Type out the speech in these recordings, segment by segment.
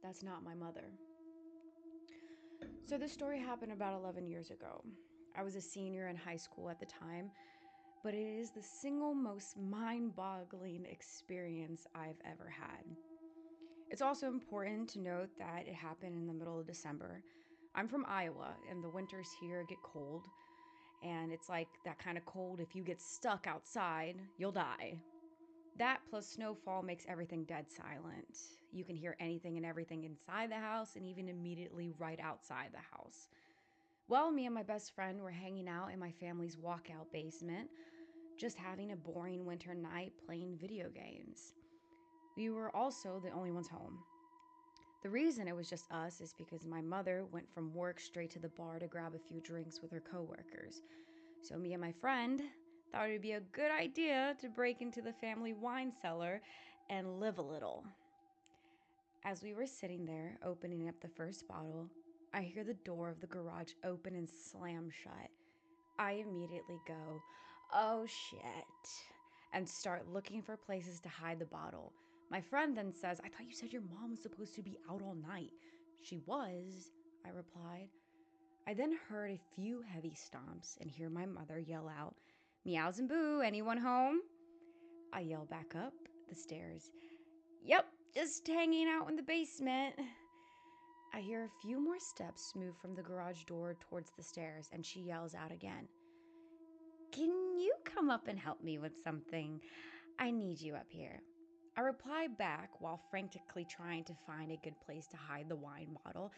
That's not my mother. So this story happened about 11 years ago. I was a senior in high school at the time, but it is the single most mind boggling experience I've ever had. It's also important to note that it happened in the middle of December. I'm from Iowa, and the winters here get cold, and it's like that kind of cold, if you get stuck outside, you'll die. That plus snowfall makes everything dead silent. You can hear anything and everything inside the house and even immediately right outside the house. Well, me and my best friend were hanging out in my family's walkout basement, just having a boring winter night playing video games. We were also the only ones home. The reason it was just us is because my mother went from work straight to the bar to grab a few drinks with her coworkers. So me and my friend thought it would be a good idea to break into the family wine cellar and live a little. As we were sitting there opening up the first bottle, I hear the door of the garage open and slam shut. I immediately go, "Oh shit," and start looking for places to hide the bottle. My friend then says, "I thought you said your mom was supposed to be out all night." "She was," I replied. I then heard a few heavy stomps and hear my mother yell out, "Meows and Boo, anyone home?" I yell back up the stairs, "Yep, just hanging out in the basement." I hear a few more steps move from the garage door towards the stairs, and she yells out again, "Can you come up and help me with something? I need you up here." I reply back while frantically trying to find a good place to hide the wine bottle,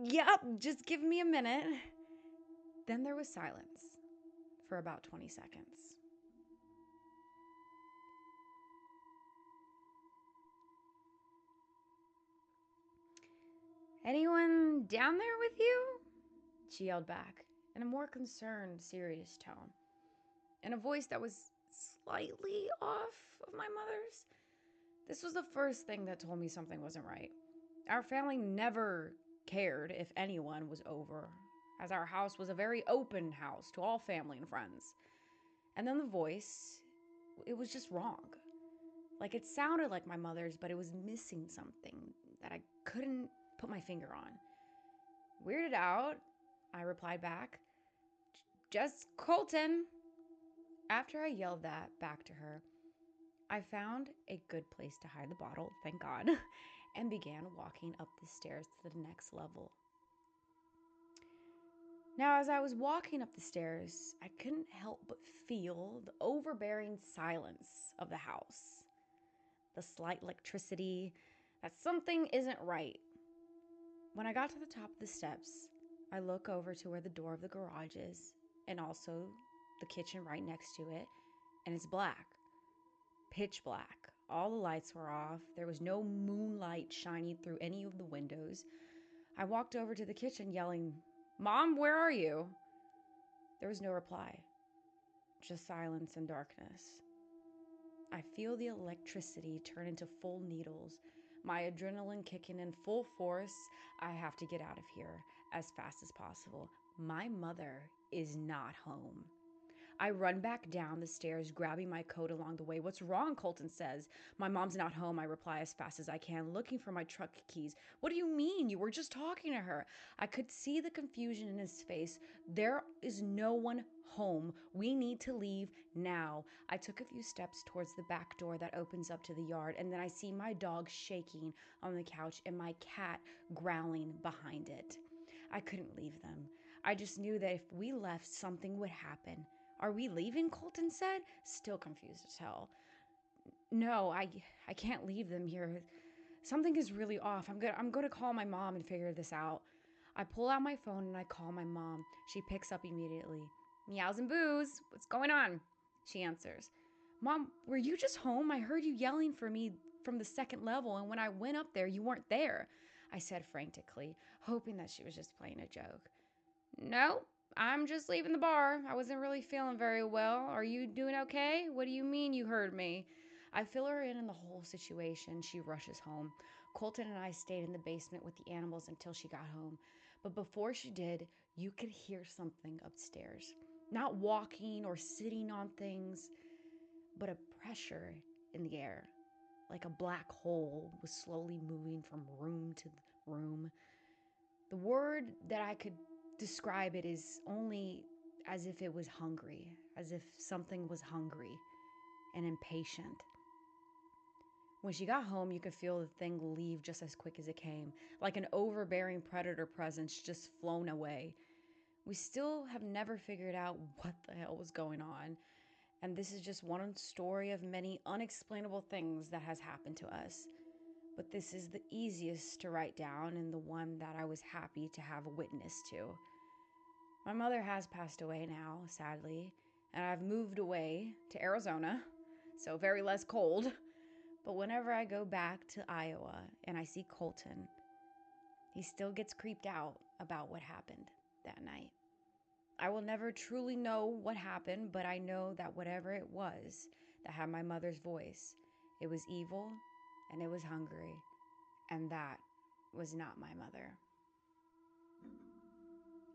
"Yep, just give me a minute." Then there was silence for about 20 seconds. "Anyone down there with you?" she yelled back in a more concerned, serious tone, in a voice that was slightly off of my mother's. This was the first thing that told me something wasn't right. Our family never cared if anyone was over, as our house was a very open house to all family and friends. And then the voice, it was just wrong. Like it sounded like my mother's, but it was missing something that I couldn't put my finger on. "Weirded out," I replied back. "Just Colton." After I yelled that back to her, I found a good place to hide the bottle, thank God, and began walking up the stairs to the next level. Now, as I was walking up the stairs, I couldn't help but feel the overbearing silence of the house, the slight electricity, that something isn't right. When I got to the top of the steps, I look over to where the door of the garage is, and also the kitchen right next to it, and it's black. Pitch black. All the lights were off. There was no moonlight shining through any of the windows. I walked over to the kitchen yelling, "Mom, where are you?" There was no reply, just silence and darkness. I feel the electricity turn into full needles, my adrenaline kicking in full force. I have to get out of here as fast as possible. My mother is not home. I run back down the stairs, grabbing my coat along the way. "What's wrong?" Colton says. "My mom's not home," I reply as fast as I can, looking for my truck keys. "What do you mean? You were just talking to her." I could see the confusion in his face. "There is no one home. We need to leave now." I took a few steps towards the back door that opens up to the yard, and then I see my dog shaking on the couch and my cat growling behind it. I couldn't leave them. I just knew that if we left, something would happen. "Are we leaving?" Colton said, still confused as hell. "No, I can't leave them here. Something is really off. I'm going to call my mom and figure this out." I pull out my phone and I call my mom. She picks up immediately. "Meows and Boos, what's going on?" She answers. "Mom, were you just home? I heard you yelling for me from the second level, and when I went up there, you weren't there," I said frantically, hoping that she was just playing a joke. "No, I'm just leaving the bar. I wasn't really feeling very well. Are you doing okay? What do you mean you heard me?" I fill her in on the whole situation. She rushes home. Colton and I stayed in the basement with the animals until she got home. But before she did, you could hear something upstairs. Not walking or sitting on things, but a pressure in the air, like a black hole was slowly moving from room to room. The word that I could describe it is only as if it was hungry, as if something was hungry and impatient. When she got home, you could feel the thing leave just as quick as it came, like an overbearing predator presence just flown away. We still have never figured out what the hell was going on, and this is just one story of many unexplainable things that has happened to us. But this is the easiest to write down and the one that I was happy to have a witness to. My mother has passed away now, sadly, and I've moved away to Arizona, so very less cold. But whenever I go back to Iowa and I see Colton, he still gets creeped out about what happened that night. I will never truly know what happened, but I know that whatever it was that had my mother's voice, it was evil and it was hungry, and that was not my mother.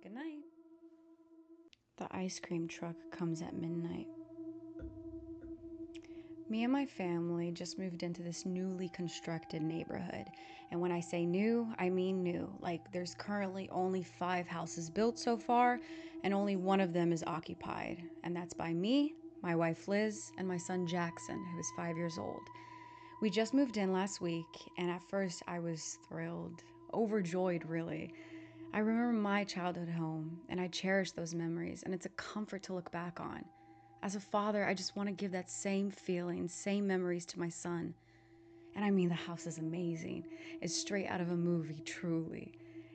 Good night. The ice cream truck comes at midnight. Me and my family just moved into this newly constructed neighborhood. And when I say new, I mean new. Like, there's currently only 5 houses built so far, and only one of them is occupied. And that's by me, my wife Liz, and my son Jackson, who is 5 years old. We just moved in last week, and at first I was thrilled, overjoyed, really. I remember my childhood home, and I cherish those memories, and it's a comfort to look back on. As a father, I just want to give that same feeling, same memories to my son. And I mean, the house is amazing. It's straight out of a movie, truly.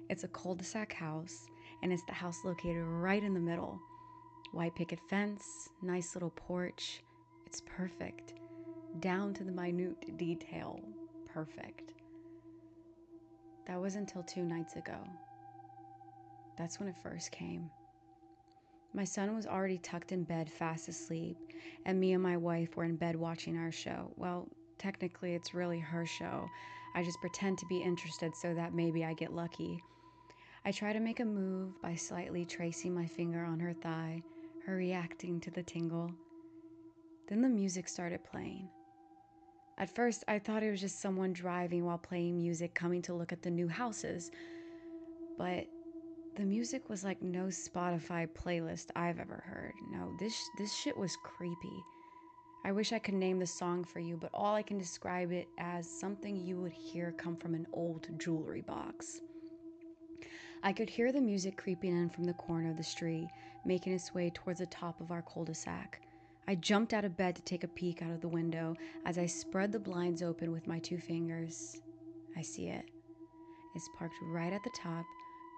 It's a cul-de-sac house, and it's the house located right in the middle. White picket fence, nice little porch. It's perfect. Down to the minute detail. Perfect. That was until 2 nights ago. That's when it first came. My son was already tucked in bed, fast asleep, and me and my wife were in bed watching our show. Well, technically, it's really her show. I just pretend to be interested so that maybe I get lucky. I try to make a move by slightly tracing my finger on her thigh, her reacting to the tingle. Then the music started playing. At first, I thought it was just someone driving while playing music, coming to look at the new houses. But the music was like no Spotify playlist I've ever heard. No, this shit was creepy. I wish I could name the song for you, but all I can describe it as something you would hear come from an old jewelry box. I could hear the music creeping in from the corner of the street, making its way towards the top of our cul-de-sac. I jumped out of bed to take a peek out of the window as I spread the blinds open with my 2 fingers. I see it. It's parked right at the top,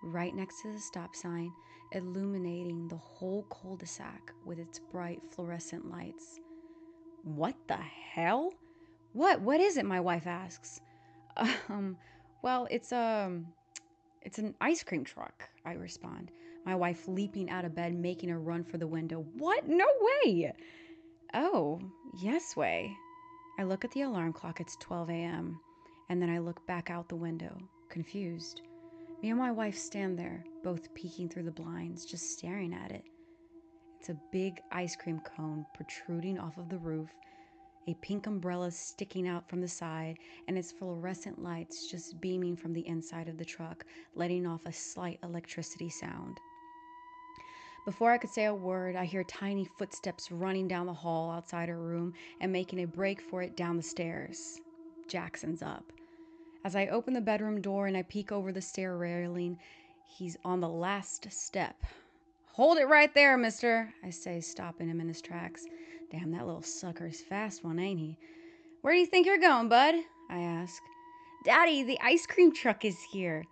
right next to the stop sign, illuminating the whole cul-de-sac with its bright fluorescent lights. What the hell? What is it? My wife asks. Um, well, it's an ice cream truck, I respond. My wife leaping out of bed, making a run for the window. What? No way! Oh, yes way. I look at the alarm clock, it's 12 a.m., and then I look back out the window, confused. Me and my wife stand there, both peeking through the blinds, just staring at it. It's a big ice cream cone protruding off of the roof, a pink umbrella sticking out from the side, and its fluorescent lights just beaming from the inside of the truck, letting off a slight electricity sound. Before I could say a word, I hear tiny footsteps running down the hall outside her room and making a break for it down the stairs. Jackson's up. As I open the bedroom door and I peek over the stair railing, he's on the last step. Hold it right there, mister, I say, stopping him in his tracks. Damn, that little sucker's fast one, ain't he? Where do you think you're going, bud? I ask. Daddy, the ice cream truck is here.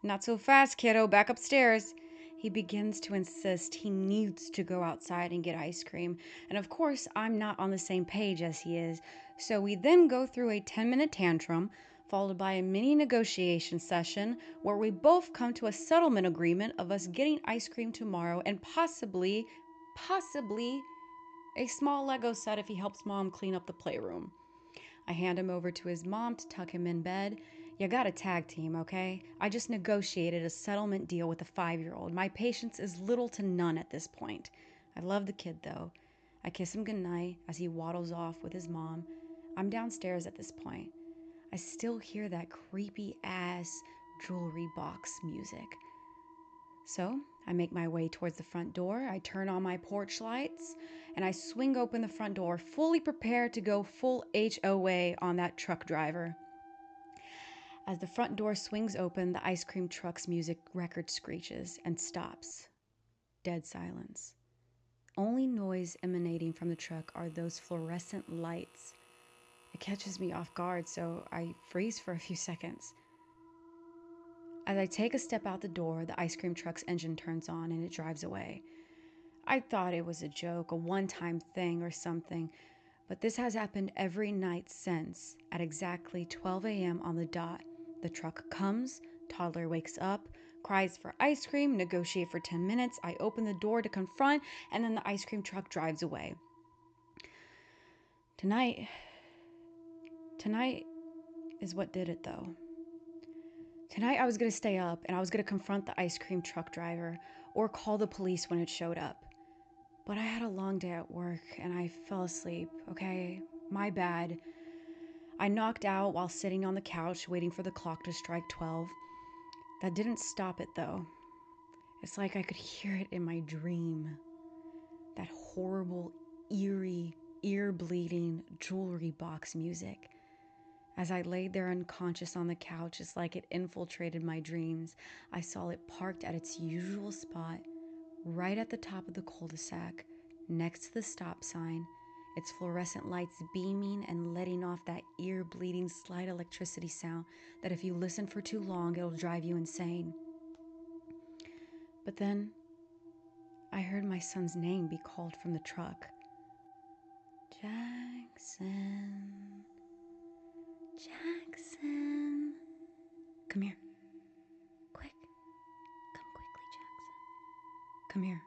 Not so fast, kiddo. Back upstairs. He begins to insist he needs to go outside and get ice cream. And of course, I'm not on the same page as he is. So we then go through a 10-minute tantrum, followed by a mini negotiation session where we both come to a settlement agreement of us getting ice cream tomorrow and possibly a small Lego set if he helps Mom clean up the playroom. I hand him over to his mom to tuck him in bed. You got a tag team, okay? I just negotiated a settlement deal with a 5-year-old. My patience is little to none at this point. I love the kid, though. I kiss him goodnight as he waddles off with his mom. I'm downstairs at this point. I still hear that creepy ass jewelry box music. So I make my way towards the front door. I turn on my porch lights and I swing open the front door, fully prepared to go full HOA on that truck driver. As the front door swings open, the ice cream truck's music record screeches and stops. Dead silence. Only noise emanating from the truck are those fluorescent lights. It catches me off guard, so I freeze for a few seconds. As I take a step out the door, the ice cream truck's engine turns on and it drives away. I thought it was a joke, a one-time thing or something, but this has happened every night since. At exactly 12 a.m. on the dot, the truck comes, toddler wakes up, cries for ice cream, negotiate for 10 minutes. I open the door to confront, and then the ice cream truck drives away. Tonight is what did it though. Tonight I was going to stay up and I was going to confront the ice cream truck driver or call the police when it showed up. But I had a long day at work and I fell asleep, okay? My bad. I knocked out while sitting on the couch waiting for the clock to strike 12. That didn't stop it though. It's like I could hear it in my dream. That horrible, eerie, ear-bleeding jewelry box music. As I laid there unconscious on the couch, it's like it infiltrated my dreams. I saw it parked at its usual spot, right at the top of the cul-de-sac, next to the stop sign, its fluorescent lights beaming and letting off that ear-bleeding slight electricity sound that if you listen for too long, it'll drive you insane. But then, I heard my son's name be called from the truck. Jackson. Jackson. Come here. Quick. Come quickly, Jackson. Come here.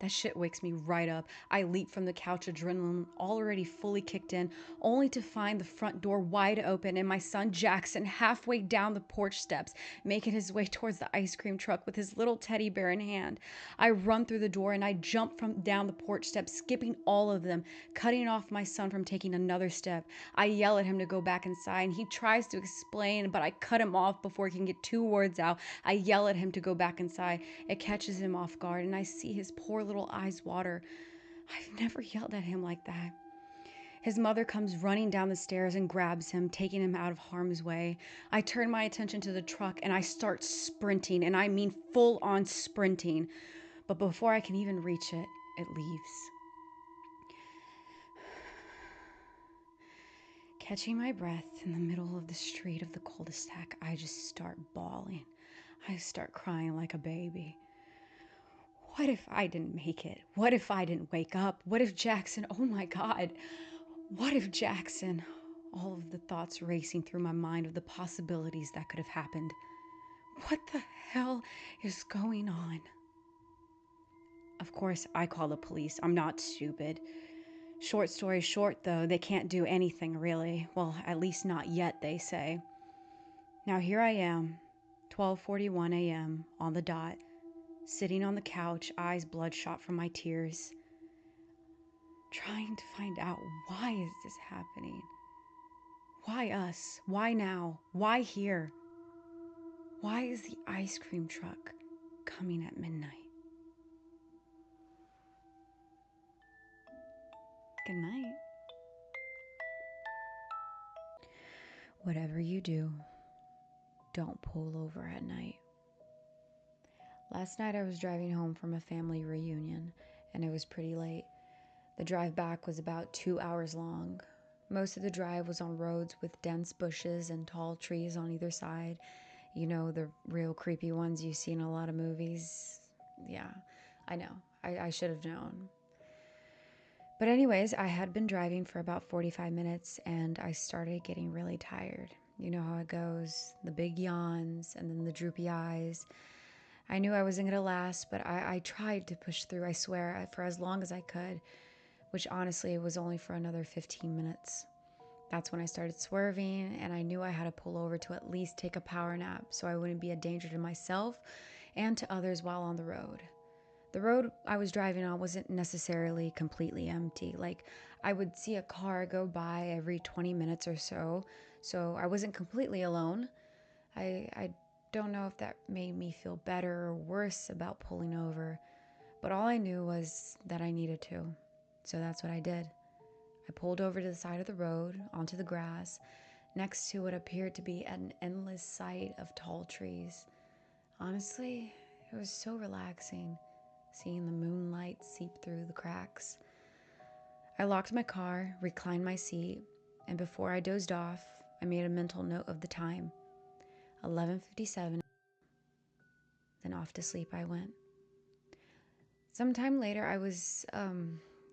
That shit wakes me right up. I leap from the couch, adrenaline already fully kicked in, only to find the front door wide open and my son Jackson halfway down the porch steps, making his way towards the ice cream truck with his little teddy bear in hand. I run through the door and I jump from down the porch steps, skipping all of them, cutting off my son from taking another step. I yell at him to go back inside and he tries to explain, but I cut him off before he can get 2 words out. I yell at him to go back inside. It catches him off guard and I see his poor little eyes water. I've never yelled at him like that. His mother comes running down the stairs and grabs him, taking him out of harm's way. I turn my attention to the truck and I start sprinting, and I mean full on sprinting. But before I can even reach it, it leaves. Catching my breath in the middle of the street of the cul-de-sac, I just start bawling. I start crying like a baby. What if I didn't make it? What if I didn't wake up? What if Jackson, oh my God, what if Jackson? All of the thoughts racing through my mind of the possibilities that could have happened. What the hell is going on? Of course, I call the police. I'm not stupid. Short story short, though, they can't do anything really. Well, at least not yet, they say. Now here I am, 12:41 a.m. on the dot, sitting on the couch, eyes bloodshot from my tears, trying to find out, why is this happening? Why us? Why now? Why here? Why is the ice cream truck coming at midnight? Good night. Whatever you do, don't pull over at night. Last night I was driving home from a family reunion, and it was pretty late. The drive back was about 2 hours long. Most of the drive was on roads with dense bushes and tall trees on either side. You know, the real creepy ones you see in a lot of movies. Yeah, I know. I should have known. But anyways, I had been driving for about 45 minutes and I started getting really tired. You know how it goes. The big yawns and then the droopy eyes. I knew I wasn't going to last, but I tried to push through, I swear, for as long as I could, which honestly was only for another 15 minutes. That's when I started swerving, and I knew I had to pull over to at least take a power nap so I wouldn't be a danger to myself and to others while on the road. The road I was driving on wasn't necessarily completely empty. Like, I would see a car go by every 20 minutes or so I wasn't completely alone. I don't know if that made me feel better or worse about pulling over, but all I knew was that I needed to. So that's what I did. I pulled over to the side of the road, onto the grass, next to what appeared to be an endless sight of tall trees. Honestly, it was so relaxing, seeing the moonlight seep through the cracks. I locked my car, reclined my seat, and before I dozed off, I made a mental note of the time. 11:57. Then off to sleep I went. Sometime later, I was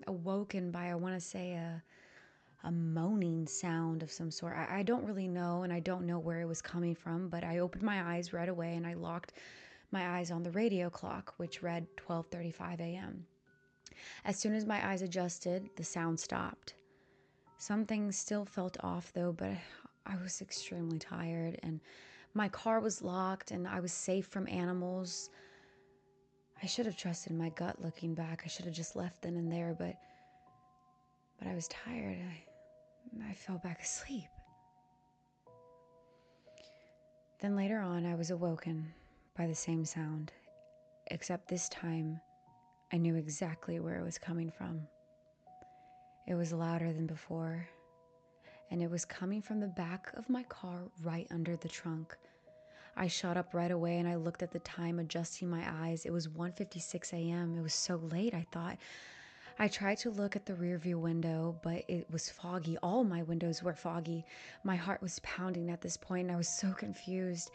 awoken by, I want to say, a moaning sound of some sort. I don't really know, and I don't know where it was coming from, but I opened my eyes right away and I locked my eyes on the radio clock, which read 12:35 a.m. As soon as my eyes adjusted, the sound stopped. Something still felt off though, but I was extremely tired and my car was locked and I was safe from animals. I should have trusted my gut looking back. I should have just left then and there, but I was tired. I fell back asleep. Then later on, I was awoken by the same sound, except this time I knew exactly where it was coming from. It was louder than before, and it was coming from the back of my car right under the trunk. I shot up right away and I looked at the time, adjusting my eyes. It was 1:56 a.m. It was so late, I thought. I tried to look at the rearview window, but it was foggy. All my windows were foggy. My heart was pounding at this point, and I was so confused.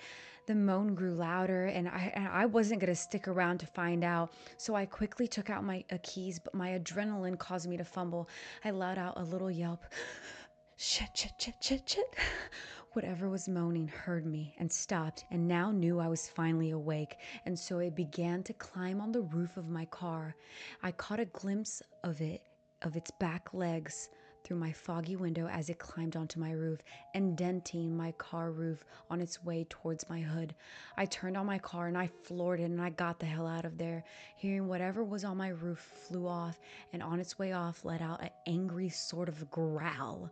The moan grew louder, and I wasn't going to stick around to find out. So I quickly took out my keys, but my adrenaline caused me to fumble. I let out a little yelp. Shit, shit, shit, shit, shit. Whatever was moaning heard me and stopped and now knew I was finally awake, and so it began to climb on the roof of my car. I caught a glimpse of its back legs through my foggy window as it climbed onto my roof, indenting my car roof on its way towards my hood. I turned on my car and I floored it and I got the hell out of there. Hearing whatever was on my roof flew off and on its way off let out an angry sort of growl.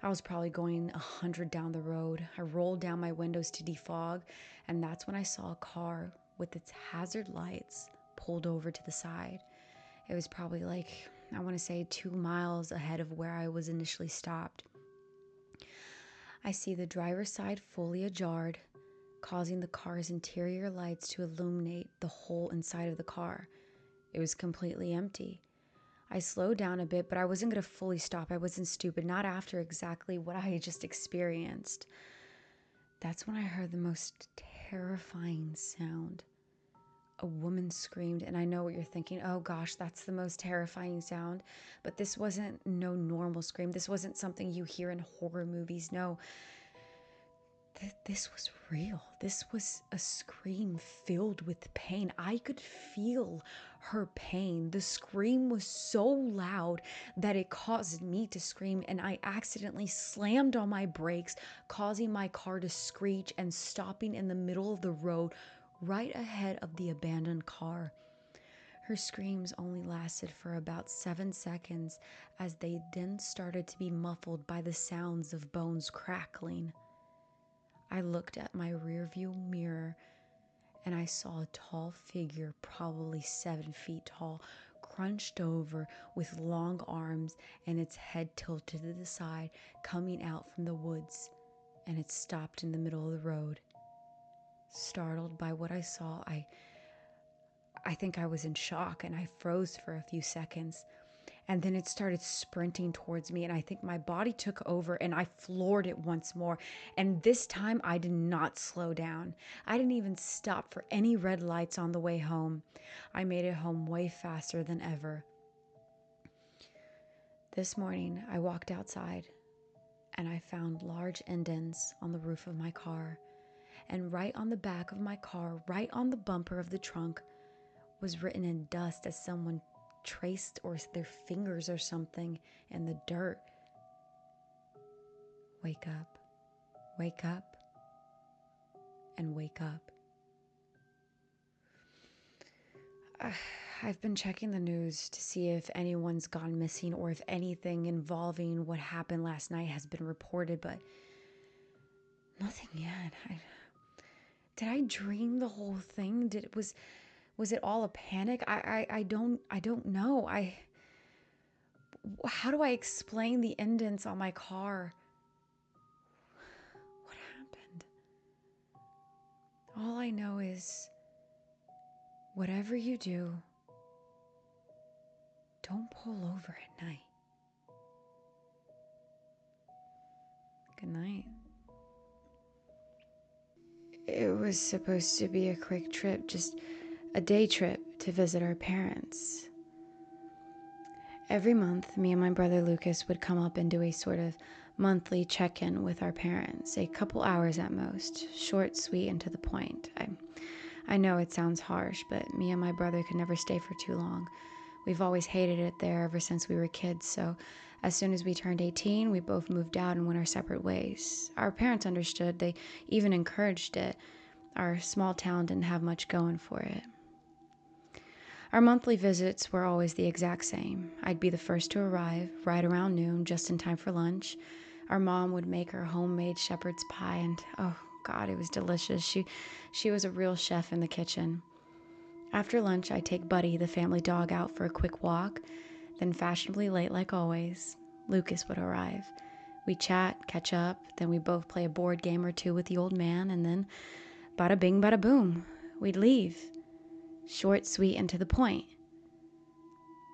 I was probably going 100 down the road. I rolled down my windows to defog, and that's when I saw a car with its hazard lights pulled over to the side. It was probably like, I want to say 2 miles ahead of where I was initially stopped. I see the driver's side fully ajar, causing the car's interior lights to illuminate the whole inside of the car. It was completely empty. I slowed down a bit, but I wasn't going to fully stop. I wasn't stupid, not after exactly what I had just experienced. That's when I heard the most terrifying sound. A woman screamed, and I know what you're thinking. Oh gosh, that's the most terrifying sound. But this wasn't no normal scream. This wasn't something you hear in horror movies. No, this was real. This was a scream filled with pain. I could feel her pain. The scream was so loud that it caused me to scream, and I accidentally slammed on my brakes, causing my car to screech and stopping in the middle of the road right ahead of the abandoned car. Her screams only lasted for about 7 seconds, as they then started to be muffled by the sounds of bones crackling. I looked at my rearview mirror and I saw a tall figure, probably 7 feet tall, crunched over with long arms and its head tilted to the side, coming out from the woods, and it stopped in the middle of the road. Startled by what I saw, I think I was in shock and I froze for a few seconds. And then it started sprinting towards me, and I think my body took over and I floored it once more. And this time I did not slow down. I didn't even stop for any red lights on the way home. I made it home way faster than ever. This morning I walked outside and I found large indents on the roof of my car. And right on the back of my car, right on the bumper of the trunk, was written in dust as someone traced or their fingers or something in the dirt. Wake up, and wake up. I've been checking the news to see if anyone's gone missing or if anything involving what happened last night has been reported, but nothing yet. Did I dream the whole thing? Was it all a panic? I don't know. How do I explain the indents on my car? What happened? All I know is whatever you do, don't pull over at night. Good night. It was supposed to be a quick trip, just a day trip to visit our parents. Every month, me and my brother Lucas would come up and do a sort of monthly check-in with our parents, a couple hours at most, short, sweet, and to the point. I know it sounds harsh, but me and my brother could never stay for too long. We've always hated it there ever since we were kids, so as soon as we turned 18, we both moved out and went our separate ways. Our parents understood, they even encouraged it. Our small town didn't have much going for it. Our monthly visits were always the exact same. I'd be the first to arrive, right around noon, just in time for lunch. Our mom would make her homemade shepherd's pie, and oh God, it was delicious. She was a real chef in the kitchen. After lunch, I'd take Buddy, the family dog, out for a quick walk. Then, fashionably late like always, Lucas would arrive. We'd chat, catch up, then we'd both play a board game or two with the old man, and then bada bing, bada boom, we'd leave. Short, sweet, and to the point.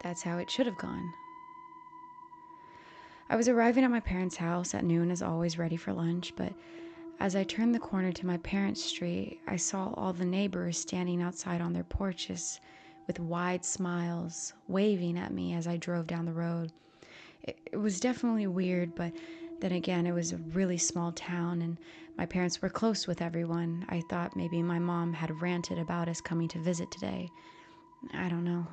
That's how it should have gone. I was arriving at my parents' house at noon as always, ready for lunch, but as I turned the corner to my parents' street, I saw all the neighbors standing outside on their porches with wide smiles, waving at me as I drove down the road. It was definitely weird, but then again, it was a really small town and my parents were close with everyone. I thought maybe my mom had ranted about us coming to visit today. I don't know.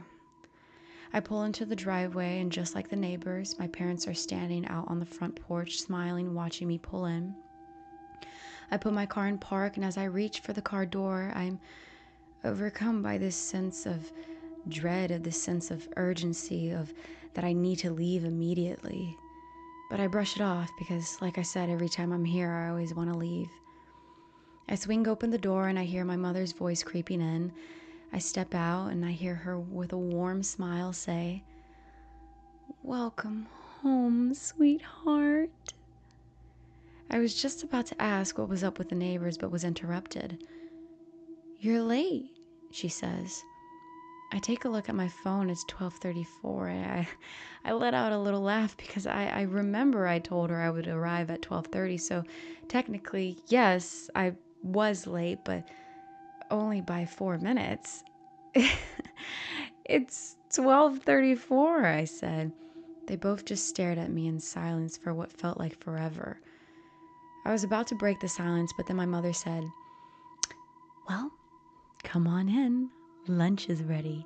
I pull into the driveway, and just like the neighbors, my parents are standing out on the front porch, smiling, watching me pull in. I put my car in park, and as I reach for the car door, I'm overcome by this sense of dread, of this sense of urgency, of that I need to leave immediately. But I brush it off because, like I said, every time I'm here, I always want to leave. I swing open the door and I hear my mother's voice creeping in. I step out and I hear her with a warm smile say, "Welcome home, sweetheart." I was just about to ask what was up with the neighbors, but was interrupted. "You're late," she says. I take a look at my phone. It's 12:34. I let out a little laugh because I remember I told her I would arrive at 12:30. So technically, yes, I was late, but only by 4 minutes. "It's 12:34, I said. They both just stared at me in silence for what felt like forever. I was about to break the silence, but then my mother said, "Well, come on in. Lunch is ready.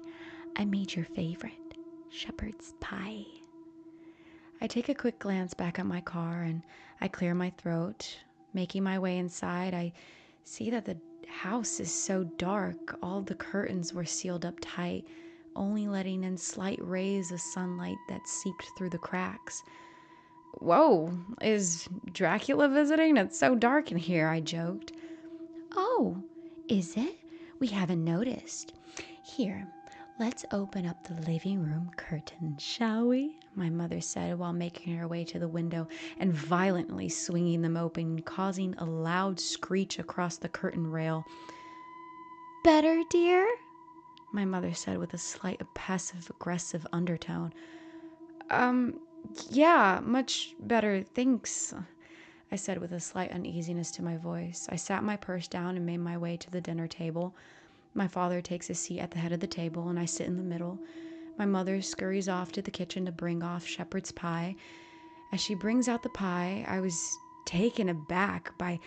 I made your favorite, shepherd's pie." I take a quick glance back at my car and I clear my throat. Making my way inside, I see that the house is so dark. All the curtains were sealed up tight, only letting in slight rays of sunlight that seeped through the cracks. "Whoa, is Dracula visiting? It's so dark in here," I joked. "Oh, is it? We haven't noticed. Here, let's open up the living room curtain, shall we?" my mother said while making her way to the window and violently swinging them open, causing a loud screech across the curtain rail. "Better, dear?" my mother said with a slight passive-aggressive undertone. Yeah, much better, thanks," I said with a slight uneasiness to my voice. I sat my purse down and made my way to the dinner table. My father takes a seat at the head of the table, and I sit in the middle. My mother scurries off to the kitchen to bring off shepherd's pie. As she brings out the pie, I was taken aback by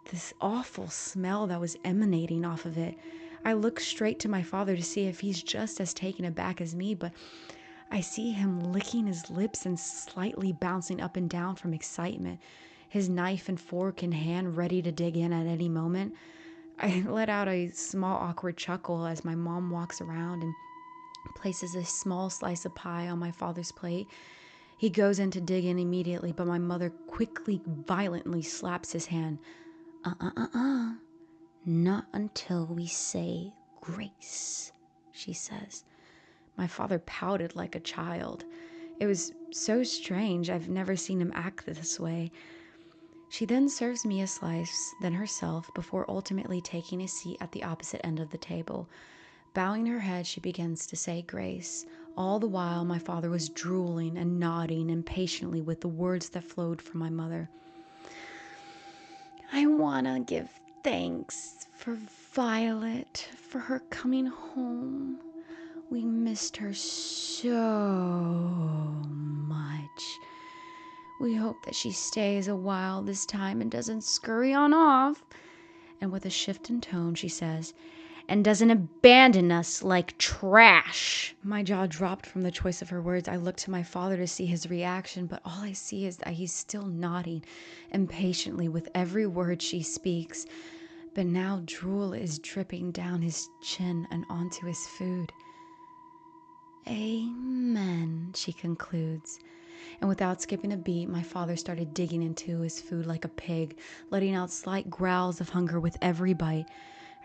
this awful smell that was emanating off of it. I look straight to my father to see if he's just as taken aback as me, but I see him licking his lips and slightly bouncing up and down from excitement, his knife and fork in hand ready to dig in at any moment. I let out a small, awkward chuckle as my mom walks around and places a small slice of pie on my father's plate. He goes in to dig in immediately, but my mother quickly, violently slaps his hand. Not until we say grace, she says. My father pouted like a child. It was so strange. I've never seen him act this way. She then serves me a slice, then herself, before ultimately taking a seat at the opposite end of the table. Bowing her head, she begins to say grace. All the while, my father was drooling and nodding impatiently with the words that flowed from my mother. I want to give thanks for Violet, for her coming home. We missed her so much. We hope that she stays a while this time and doesn't scurry on off. And with a shift in tone, she says, and doesn't abandon us like trash. My jaw dropped from the choice of her words. I looked to my father to see his reaction, but all I see is that he's still nodding impatiently with every word she speaks. But now drool is dripping down his chin and onto his food. Amen, she concludes. And without skipping a beat, my father started digging into his food like a pig, letting out slight growls of hunger with every bite.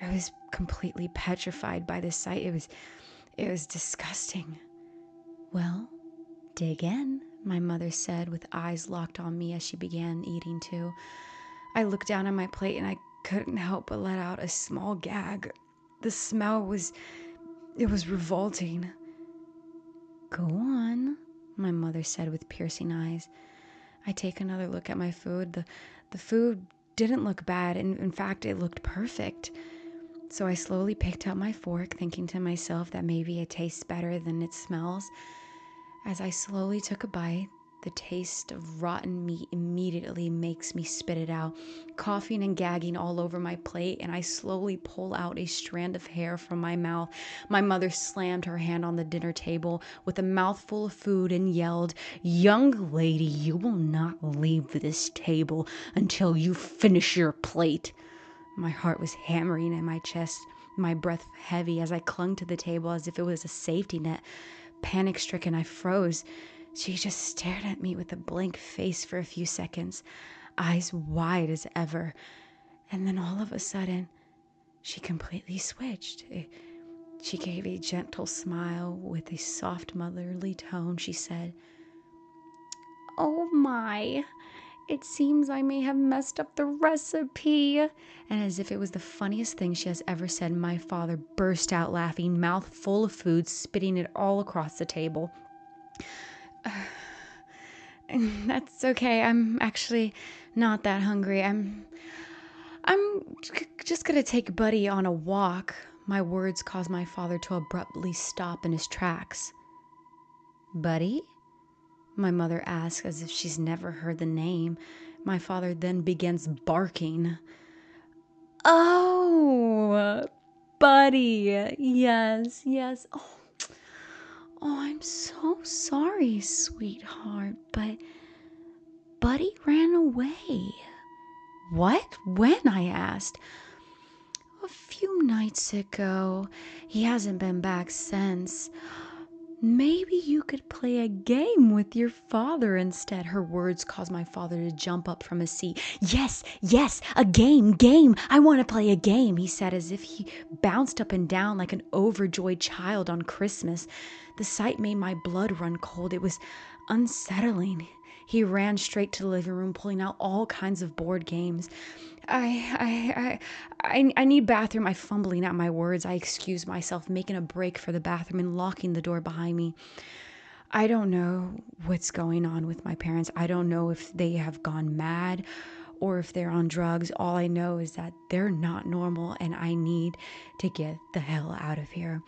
I was completely petrified by this sight. It was disgusting. Well, dig in, my mother said, with eyes locked on me as she began eating too. I looked down at my plate and I couldn't help but let out a small gag. The smell was revolting. Go on, my mother said with piercing eyes. I take another look at my food. The food didn't look bad, and in fact, it looked perfect. So I slowly picked up my fork, thinking to myself that maybe it tastes better than it smells. As I slowly took a bite, the taste of rotten meat immediately makes me spit it out, coughing and gagging all over my plate, and I slowly pull out a strand of hair from my mouth. My mother slammed her hand on the dinner table with a mouthful of food and yelled, "Young lady, you will not leave this table until you finish your plate." My heart was hammering in my chest, my breath heavy as I clung to the table as if it was a safety net. Panic-stricken, I froze. She just stared at me with a blank face for a few seconds, eyes wide as ever. And then all of a sudden, she completely switched. She gave a gentle smile with a soft motherly tone. She said, "Oh my, it seems I may have messed up the recipe." And as if it was the funniest thing she has ever said, my father burst out laughing, mouth full of food, spitting it all across the table. That's okay. I'm actually not that hungry. I'm just gonna take Buddy on a walk. My words caused my father to abruptly stop in his tracks. Buddy? My mother asks as if she's never heard the name. My father then begins barking. Oh, Buddy. Yes, yes. Oh, I'm so sorry, sweetheart, but Buddy ran away. What? When? I asked. A few nights ago. He hasn't been back since. Maybe you could play a game with your father instead. Her words caused my father to jump up from his seat. Yes, a game. I want to play a game, he said as if he bounced up and down like an overjoyed child on Christmas. The sight made my blood run cold. It was unsettling. He ran straight to the living room, pulling out all kinds of board games. I need bathroom. I fumbling at my words. I excused myself, making a break for the bathroom and locking the door behind me. I don't know what's going on with my parents. I don't know if they have gone mad or if they're on drugs. All I know is that they're not normal and I need to get the hell out of here.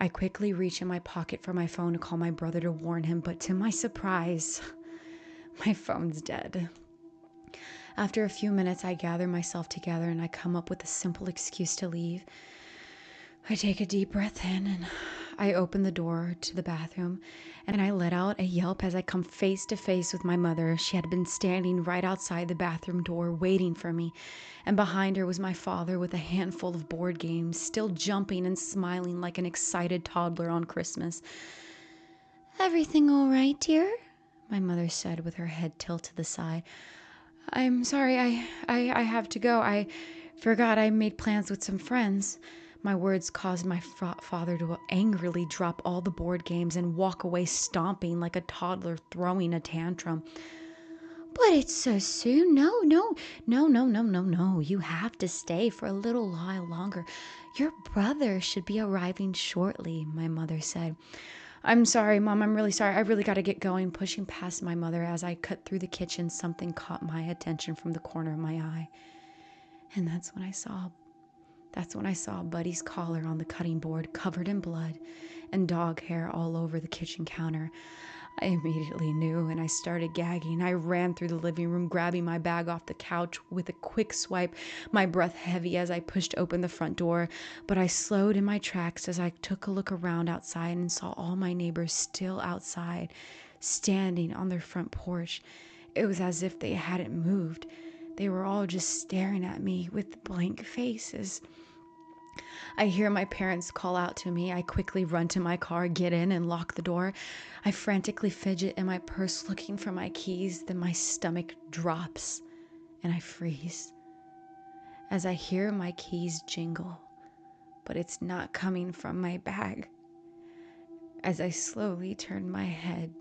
I quickly reach in my pocket for my phone to call my brother to warn him, but to my surprise, my phone's dead. After a few minutes, I gather myself together and I come up with a simple excuse to leave. I take a deep breath in and I opened the door to the bathroom and I let out a yelp as I come face to face with my mother. She had been standing right outside the bathroom door waiting for me, and behind her was my father with a handful of board games, still jumping and smiling like an excited toddler on Christmas. "Everything all right, dear?" my mother said with her head tilted to the side. "I'm sorry, I have to go. I forgot I made plans with some friends." My words caused my father to angrily drop all the board games and walk away stomping like a toddler throwing a tantrum. "But it's so soon. No. You have to stay for a little while longer. Your brother should be arriving shortly," my mother said. "I'm sorry, Mom. I'm really sorry. I really got to get going." Pushing past my mother as I cut through the kitchen, something caught my attention from the corner of my eye. And that's when I saw Buddy's collar on the cutting board, covered in blood and dog hair all over the kitchen counter. I immediately knew, and I started gagging. I ran through the living room, grabbing my bag off the couch with a quick swipe, my breath heavy as I pushed open the front door. But I slowed in my tracks as I took a look around outside and saw all my neighbors still outside, standing on their front porch. It was as if they hadn't moved. They were all just staring at me with blank faces. I hear my parents call out to me. I quickly run to my car, get in, and lock the door. I frantically fidget in my purse looking for my keys. Then my stomach drops and I freeze as I hear my keys jingle, but it's not coming from my bag. As I slowly turn my head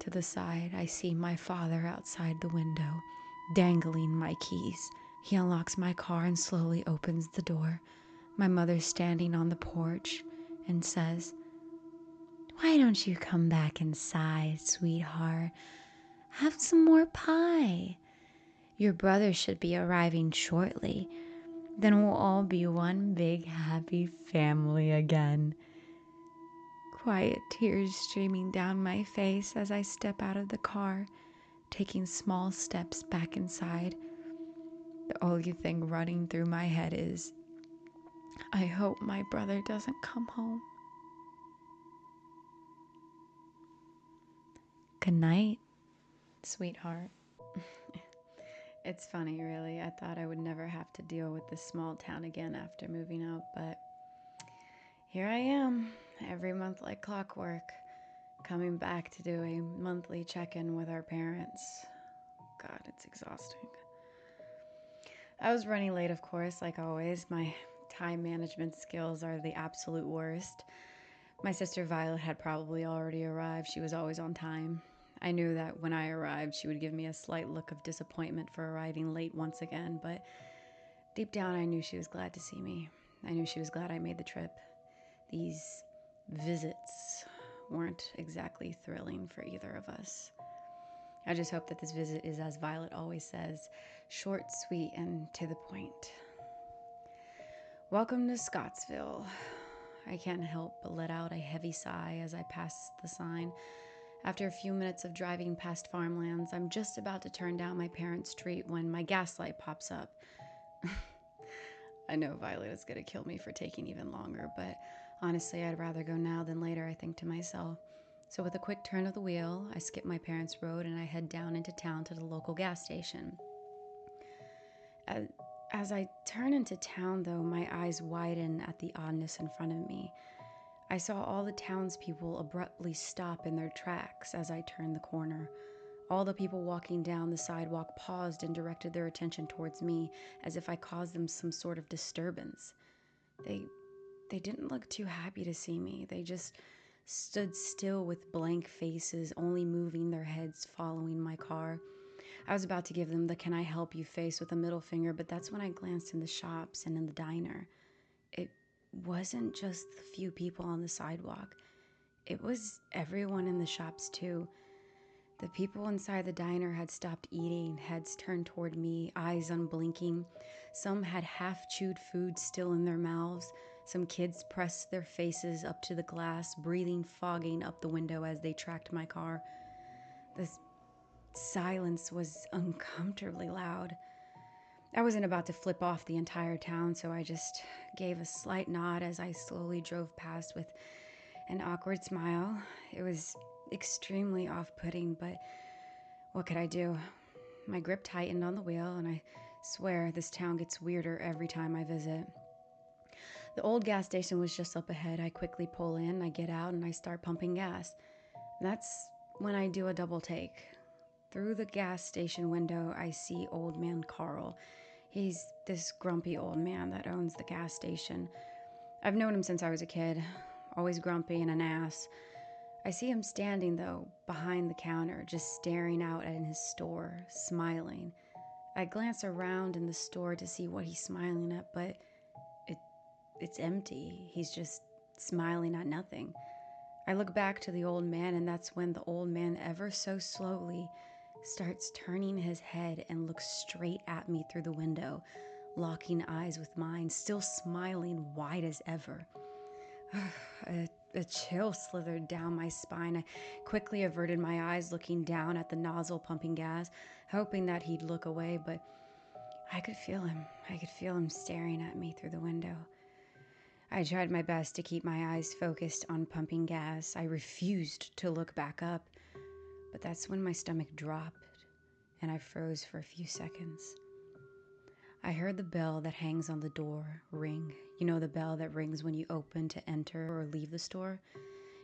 to the side, I see my father outside the window, dangling my keys. He unlocks my car and slowly opens the door. My mother's standing on the porch and says, "Why don't you come back inside, sweetheart? Have some more pie. Your brother should be arriving shortly. Then we'll all be one big happy family again." Quiet tears streaming down my face as I step out of the car, taking small steps back inside. The only thing running through my head is, I hope my brother doesn't come home. Good night, sweetheart. It's funny, really. I thought I would never have to deal with this small town again after moving out, but here I am, every month like clockwork, coming back to do a monthly check-in with our parents. God, it's exhausting. I was running late, of course, like always. My time management skills are the absolute worst. My sister Violet had probably already arrived. She was always on time. I knew that when I arrived, she would give me a slight look of disappointment for arriving late once again, but deep down, I knew she was glad to see me. I knew she was glad I made the trip. These visits weren't exactly thrilling for either of us. I just hope that this visit is, as Violet always says, short, sweet, and to the point. Welcome to Scottsville. I can't help but let out a heavy sigh as I pass the sign. After a few minutes of driving past farmlands, I'm just about to turn down my parents' street when my gas light pops up. I know Violet is going to kill me for taking even longer, but honestly, I'd rather go now than later, I think to myself. So with a quick turn of the wheel, I skip my parents' road and I head down into town to the local gas station. As I turn into town, though, my eyes widen at the oddness in front of me. I saw all the townspeople abruptly stop in their tracks as I turned the corner. All the people walking down the sidewalk paused and directed their attention towards me, as if I caused them some sort of disturbance. They didn't look too happy to see me. They just stood still with blank faces, only moving their heads following my car. I was about to give them the "can I help you" face with a middle finger, but that's when I glanced in the shops and in the diner. It wasn't just the few people on the sidewalk. It was everyone in the shops too. The people inside the diner had stopped eating, heads turned toward me, eyes unblinking. Some had half-chewed food still in their mouths. Some kids pressed their faces up to the glass, breathing fogging up the window as they tracked my car. The silence was uncomfortably loud. I wasn't about to flip off the entire town, so I just gave a slight nod as I slowly drove past with an awkward smile. It was extremely off-putting, but what could I do? My grip tightened on the wheel, and I swear this town gets weirder every time I visit. The old gas station was just up ahead. I quickly pull in, I get out, and I start pumping gas. That's when I do a double take. Through the gas station window, I see old man Carl. He's this grumpy old man that owns the gas station. I've known him since I was a kid, always grumpy and an ass. I see him standing, though, behind the counter, just staring out at his store, smiling. I glance around in the store to see what he's smiling at, but it's empty. He's just smiling at nothing. I look back to the old man, and that's when the old man, ever so slowly, starts turning his head and looks straight at me through the window, locking eyes with mine, still smiling wide as ever. A chill slithered down my spine. I quickly averted my eyes, looking down at the nozzle pumping gas, hoping that he'd look away, but I could feel him. I could feel him staring at me through the window. I tried my best to keep my eyes focused on pumping gas. I refused to look back up, but that's when my stomach dropped and I froze for a few seconds. I heard the bell that hangs on the door ring. You know, the bell that rings when you open to enter or leave the store?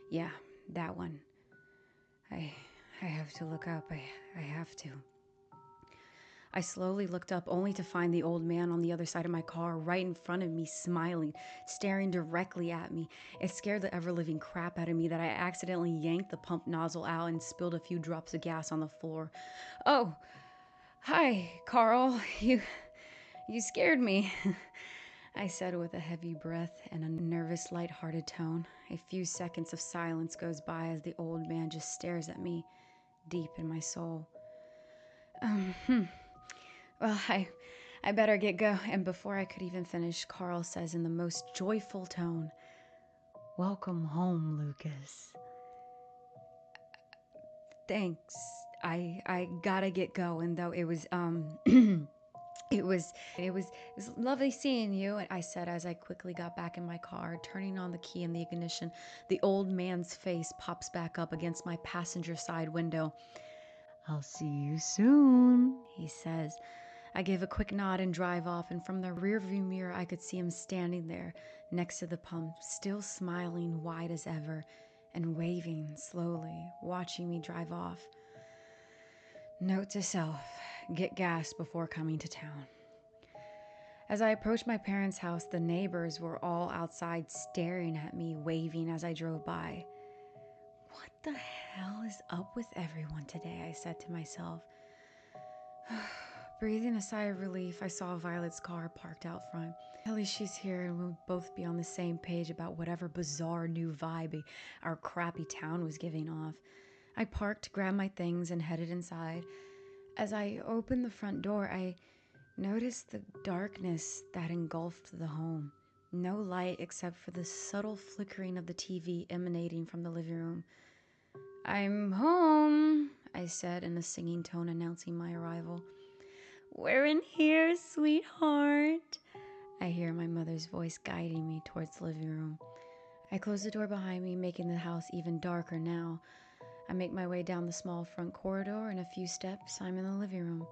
Yeah, that one. I have to look up. I have to. I slowly looked up, only to find the old man on the other side of my car, right in front of me, smiling, staring directly at me. It scared the ever-living crap out of me that I accidentally yanked the pump nozzle out and spilled a few drops of gas on the floor. "Oh, hi, Carl. You scared me," I said with a heavy breath and a nervous, light-hearted tone. A few seconds of silence goes by as the old man just stares at me, deep in my soul. Well, I better get going. And before I could even finish, Carl says in the most joyful tone, "Welcome home, Lucas." Thanks. I gotta get going, though. It was it was lovely seeing you, I said as I quickly got back in my car, turning on the key in the ignition. The old man's face pops back up against my passenger side window. "I'll see you soon," he says. I give a quick nod and drive off, and from the rearview mirror I could see him standing there next to the pump, still smiling wide as ever and waving slowly, watching me drive off. Note to self, get gas before coming to town. As I approached my parents' house, the neighbors were all outside staring at me, waving as I drove by. What the hell is up with everyone today? I said to myself. Breathing a sigh of relief, I saw Violet's car parked out front. At least she's here and we'll both be on the same page about whatever bizarre new vibe our crappy town was giving off. I parked, grabbed my things, and headed inside. As I opened the front door, I noticed the darkness that engulfed the home. No light except for the subtle flickering of the TV emanating from the living room. "I'm home," I said in a singing tone announcing my arrival. "We're in here, sweetheart," I hear my mother's voice guiding me towards the living room. I close the door behind me, making the house even darker now. I make my way down the small front corridor. In a few steps, I'm in the living room.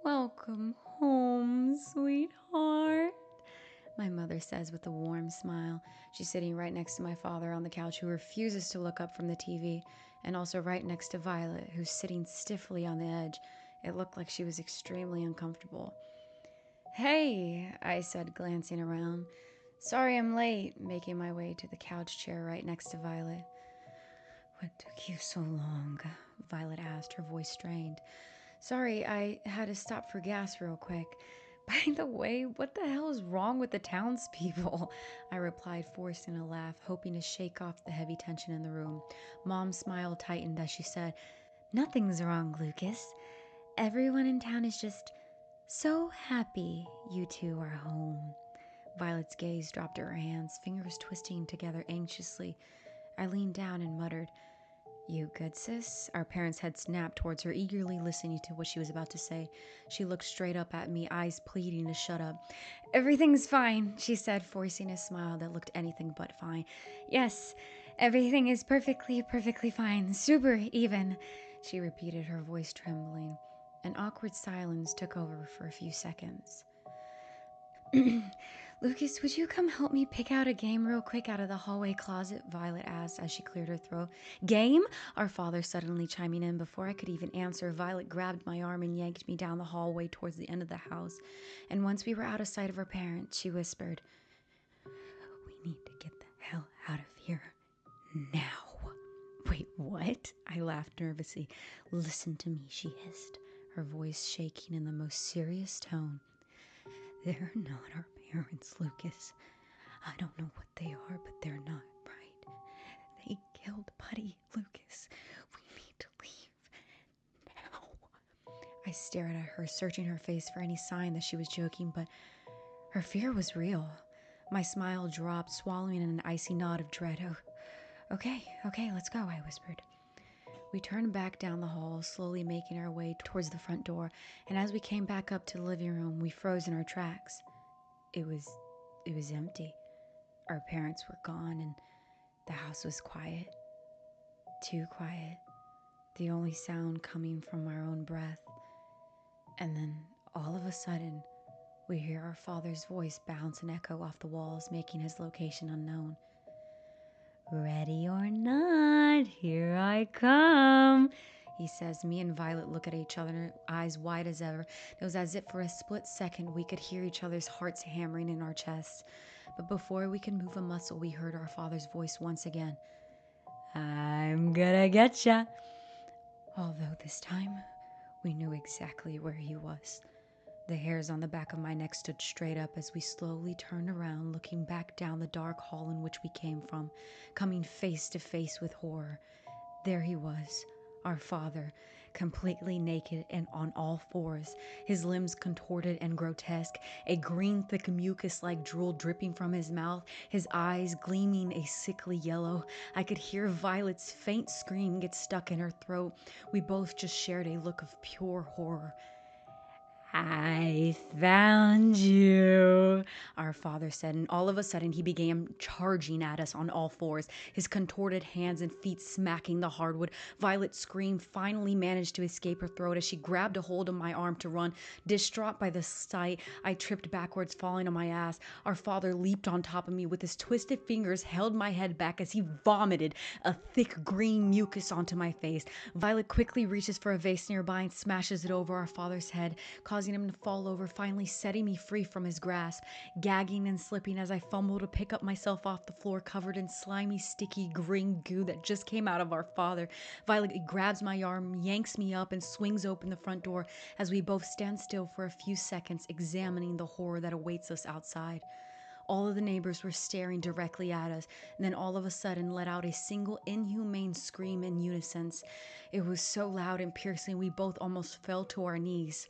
"Welcome home, sweetheart," my mother says with a warm smile. She's sitting right next to my father on the couch, who refuses to look up from the TV, and also right next to Violet, who's sitting stiffly on the edge. It looked like she was extremely uncomfortable. "Hey," I said, glancing around. "Sorry I'm late," making my way to the couch chair right next to Violet. "What took you so long?" Violet asked, her voice strained. "Sorry, I had to stop for gas real quick. By the way, what the hell is wrong with the townspeople?" I replied, forcing a laugh, hoping to shake off the heavy tension in the room. Mom's smile tightened as she said, "Nothing's wrong, Lucas. Everyone in town is just so happy you two are home." Violet's gaze dropped to her hands, fingers twisting together anxiously. I leaned down and muttered, "You good, sis?" Our parents' head snapped towards her, eagerly listening to what she was about to say. She looked straight up at me, eyes pleading to shut up. "Everything's fine," she said, forcing a smile that looked anything but fine. "Yes, Everything is perfectly fine. Super even, she repeated, her voice trembling. An awkward silence took over for a few seconds. Lucas, would you come help me pick out a game real quick out of the hallway closet? Violet asked as she cleared her throat. Game? Our father suddenly chiming in. Before I could even answer, Violet grabbed my arm and yanked me down the hallway towards the end of the house. And once we were out of sight of our parents, she whispered, "We need to get the hell out of here now." Wait, what? I laughed nervously. Listen to me, she hissed, her voice shaking in the most serious tone. They're not our parents, Lucas. I don't know what they are, but they're not, right? They killed Buddy, Lucas. We need to leave now. I stared at her, searching her face for any sign that she was joking, but her fear was real. My smile dropped, swallowing in an icy nod of dread. Oh, okay, let's go, I whispered. We turned back down the hall, slowly making our way towards the front door, and as we came back up to the living room, we froze in our tracks. It was empty. Our parents were gone, and the house was quiet. Too quiet. The only sound coming from our own breath. And then, all of a sudden, we hear our father's voice bounce and echo off the walls, making his location unknown. Ready or not, here I come, he says. Me and Violet look at each other, eyes wide as ever. It was as if for a split second we could hear each other's hearts hammering in our chests. But before we could move a muscle, we heard our father's voice once again. I'm gonna getcha. Although this time, we knew exactly where he was. The hairs on the back of my neck stood straight up as we slowly turned around, looking back down the dark hall in which we came from, coming face to face with horror. There he was, our father, completely naked and on all fours, his limbs contorted and grotesque, a green thick mucus like drool dripping from his mouth, his eyes gleaming a sickly yellow. I could hear Violet's faint scream get stuck in her throat. We both just shared a look of pure horror. I found you, our father said, and all of a sudden he began charging at us on all fours, his contorted hands and feet smacking the hardwood. Violet's scream finally managed to escape her throat as she grabbed a hold of my arm to run. Distraught by the sight, I tripped backwards, falling on my ass. Our father leaped on top of me with his twisted fingers, held my head back as he vomited a thick green mucus onto my face. Violet quickly reaches for a vase nearby and smashes it over our father's head, causing him to fall over, finally setting me free from his grasp. Gagging and slipping as I fumble to pick up myself off the floor, covered in slimy, sticky green goo that just came out of our father. Violet grabs my arm, yanks me up, and swings open the front door as we both stand still for a few seconds, examining the horror that awaits us outside. All of the neighbors were staring directly at us, and then all of a sudden let out a single inhumane scream in unison. It was so loud and piercing we both almost fell to our knees.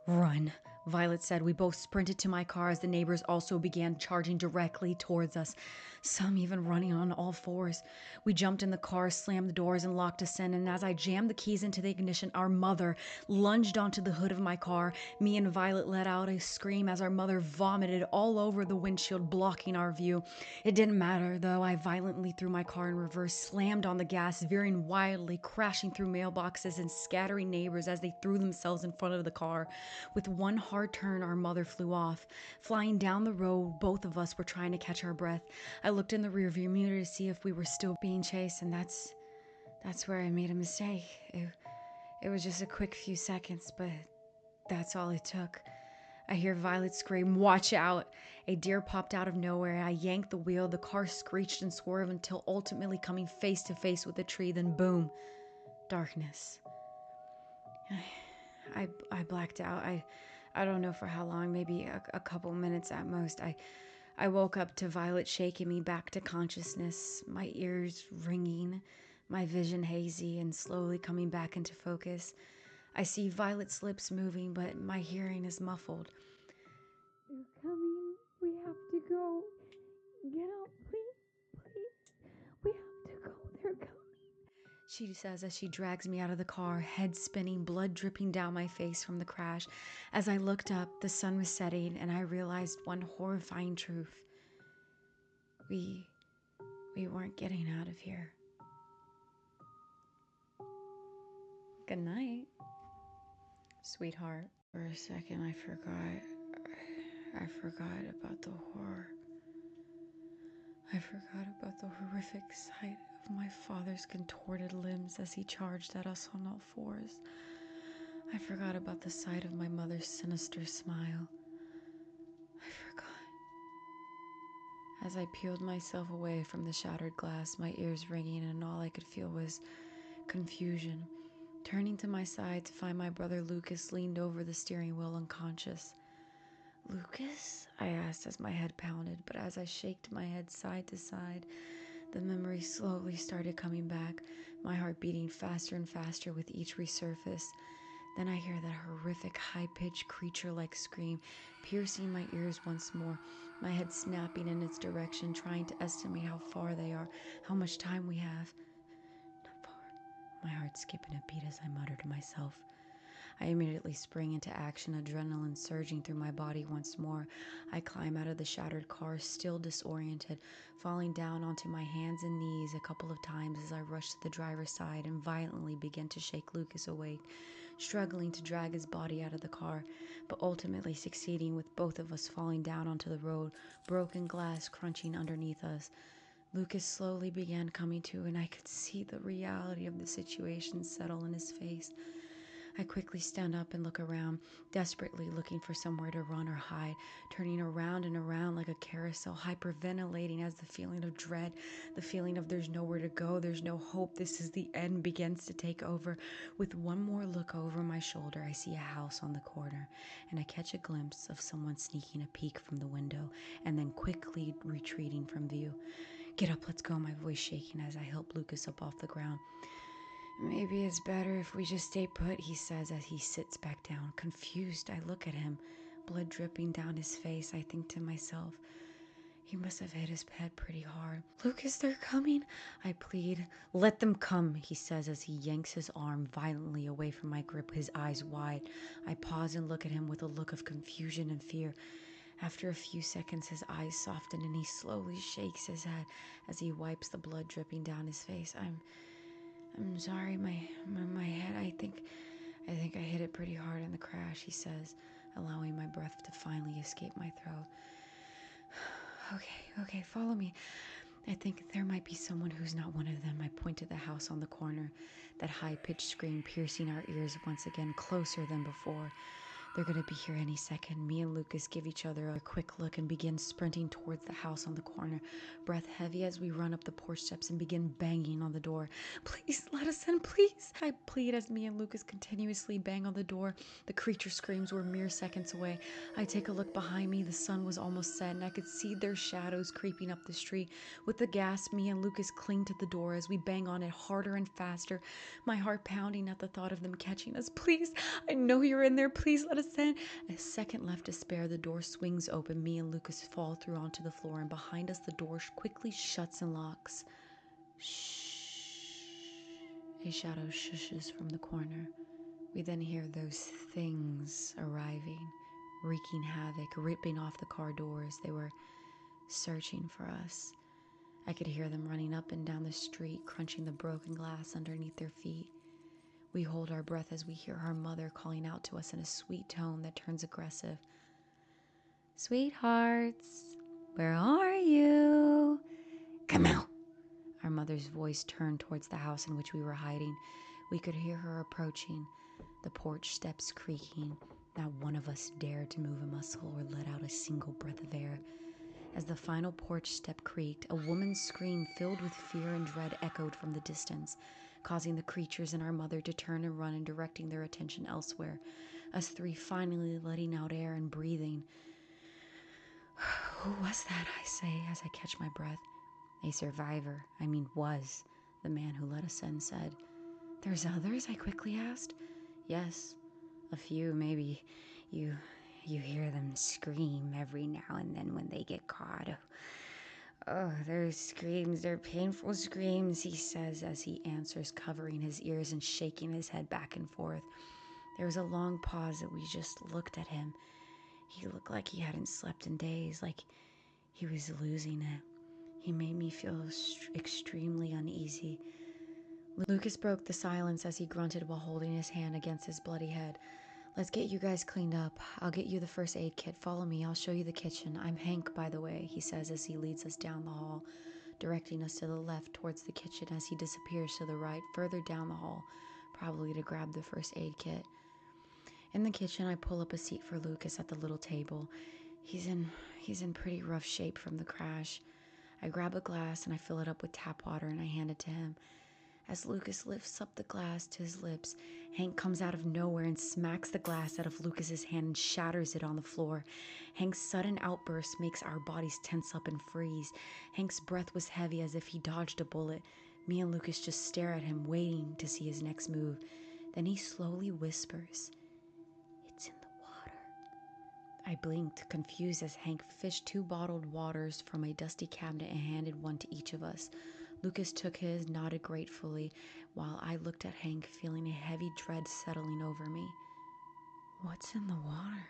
Run, Violet said. We both sprinted to my car as the neighbors also began charging directly towards us, some even running on all fours. We jumped in the car, slammed the doors, and locked us in, and as I jammed the keys into the ignition, our mother lunged onto the hood of my car. Me and Violet let out a scream as our mother vomited all over the windshield, blocking our view. It didn't matter, though. I violently threw my car in reverse, slammed on the gas, veering wildly, crashing through mailboxes and scattering neighbors as they threw themselves in front of the car. With one hard turn, our mother flew off. Flying down the road, both of us were trying to catch our breath. I looked in the rearview mirror to see if we were still being chased, and that's where I made a mistake. It was just a quick few seconds, but that's all it took. I hear Violet scream, "Watch out!" A deer popped out of nowhere. I yanked the wheel. The car screeched and swerved until ultimately coming face to face with a tree. Then boom, darkness. I blacked out. I don't know for how long, maybe a couple minutes at most. I woke up to Violet shaking me back to consciousness, my ears ringing, my vision hazy and slowly coming back into focus. I see Violet's lips moving, but my hearing is muffled. They're coming. We have to go. Get out, please. We have to go. They're coming, she says as she drags me out of the car, head spinning, blood dripping down my face from the crash. As I looked up, the sun was setting, and I realized one horrifying truth. We We weren't getting out of here. Good night, sweetheart. For a second, I forgot about the horror. I forgot about the horrific sight of my father's contorted limbs as he charged at us on all fours. I forgot about the sight of my mother's sinister smile. I forgot. As I peeled myself away from the shattered glass, my ears ringing, and all I could feel was confusion. Turning to my side to find my brother Lucas leaned over the steering wheel unconscious. "Lucas?" I asked as my head pounded, but as I shaked my head side to side, the memory slowly started coming back, my heart beating faster and faster with each resurface. Then I hear that horrific, high-pitched, creature-like scream, piercing my ears once more, my head snapping in its direction, trying to estimate how far they are, how much time we have. Not far. My heart skipping a beat as I muttered to myself. I immediately sprang into action, adrenaline surging through my body once more. I climb out of the shattered car, still disoriented, falling down onto my hands and knees a couple of times as I rush to the driver's side and violently begin to shake Lucas awake, struggling to drag his body out of the car, but ultimately succeeding with both of us falling down onto the road, broken glass crunching underneath us. Lucas slowly began coming to, and I could see the reality of the situation settle in his face. I quickly stand up and look around, desperately looking for somewhere to run or hide, turning around and around like a carousel, hyperventilating as the feeling of dread, the feeling of there's nowhere to go, there's no hope, this is the end begins to take over. With one more look over my shoulder, I see a house on the corner, and I catch a glimpse of someone sneaking a peek from the window and then quickly retreating from view. "Get up, let's go," my voice shaking as I help Lucas up off the ground. "Maybe it's better if we just stay put," he says as he sits back down. Confused, I look at him, blood dripping down his face. I think to myself, he must have hit his head pretty hard. "Lucas, they're coming," I plead. "Let them come," he says as he yanks his arm violently away from my grip, his eyes wide. I pause and look at him with a look of confusion and fear. After a few seconds, his eyes soften and he slowly shakes his head as he wipes the blood dripping down his face. I'm sorry, my head, I think I hit it pretty hard in the crash," he says, allowing my breath to finally escape my throat. Okay, follow me. I think there might be someone who's not one of them." I point to the house on the corner, that high-pitched scream piercing our ears once again, closer than before. "They're gonna be here any second." Me and Lucas give each other a quick look and begin sprinting towards the house on the corner, breath heavy as we run up the porch steps and begin banging on the door. "Please, let us in, please," I plead as me and Lucas continuously bang on the door. The creature screams were mere seconds away. I take a look behind me. The sun was almost set, and I could see their shadows creeping up the street. With the gas, me and Lucas cling to the door as we bang on it harder and faster, my heart pounding at the thought of them catching us. "Please, I know you're in there. Please let us in." A second left to spare, the door swings open. Me and Lucas fall through onto the floor, and behind us the door quickly shuts and locks. "Shh." A shadow shushes from the corner. We then hear those things arriving, wreaking havoc, ripping off the car doors. They were searching for us. I could hear them running up and down the street, crunching the broken glass underneath their feet. We hold our breath as we hear our mother calling out to us in a sweet tone that turns aggressive. "Sweethearts, where are you? Come out." Our mother's voice turned towards the house in which we were hiding. We could hear her approaching, the porch steps creaking. Not one of us dared to move a muscle or let out a single breath of air. As the final porch step creaked, a woman's scream filled with fear and dread echoed from the distance, causing the creatures and our mother to turn and run and directing their attention elsewhere, us three finally letting out air and breathing. "Who was that?" I say as I catch my breath. "A survivor. Was," the man who let us in said. "There's others?" I quickly asked. "Yes, a few. Maybe you hear them scream every now and then when they get caught. Oh, their screams, they're painful screams," he says as he answers, covering his ears and shaking his head back and forth. There was a long pause that we just looked at him. He looked like he hadn't slept in days, like he was losing it. He made me feel extremely uneasy. Lucas broke the silence as he grunted while holding his hand against his bloody head. Let's get you guys cleaned up. I'll get you the first aid kit. Follow me. I'll show you the kitchen. I'm Hank, by the way, he says as he leads us down the hall, directing us to the left towards the kitchen as he disappears to the right, further down the hall, probably to grab the first aid kit. In the kitchen, I pull up a seat for Lucas at the little table. He's in pretty rough shape from the crash. I grab a glass and I fill it up with tap water and I hand it to him. As Lucas lifts up the glass to his lips, Hank comes out of nowhere and smacks the glass out of Lucas's hand and shatters it on the floor. Hank's sudden outburst makes our bodies tense up and freeze. Hank's breath was heavy as if he dodged a bullet. Me and Lucas just stare at him, waiting to see his next move. Then he slowly whispers, "It's in the water." I blinked, confused as Hank fished 2 bottled waters from a dusty cabinet and handed one to each of us. Lucas took his, nodded gratefully, while I looked at Hank, feeling a heavy dread settling over me. "What's in the water?"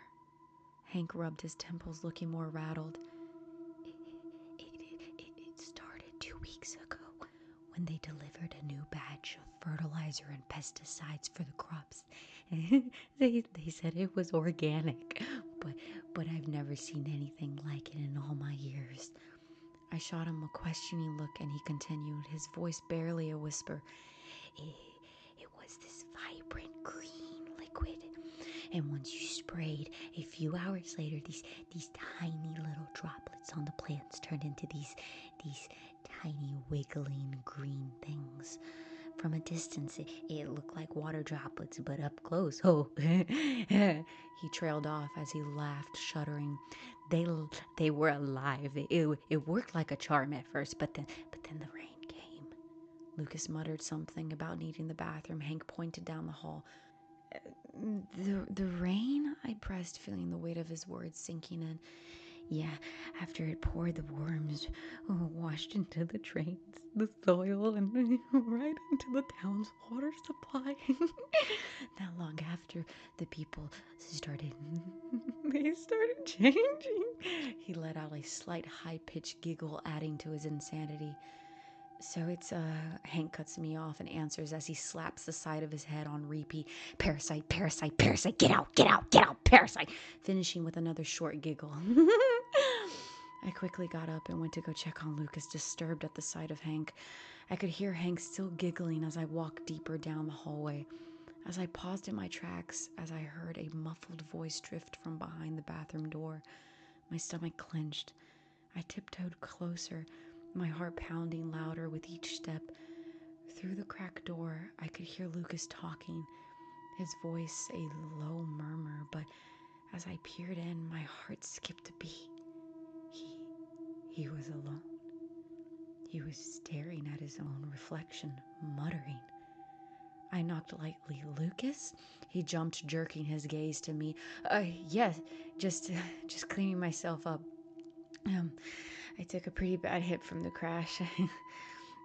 Hank rubbed his temples, looking more rattled. It started 2 weeks ago when they delivered a new batch of fertilizer and pesticides for the crops. they said it was organic, but I've never seen anything like it in all my years. I shot him a questioning look and he continued, his voice barely a whisper. It was this vibrant green liquid. And once you sprayed, a few hours later, these tiny little droplets on the plants turned into these tiny wiggling green things. From a distance, it looked like water droplets, but up close, oh, he trailed off as he laughed, shuddering. They were alive. It worked like a charm at first, but then the rain came. Lucas muttered something about needing the bathroom. Hank pointed down the hall. The rain? I pressed, feeling the weight of his words sinking in. Yeah, after it poured, the worms washed into the drains, the soil, and right into the town's water supply. Not long after, the people started changing. He let out a slight high-pitched giggle, adding to his insanity. So it's, Hank cuts me off and answers as he slaps the side of his head on repeat. Parasite, parasite, parasite, get out, get out, get out, parasite, finishing with another short giggle. I quickly got up and went to go check on Lucas, disturbed at the sight of Hank. I could hear Hank still giggling as I walked deeper down the hallway. As I paused in my tracks, as I heard a muffled voice drift from behind the bathroom door, my stomach clenched. I tiptoed closer, my heart pounding louder with each step. Through the cracked door, I could hear Lucas talking, his voice a low murmur, but as I peered in, my heart skipped a beat. He was alone. He was staring at his own reflection, muttering. I knocked lightly. "Lucas?" He jumped, jerking his gaze to me. Yes, just cleaning myself up. I took a pretty bad hit from the crash.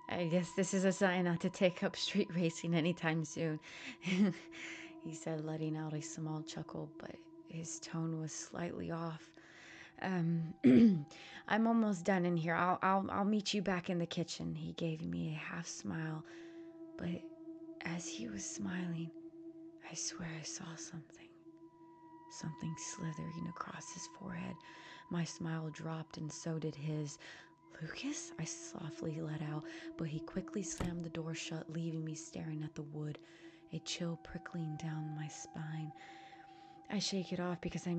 I guess this is a sign not to take up street racing anytime soon," he said, letting out a small chuckle, but his tone was slightly off. I'm almost done in here. I'll meet you back in the kitchen." He gave me a half smile, but as he was smiling, I swear I saw something slithering across his forehead. My smile dropped and so did his. "Lucas?" I softly let out, but he quickly slammed the door shut, leaving me staring at the wood, a chill prickling down my spine. I shake it off because I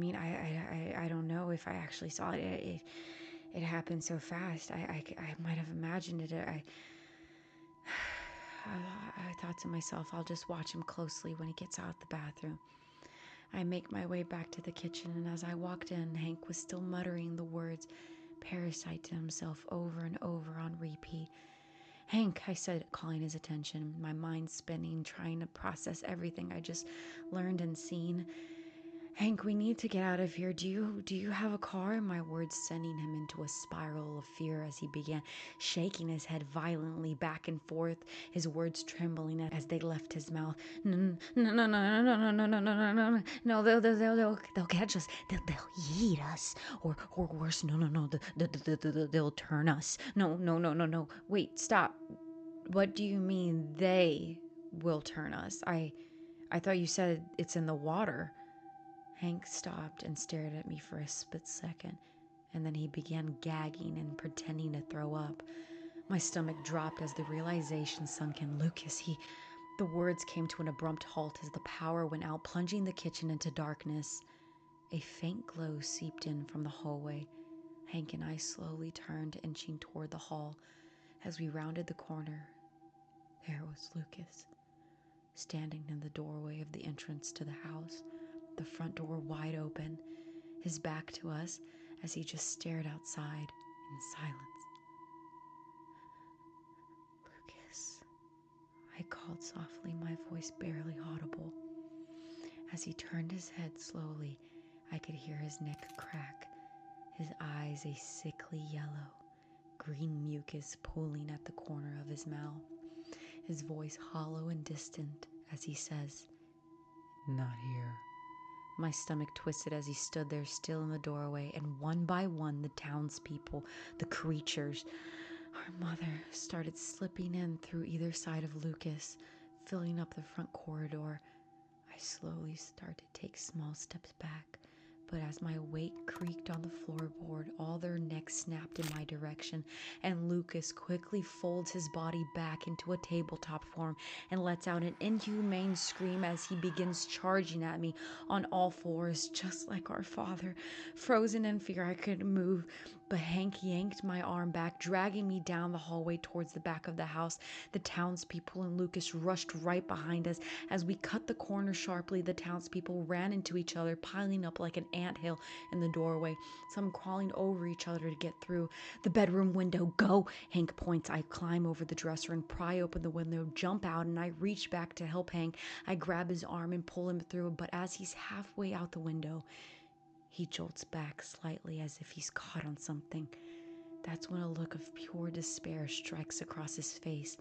don't know if I actually saw it. It happened so fast. I might have imagined it. I thought to myself, I'll just watch him closely when he gets out of the bathroom. I make my way back to the kitchen, and as I walked in, Hank was still muttering the words "parasite" to himself over and over on repeat. "Hank," I said, calling his attention, my mind spinning, trying to process everything I just learned and seen. Hank, we need to get out of here. Do you have a car? My words sending him into a spiral of fear as he began shaking his head violently back and forth, his words trembling as they left his mouth. No, no, no, no, no, no, no, no, no, no, no, no. They'll catch us. They'll eat us, or worse. No, no, no. They'll turn us. No, no, no, no, no. Wait, stop. What do you mean they will turn us? I thought you said it's in the water. Hank stopped and stared at me for a split second, and then he began gagging and pretending to throw up. My stomach dropped as the realization sunk in. Lucas, The words came to an abrupt halt as the power went out, plunging the kitchen into darkness. A faint glow seeped in from the hallway. Hank and I slowly turned, inching toward the hall. As we rounded the corner, there was Lucas, standing in the doorway of the entrance to the house, the front door wide open, his back to us as he just stared outside in silence. Lucas, I called softly, my voice barely audible. As he turned his head slowly, I could hear his neck crack, his eyes a sickly yellow, green mucus pooling at the corner of his mouth, his voice hollow and distant as he says, "Not here." My stomach twisted as he stood there still in the doorway, and one by one the townspeople, the creatures, our mother, started slipping in through either side of Lucas, filling up the front corridor. I slowly started to take small steps back, but as my weight creaked on the floorboard, all their necks snapped in my direction, and Lucas quickly folds his body back into a tabletop form and lets out an inhumane scream as he begins charging at me on all fours, just like our father. Frozen in fear, I couldn't move, but Hank yanked my arm back, dragging me down the hallway towards the back of the house. The townspeople and Lucas rushed right behind us. As we cut the corner sharply, the townspeople ran into each other, piling up like an anthill in the doorway, some crawling over each other to get through. "The bedroom window, go!" Hank points. I climb over the dresser and pry open the window, jump out, and I reach back to help Hank. I grab his arm and pull him through, but as he's halfway out the window, he jolts back slightly as if he's caught on something. That's when a look of pure despair strikes across his face.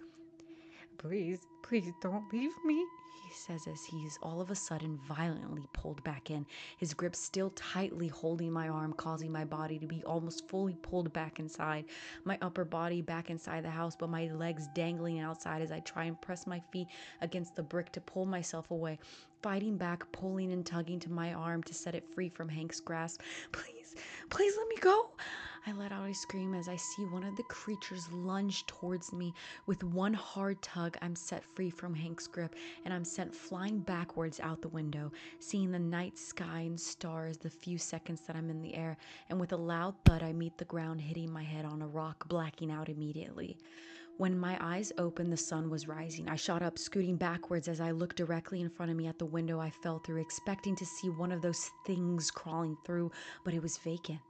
"Please, please don't leave me," he says as he's all of a sudden violently pulled back in, his grip still tightly holding my arm, causing my body to be almost fully pulled back inside, my upper body back inside the house, but my legs dangling outside as I try and press my feet against the brick to pull myself away, fighting back, pulling and tugging to my arm to set it free from Hank's grasp. "Please, please let me go." I let out a scream as I see one of the creatures lunge towards me. With one hard tug, I'm set free from Hank's grip, and I'm sent flying backwards out the window, seeing the night sky and stars the few seconds that I'm in the air, and with a loud thud, I meet the ground, hitting my head on a rock, blacking out immediately. When my eyes opened, the sun was rising. I shot up, scooting backwards as I looked directly in front of me at the window I fell through, expecting to see one of those things crawling through, but it was vacant.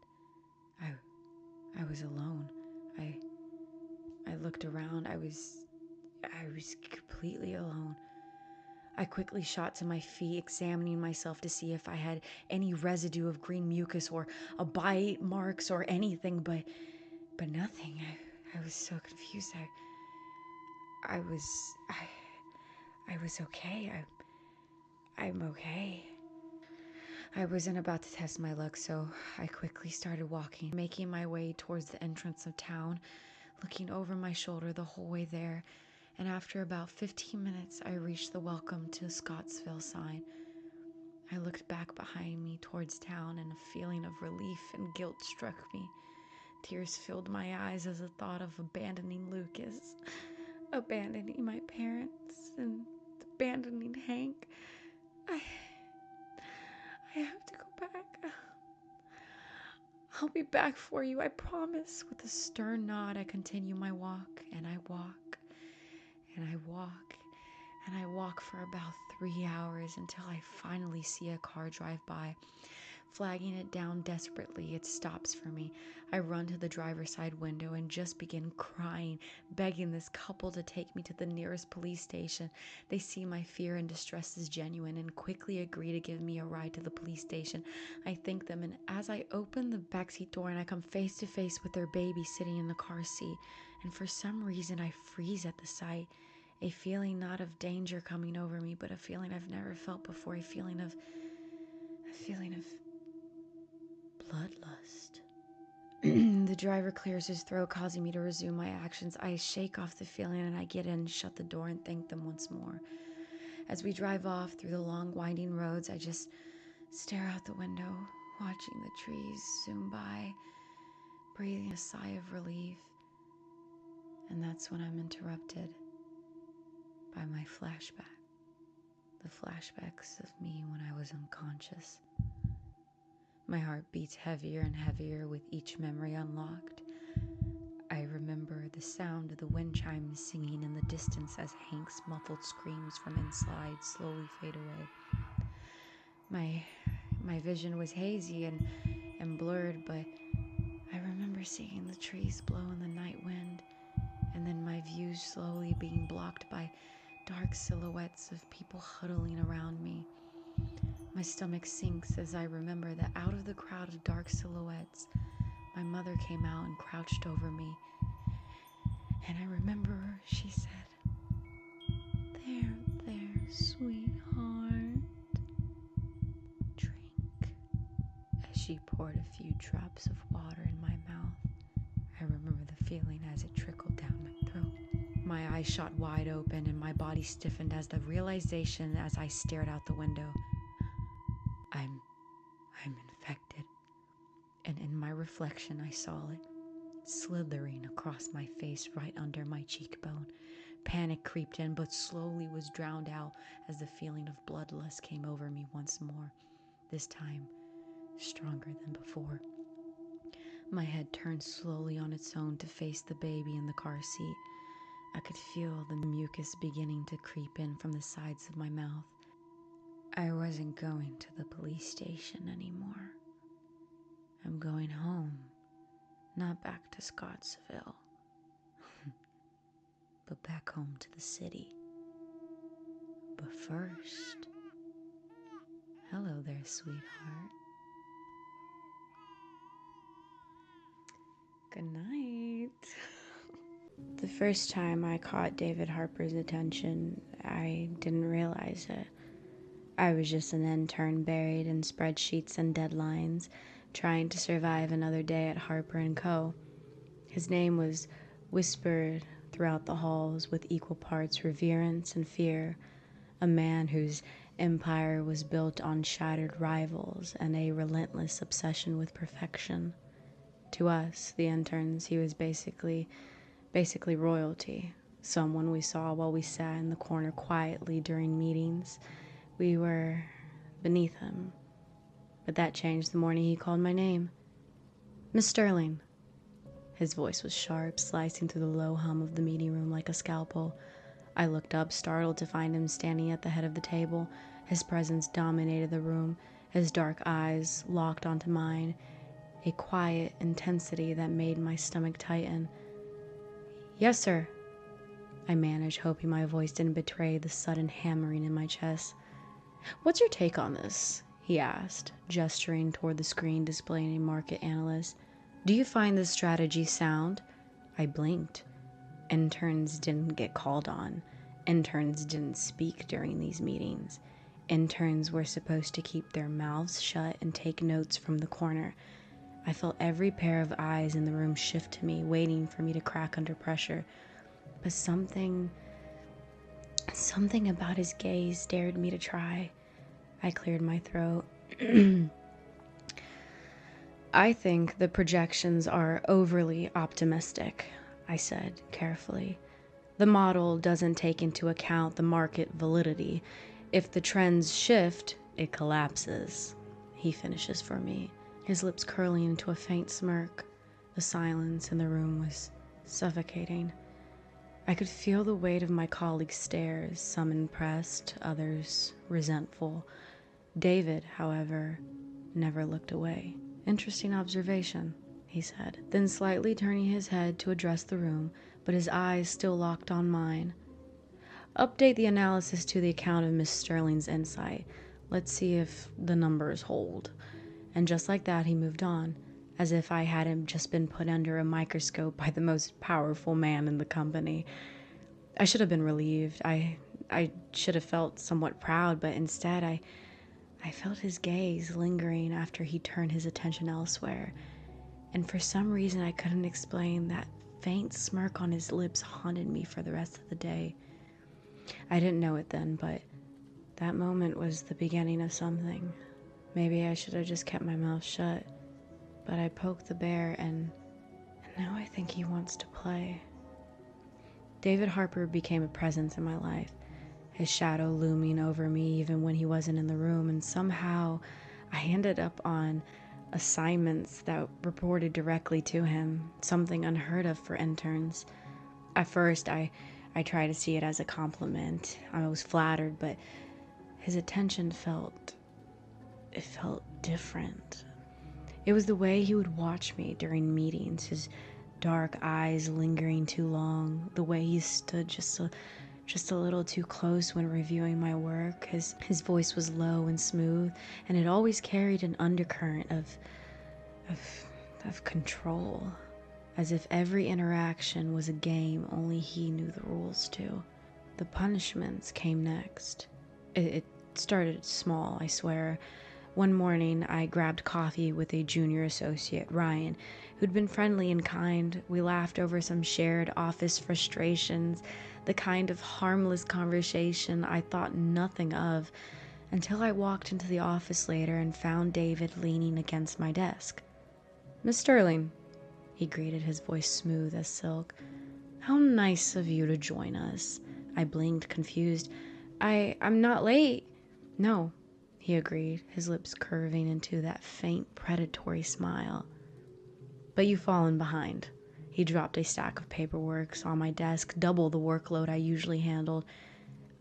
I was alone. I looked around. I was completely alone. I quickly shot to my feet, examining myself to see if I had any residue of green mucus or a bite marks or anything, but nothing. I was so confused. I was okay. I'm okay. I wasn't about to test my luck, so I quickly started walking, making my way towards the entrance of town, looking over my shoulder the whole way there, and after about 15 minutes, I reached the "Welcome to Scottsville" sign. I looked back behind me towards town, and a feeling of relief and guilt struck me. Tears filled my eyes as the thought of abandoning Lucas, abandoning my parents, and abandoning Hank. I have to go back. "I'll be back for you, I promise." With a stern nod, I continue my walk, and I walk, and I walk, and I walk for about 3 hours until I finally see a car drive by. Flagging it down desperately, it stops for me. I run to the driver's side window and just begin crying, begging this couple to take me to the nearest police station. They see my fear and distress is genuine and quickly agree to give me a ride to the police station. I thank them, and as I open the backseat door and I come face to face with their baby sitting in the car seat, and for some reason I freeze at the sight. A feeling not of danger coming over me, but a feeling I've never felt before, a feeling of bloodlust. The driver clears his throat, causing me to resume my actions. I shake off the feeling and I get in, shut the door, and thank them once more. As we drive off through the long, winding roads, I just stare out the window, watching the trees zoom by, breathing a sigh of relief. And that's when I'm interrupted by my flashback. The flashbacks of me when I was unconscious. My heart beats heavier and heavier with each memory unlocked. I remember the sound of the wind chimes singing in the distance as Hank's muffled screams from inside slowly fade away. My vision was hazy and blurred, but I remember seeing the trees blow in the night wind, and then my view slowly being blocked by dark silhouettes of people huddling around me. My stomach sinks as I remember that out of the crowd of dark silhouettes, my mother came out and crouched over me. And I remember she said, there, sweetheart. Drink. As she poured a few drops of water in my mouth, I remember the feeling as it trickled down my throat. My eyes shot wide open and my body stiffened as the realization as I stared out the window. I'm infected. And in my reflection, I saw it, slithering across my face right under my cheekbone. Panic creeped in, but slowly was drowned out as the feeling of bloodlust came over me once more, this time stronger than before. My head turned slowly on its own to face the baby in the car seat. I could feel the mucus beginning to creep in from the sides of my mouth. I wasn't going to the police station anymore. I'm going home, not back to Scottsville, but back home to the city. But first, hello there, sweetheart. Good night. The first time I caught David Harper's attention, I didn't realize it. I was just an intern buried in spreadsheets and deadlines, trying to survive another day at Harper & Co. His name was whispered throughout the halls with equal parts reverence and fear, a man whose empire was built on shattered rivals and a relentless obsession with perfection. To us, the interns, he was basically royalty, someone we saw while we sat in the corner quietly during meetings. We were beneath him. But that changed the morning he called my name. Miss Sterling. His voice was sharp, slicing through the low hum of the meeting room like a scalpel. I looked up, startled to find him standing at the head of the table. His presence dominated the room, his dark eyes locked onto mine, a quiet intensity that made my stomach tighten. Yes, sir, I managed, hoping my voice didn't betray the sudden hammering in my chest. What's your take on this? He asked, gesturing toward the screen displaying a market analyst. Do you find this strategy sound? I blinked. Interns didn't get called on. Interns didn't speak during these meetings. Interns were supposed to keep their mouths shut and take notes from the corner. I felt every pair of eyes in the room shift to me, waiting for me to crack under pressure. But something about his gaze dared me to try. I cleared my throat. I think the projections are overly optimistic, I said carefully. The model doesn't take into account the market validity. If the trends shift, it collapses. He finishes for me, his lips curling into a faint smirk. The silence in the room was suffocating. I could feel the weight of my colleagues' stares, some impressed, others resentful. David, however, never looked away. Interesting observation, he said, then slightly turning his head to address the room, but his eyes still locked on mine. Update the analysis to the account of Miss Sterling's insight. Let's see if the numbers hold. And just like that, he moved on, as if I hadn't just been put under a microscope by the most powerful man in the company. I should have been relieved. I should have felt somewhat proud, but instead I felt his gaze lingering after he turned his attention elsewhere. And for some reason I couldn't explain, that faint smirk on his lips haunted me for the rest of the day. I didn't know it then, but that moment was the beginning of something. Maybe I should have just kept my mouth shut. But I poked the bear, and now I think he wants to play. David Harper became a presence in my life, his shadow looming over me even when he wasn't in the room, and somehow I ended up on assignments that reported directly to him, something unheard of for interns. At first, I tried to see it as a compliment. I was flattered, but his attention felt different. It was the way he would watch me during meetings, his dark eyes lingering too long, the way he stood just a little too close when reviewing my work. His voice was low and smooth, and it always carried an undercurrent of control, as if every interaction was a game only he knew the rules to. The punishments came next. It started small, I swear. One morning, I grabbed coffee with a junior associate, Ryan, who'd been friendly and kind. We laughed over some shared office frustrations, the kind of harmless conversation I thought nothing of, until I walked into the office later and found David leaning against my desk. "Miss Sterling," he greeted, his voice smooth as silk. "How nice of you to join us." I blinked, confused. I'm not late." "No," he agreed, his lips curving into that faint predatory smile. "But you've fallen behind." He dropped a stack of paperwork on my desk, double the workload I usually handled.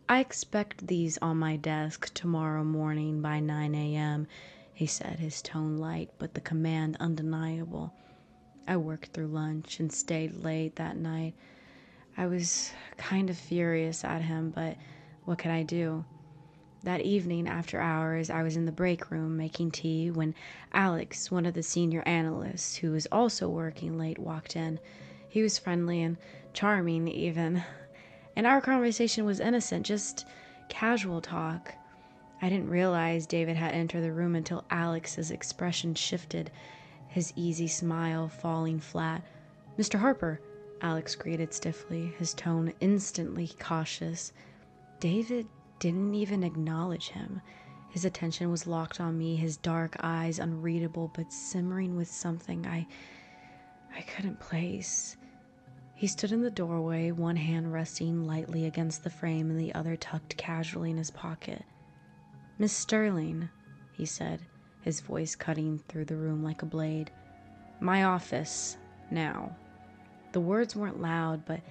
"I expect these on my desk tomorrow morning by 9 a.m., he said, his tone light, but the command undeniable. I worked through lunch and stayed late that night. I was kind of furious at him, but what could I do? That evening, after hours, I was in the break room making tea when Alex, one of the senior analysts, who was also working late, walked in. He was friendly and charming, even. And our conversation was innocent, just casual talk. I didn't realize David had entered the room until Alex's expression shifted, his easy smile falling flat. "Mr. Harper," Alex greeted stiffly, his tone instantly cautious. David didn't even acknowledge him. His attention was locked on me, his dark eyes unreadable but simmering with something I couldn't place. He stood in the doorway, one hand resting lightly against the frame and the other tucked casually in his pocket. "Miss Sterling," he said, his voice cutting through the room like a blade. "My office, now." The words weren't loud, but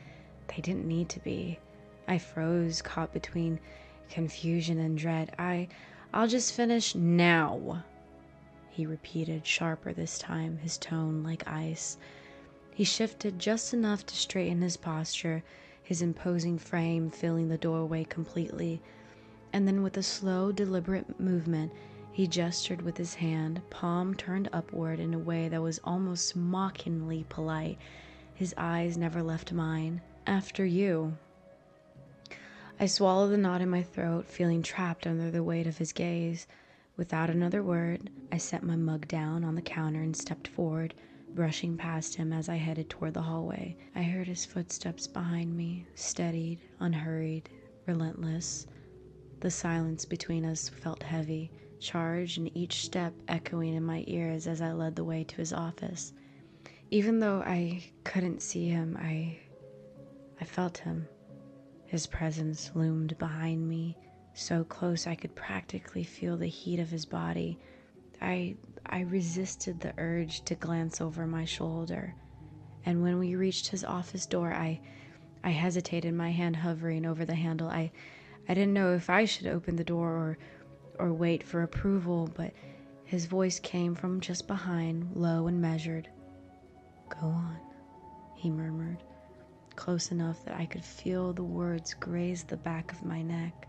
they didn't need to be. I froze, caught between confusion and dread. I'll just finish now," he repeated, sharper this time, his tone like ice. He shifted just enough to straighten his posture, his imposing frame filling the doorway completely. And then with a slow, deliberate movement, he gestured with his hand, palm turned upward in a way that was almost mockingly polite. His eyes never left mine. "After you." I swallowed the knot in my throat, feeling trapped under the weight of his gaze. Without another word, I set my mug down on the counter and stepped forward, brushing past him as I headed toward the hallway. I heard his footsteps behind me, steadied, unhurried, relentless. The silence between us felt heavy, charged, and each step echoing in my ears as I led the way to his office. Even though I couldn't see him, I felt him. His presence loomed behind me, so close I could practically feel the heat of his body. I resisted the urge to glance over my shoulder, and when we reached his office door, I hesitated, my hand hovering over the handle. I didn't know if I should open the door or wait for approval, but His voice came from just behind, low and measured. "Go on," he murmured, close enough that I could feel the words graze the back of my neck.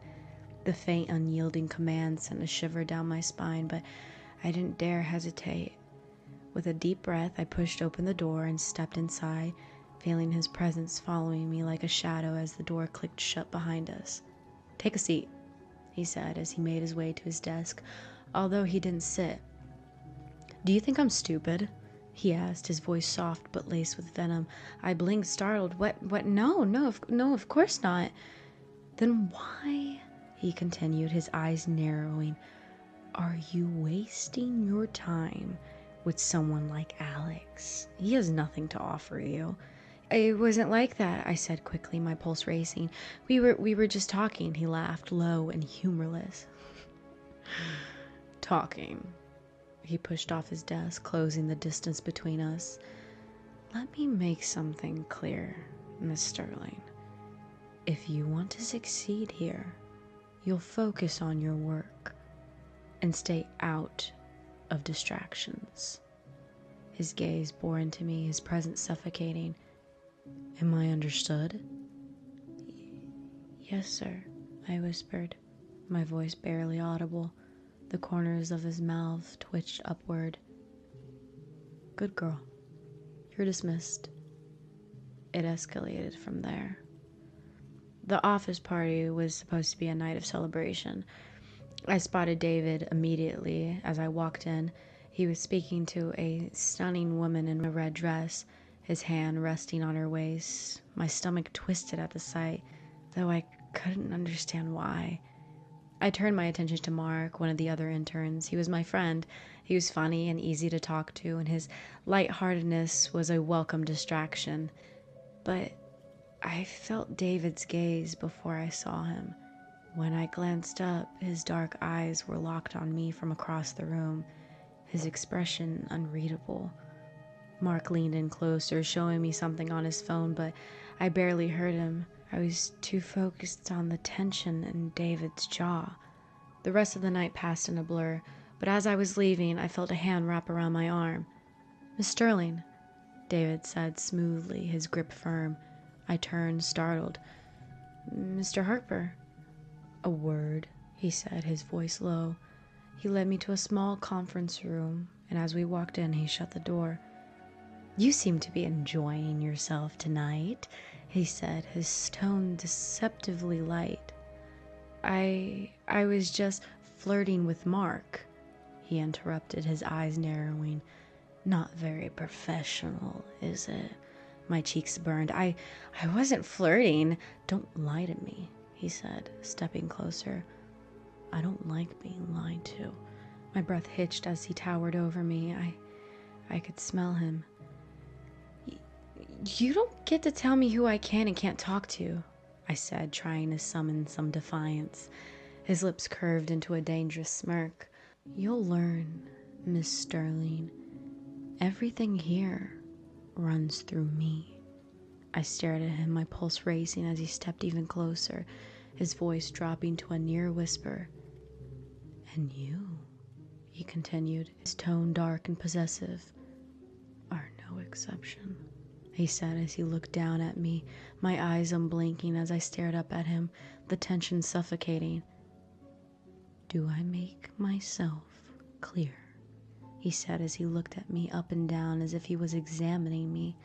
The faint, unyielding command sent a shiver down my spine, but I didn't dare hesitate. With a deep breath, I pushed open the door and stepped inside, feeling his presence following me like a shadow as the door clicked shut behind us. "Take a seat," he said as he made his way to his desk, although he didn't sit. "Do you think I'm stupid?" he asked, his voice soft but laced with venom. I blinked, startled. What? No, of course not." "Then why," he continued, his eyes narrowing, "are you wasting your time with someone like Alex? He has nothing to offer you." "It wasn't like that," I said quickly, my pulse racing. We were just talking," he laughed, low and humorless. "Talking." He pushed off his desk, closing the distance between us. "Let me make something clear, Miss Sterling. If you want to succeed here, you'll focus on your work and stay out of distractions." His gaze bore into me, his presence suffocating. "Am I understood?" "Yes, sir," I whispered, my voice barely audible. The corners of his mouth twitched upward. "Good girl. You're dismissed." It escalated from there. The office party was supposed to be a night of celebration. I spotted David immediately as I walked in. He was speaking to a stunning woman in a red dress, his hand resting on her waist. My stomach twisted at the sight, though I couldn't understand why. I turned my attention to Mark, one of the other interns. He was my friend. He was funny and easy to talk to, and his lightheartedness was a welcome distraction. But I felt David's gaze before I saw him. When I glanced up, his dark eyes were locked on me from across the room, his expression unreadable. Mark leaned in closer, showing me something on his phone, but I barely heard him. I was too focused on the tension in David's jaw. The rest of the night passed in a blur, but as I was leaving, I felt a hand wrap around my arm. "Miss Sterling," David said smoothly, his grip firm. I turned, startled. "Mr. Harper." "A word," he said, his voice low. He led me to a small conference room, and as we walked in, he shut the door. "You seem to be enjoying yourself tonight," he said, his tone deceptively light. I was just flirting with Mark," he interrupted, his eyes narrowing. "Not very professional, is it?" My cheeks burned. I wasn't flirting." "Don't lie to me," he said, stepping closer. "I don't like being lied to." My breath hitched as he towered over me. I could smell him. "You don't get to tell me who I can and can't talk to," I said, trying to summon some defiance. His lips curved into a dangerous smirk. "You'll learn, Miss Sterling. Everything here runs through me." I stared at him, my pulse racing as he stepped even closer, his voice dropping to a near whisper. "And you," he continued, his tone dark and possessive, "are no exception," he said as he looked down at me, my eyes unblinking as I stared up at him, the tension suffocating. "Do I make myself clear?" he said as he looked at me up and down as if he was examining me.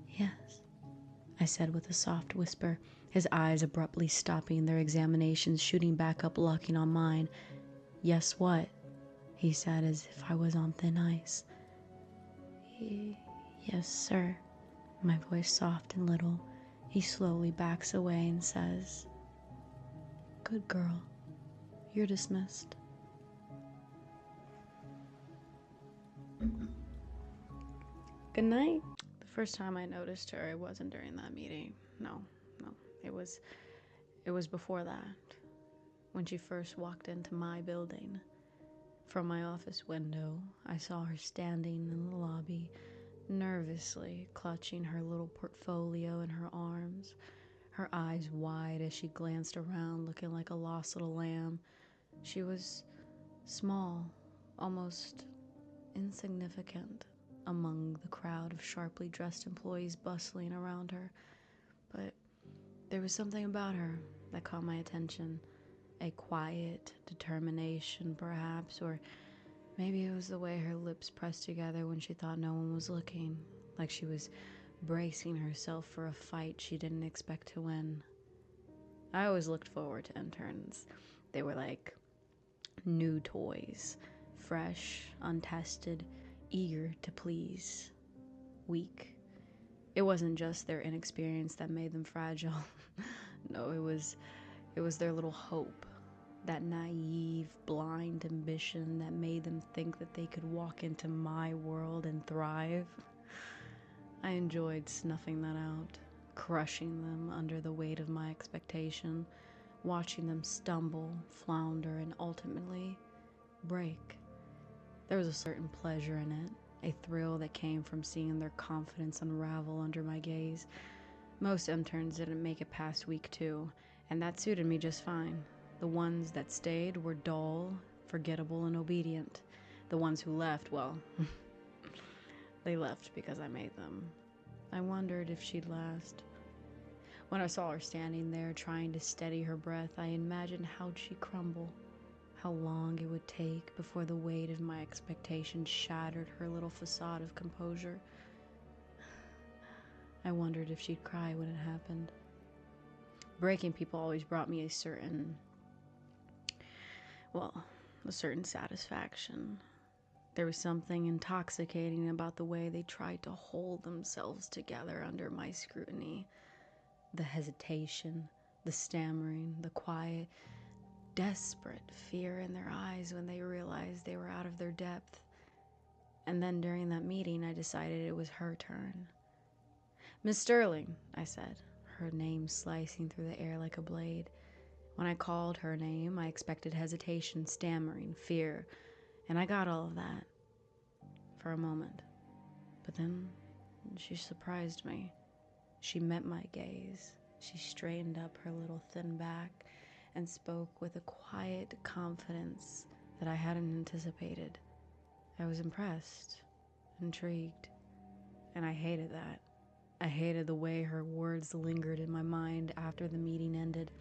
"Yes," I said with a soft whisper, his eyes abruptly stopping their examinations, shooting back up, locking on mine. "Yes, what?" he said as if I was on thin ice. "Yes, sir." My voice soft and little. He slowly backs away and says, "Good girl. You're dismissed." Good night. The first time I noticed her, it wasn't during that meeting. No. It was before that, when she first walked into my building. From my office window, I saw her standing in the lobby, nervously clutching her little portfolio in her arms, her eyes wide as she glanced around, looking like a lost little lamb. She was small, almost insignificant among the crowd of sharply dressed employees bustling around her. But there was something about her that caught my attention. A quiet determination, perhaps, or maybe it was the way her lips pressed together when she thought no one was looking, like she was bracing herself for a fight she didn't expect to win. I always looked forward to interns. They were like new toys, fresh, untested, eager to please, weak. It wasn't just their inexperience that made them fragile. No, it was their little hope, that naive, blind ambition that made them think that they could walk into my world and thrive. I enjoyed snuffing that out, crushing them under the weight of my expectation, watching them stumble, flounder, and ultimately break. There was a certain pleasure in it, a thrill that came from seeing their confidence unravel under my gaze. Most interns didn't make it past week 2, and that suited me just fine. The ones that stayed were dull, forgettable, and obedient. The ones who left, well, they left because I made them. I wondered if she'd last. When I saw her standing there trying to steady her breath, I imagined how'd she crumble, how long it would take before the weight of my expectations shattered her little facade of composure. I wondered if she'd cry when it happened. Breaking people always brought me a certain satisfaction. There was something intoxicating about the way they tried to hold themselves together under my scrutiny. The hesitation, the stammering, the quiet, desperate fear in their eyes when they realized they were out of their depth. And then during that meeting, I decided it was her turn. "Miss Sterling," I said, her name slicing through the air like a blade. When I called her name, I expected hesitation, stammering, fear, and I got all of that for a moment. But then she surprised me. She met my gaze. She straightened up her little thin back and spoke with a quiet confidence that I hadn't anticipated. I was impressed, intrigued, and I hated that. I hated the way her words lingered in my mind after the meeting ended.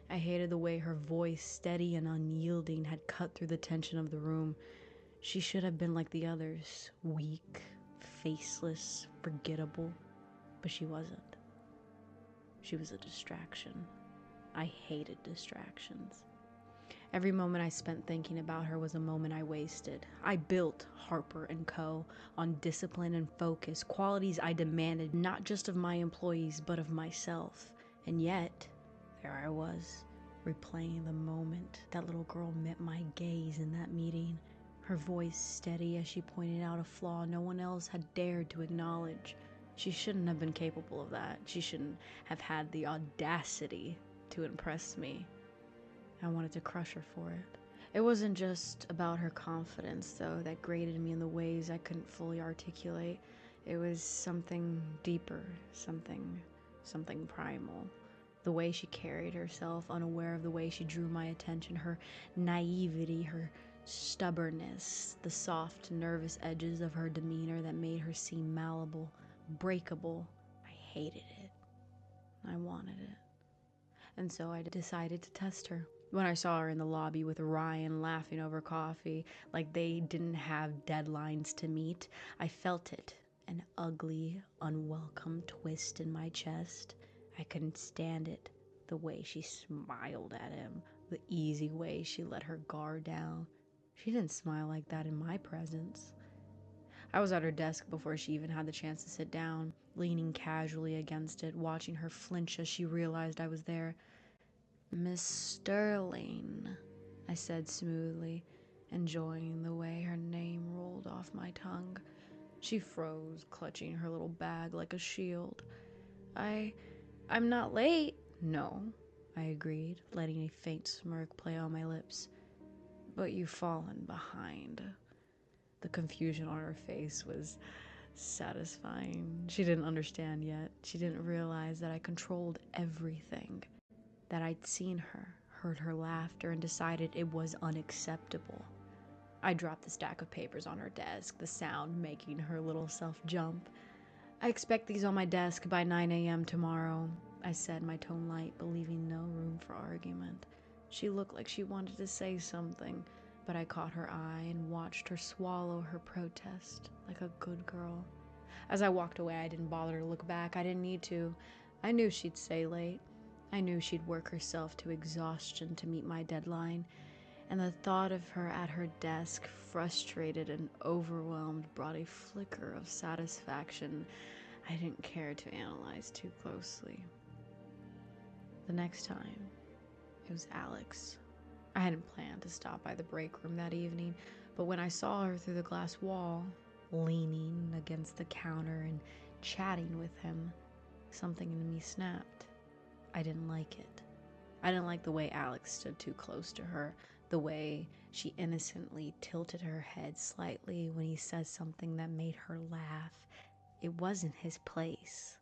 I hated the way her voice, steady and unyielding, had cut through the tension of the room. She should have been like the others, weak, faceless, forgettable, but she wasn't. She was a distraction. I hated distractions. Every moment I spent thinking about her was a moment I wasted. I built Harper & Co. on discipline and focus, qualities I demanded not just of my employees, but of myself. And yet, there I was, replaying the moment that little girl met my gaze in that meeting, her voice steady as she pointed out a flaw no one else had dared to acknowledge. She shouldn't have been capable of that. She shouldn't have had the audacity to impress me. I wanted to crush her for it. It wasn't just about her confidence, though, that grated me in the ways I couldn't fully articulate. It was something deeper, something primal. The way she carried herself, unaware of the way she drew my attention, her naivety, her stubbornness, the soft, nervous edges of her demeanor that made her seem malleable, breakable. I hated it. I wanted it. And so I decided to test her. When I saw her in the lobby with Ryan laughing over coffee like they didn't have deadlines to meet, I felt it, an ugly, unwelcome twist in my chest. I couldn't stand it, the way she smiled at him, the easy way she let her guard down. She didn't smile like that in my presence. I was at her desk before she even had the chance to sit down, leaning casually against it, watching her flinch as she realized I was there. "Miss Sterling," I said smoothly, enjoying the way her name rolled off my tongue. She froze, clutching her little bag like a shield. I'm not late." "No," I agreed, letting a faint smirk play on my lips. "But you've fallen behind." The confusion on her face was satisfying. She didn't understand yet. She didn't realize that I controlled everything, that I'd seen her, heard her laughter, and decided it was unacceptable. I dropped the stack of papers on her desk, the sound making her little self jump. I expect these on my desk by 9 a.m. tomorrow, I said, my tone light, but leaving no room for argument. She looked like she wanted to say something, but I caught her eye and watched her swallow her protest like a good girl. As I walked away, I didn't bother to look back. I didn't need to. I knew she'd stay late. I knew she'd work herself to exhaustion to meet my deadline, and the thought of her at her desk, frustrated and overwhelmed, brought a flicker of satisfaction I didn't care to analyze too closely. The next time, it was Alex. I hadn't planned to stop by the break room that evening, but when I saw her through the glass wall, leaning against the counter and chatting with him, something in me snapped. I didn't like it. I didn't like the way Alex stood too close to her, the way she innocently tilted her head slightly when he said something that made her laugh. It wasn't his place.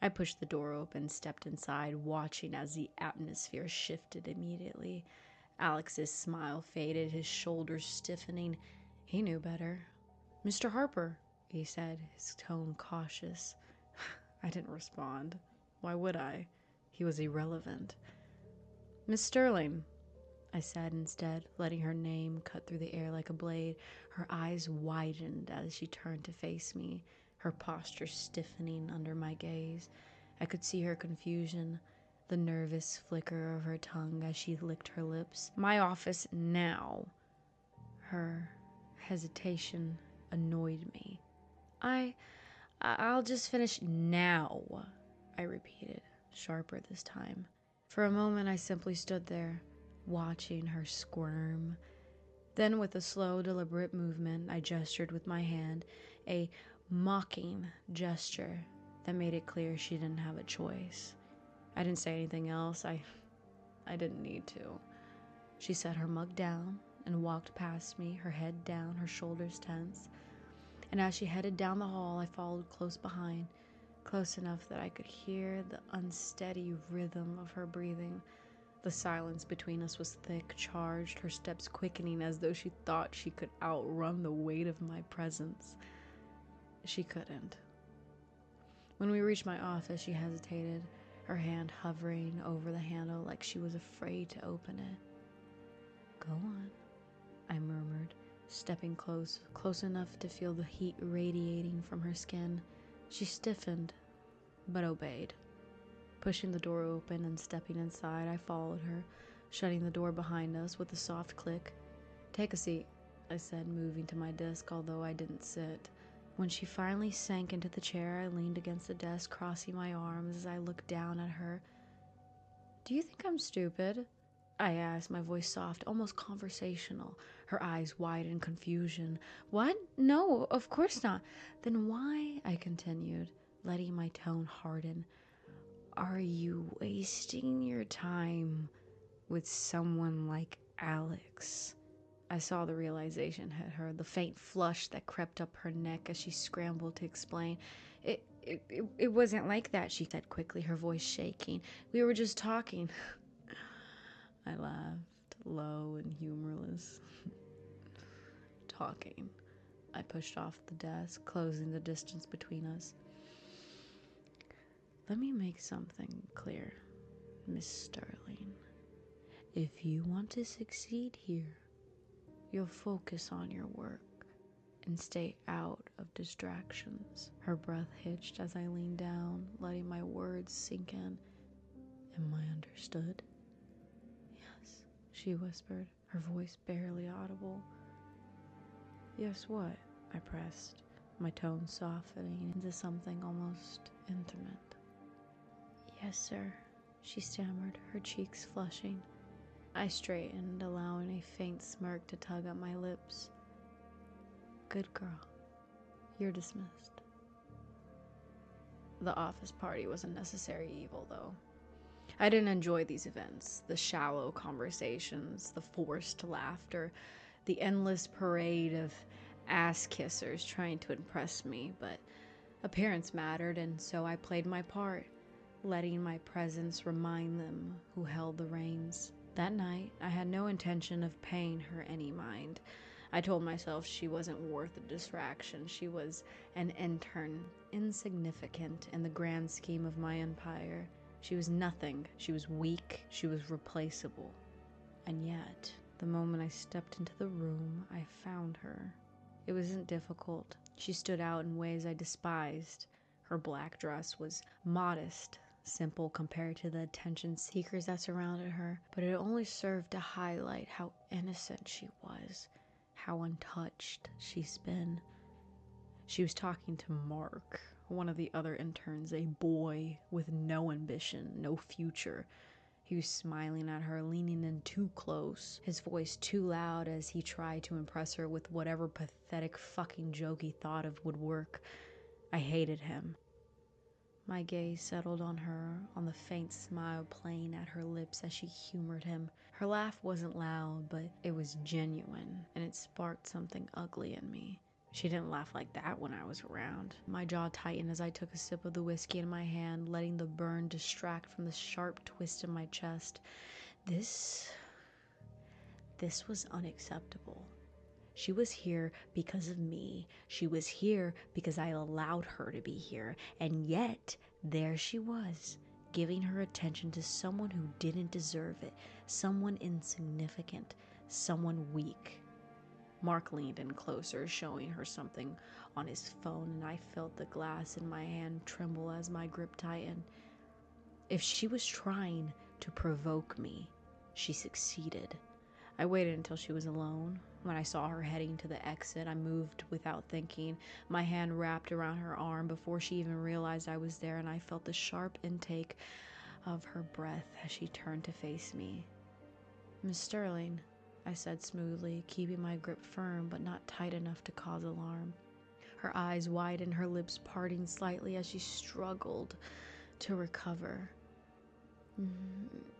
I pushed the door open, stepped inside, watching as the atmosphere shifted immediately. Alex's smile faded, his shoulders stiffening. He knew better. "Mr. Harper," he said, his tone cautious. I didn't respond. Why would I? He was irrelevant. "Miss Sterling," I said instead, letting her name cut through the air like a blade. Her eyes widened as she turned to face me, her posture stiffening under my gaze. I could see her confusion, the nervous flicker of her tongue as she licked her lips. "My office now." Her hesitation annoyed me. I'll just finish now," I repeated, sharper this time. For a moment, I simply stood there, watching her squirm. Then, with a slow, deliberate movement, I gestured with my hand, a mocking gesture that made it clear she didn't have a choice. I didn't say anything else. I didn't need to. She set her mug down and walked past me, her head down, her shoulders tense. And as she headed down the hall, I followed close behind, close enough that I could hear the unsteady rhythm of her breathing. The silence between us was thick, charged, her steps quickening as though she thought she could outrun the weight of my presence. She couldn't. When we reached my office, she hesitated, her hand hovering over the handle like she was afraid to open it. "Go on," I murmured, stepping close enough to feel the heat radiating from her skin. She stiffened, but obeyed. Pushing the door open and stepping inside, I followed her, shutting the door behind us with a soft click. "Take a seat," I said, moving to my desk, although I didn't sit. When she finally sank into the chair, I leaned against the desk, crossing my arms as I looked down at her. "Do you think I'm stupid?" I asked, my voice soft, almost conversational, her eyes wide in confusion. "What? No, of course not." "Then why," I continued, letting my tone harden, "are you wasting your time with someone like Alex?" I saw the realization hit her, the faint flush that crept up her neck as she scrambled to explain. It wasn't like that," she said quickly, her voice shaking. "We were just talking." I laughed, low and humorless. "Talking." I pushed off the desk, closing the distance between us. "Let me make something clear, Miss Sterling. If you want to succeed here, you'll focus on your work and stay out of distractions." Her breath hitched as I leaned down, letting my words sink in. "Am I understood?" "Yes," she whispered, her voice barely audible. "Yes, what?" I pressed, my tone softening into something almost intimate. "Yes, sir," she stammered, her cheeks flushing. I straightened, allowing a faint smirk to tug at my lips. "Good girl. You're dismissed." The office party was a necessary evil, though. I didn't enjoy these events, the shallow conversations, the forced laughter, the endless parade of ass-kissers trying to impress me, but appearance mattered, and so I played my part, letting my presence remind them who held the reins. That night, I had no intention of paying her any mind. I told myself she wasn't worth a distraction. She was an intern, insignificant in the grand scheme of my empire. She was nothing. She was weak. She was replaceable. And yet, the moment I stepped into the room, I found her. It wasn't difficult. She stood out in ways I despised. Her black dress was modest, simple compared to the attention seekers that surrounded her, but it only served to highlight how innocent she was, how untouched she's been. She was talking to Mark, one of the other interns, a boy with no ambition, no future. He was smiling at her, leaning in too close, his voice too loud as he tried to impress her with whatever pathetic fucking joke he thought of would work. I hated him. My gaze settled on her, on the faint smile playing at her lips as she humored him. Her laugh wasn't loud, but it was genuine, and it sparked something ugly in me. She didn't laugh like that when I was around. My jaw tightened as I took a sip of the whiskey in my hand, letting the burn distract from the sharp twist in my chest. This was unacceptable. She was here because of me. She was here because I allowed her to be here. And yet, there she was, giving her attention to someone who didn't deserve it, someone insignificant, someone weak. Mark leaned in closer, showing her something on his phone, and I felt the glass in my hand tremble as my grip tightened. If she was trying to provoke me, she succeeded. I waited until she was alone. When I saw her heading to the exit, I moved without thinking, my hand wrapped around her arm before she even realized I was there, and I felt the sharp intake of her breath as she turned to face me. "Miss Sterling," I said smoothly, keeping my grip firm but not tight enough to cause alarm. Her eyes widened, her lips parting slightly as she struggled to recover.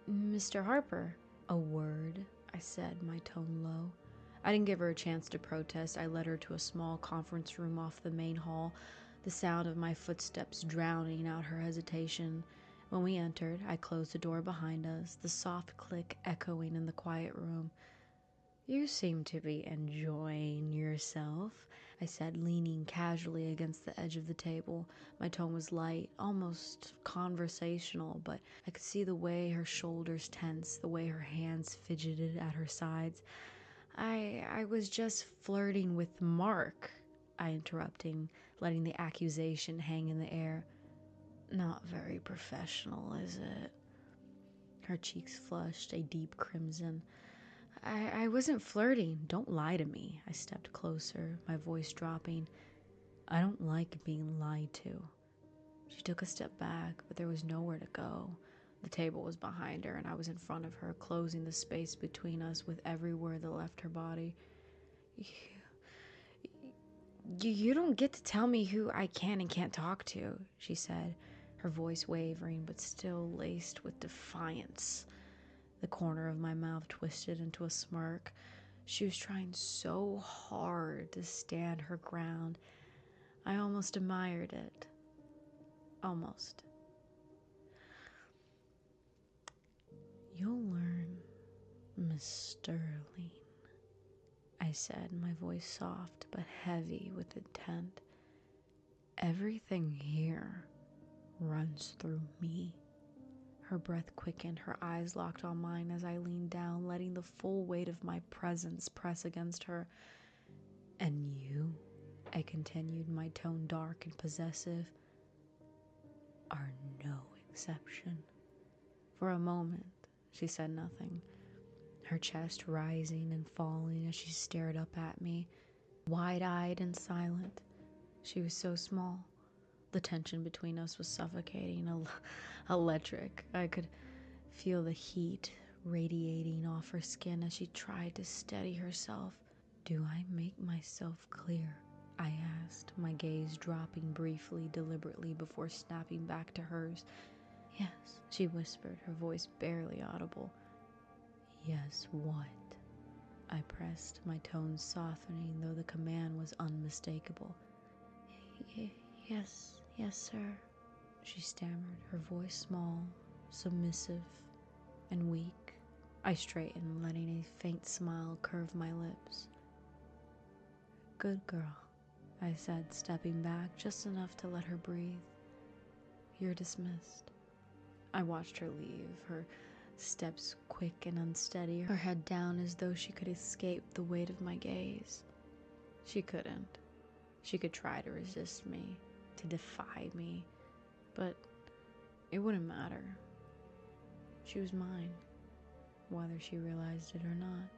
"Mr. Harper." "A word," I said, my tone low. I didn't give her a chance to protest. I led her to a small conference room off the main hall, the sound of my footsteps drowning out her hesitation. When we entered, I closed the door behind us, the soft click echoing in the quiet room. "You seem to be enjoying yourself," I said, leaning casually against the edge of the table. My tone was light, almost conversational, but I could see the way her shoulders tensed, the way her hands fidgeted at her sides. I was just flirting with Mark," I interrupting, letting the accusation hang in the air. "Not very professional, is it?" Her cheeks flushed a deep crimson. I wasn't flirting. Don't lie to me." I stepped closer, my voice dropping. "I don't like being lied to." She took a step back, but there was nowhere to go. The table was behind her, and I was in front of her, closing the space between us with every word that left her body. You don't get to tell me who I can and can't talk to," she said, her voice wavering but still laced with defiance. The corner of my mouth twisted into a smirk. She was trying so hard to stand her ground. I almost admired it. Almost. "You'll learn, Miss Sterling," I said, my voice soft but heavy with intent. "Everything here runs through me." Her breath quickened, her eyes locked on mine as I leaned down, letting the full weight of my presence press against her. "And you," I continued, my tone dark and possessive, "are no exception." For a moment, she said nothing, her chest rising and falling as she stared up at me, wide-eyed and silent. She was so small. The tension between us was suffocating, electric. I could feel the heat radiating off her skin as she tried to steady herself. "Do I make myself clear?" I asked, my gaze dropping briefly, deliberately, before snapping back to hers. "Yes," she whispered, her voice barely audible. "Yes, what?" I pressed, my tone softening, though the command was unmistakable. Yes, sir," she stammered, her voice small, submissive, and weak. I straightened, letting a faint smile curve my lips. Good girl, I said, stepping back just enough to let her breathe. You're dismissed. I watched her leave, her steps quick and unsteady, her head down as though she could escape the weight of my gaze. She couldn't. She could try to resist me, to defy me, but it wouldn't matter. She was mine, whether she realized it or not,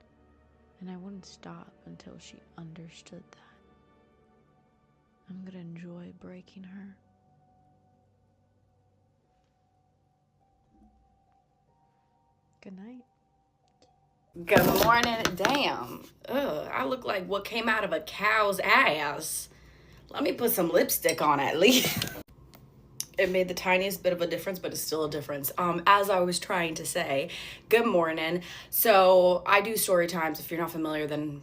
and I wouldn't stop until she understood that. I'm gonna enjoy breaking her. Good night. Good morning. Damn. Ugh, I look like what came out of a cow's ass. Let me put some lipstick on at least. It made the tiniest bit of a difference, but it's still a difference. As I was trying to say, good morning. So I do story times. If you're not familiar, then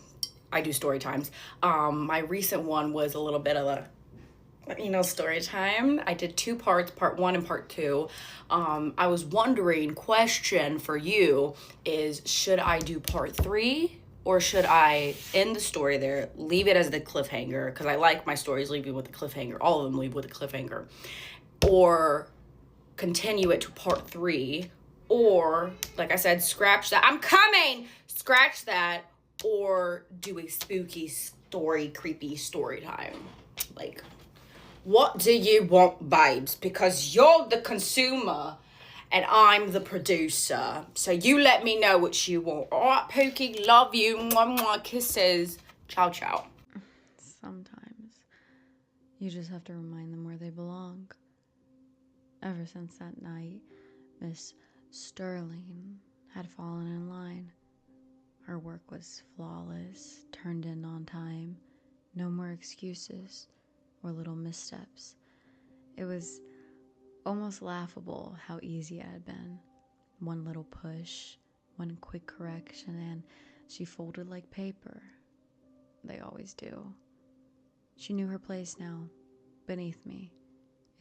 I do story times. My recent one was a little bit of a story time. I did 2 parts, part 1 and part 2. I was wondering, question for you is, should I do part 3 or should I end the story there, leave it as the cliffhanger? Because I like my stories leaving with a cliffhanger. All of them leave with a cliffhanger. Or continue it to part 3. Or, like I said, scratch that. I'm coming! Scratch that. Or do a spooky story, creepy story time. Like, what do you want, babes? Because you're the consumer and I'm the producer. So you let me know what you want. All right, Pookie, love you. Mwah, mwah, kisses. Ciao, ciao. Sometimes you just have to remind them where they belong. Ever since that night, Miss Sterling had fallen in line. Her work was flawless, turned in on time, no more excuses or little missteps. It was almost laughable how easy it had been. One little push, one quick correction, and she folded like paper. They always do. She knew her place now, beneath me.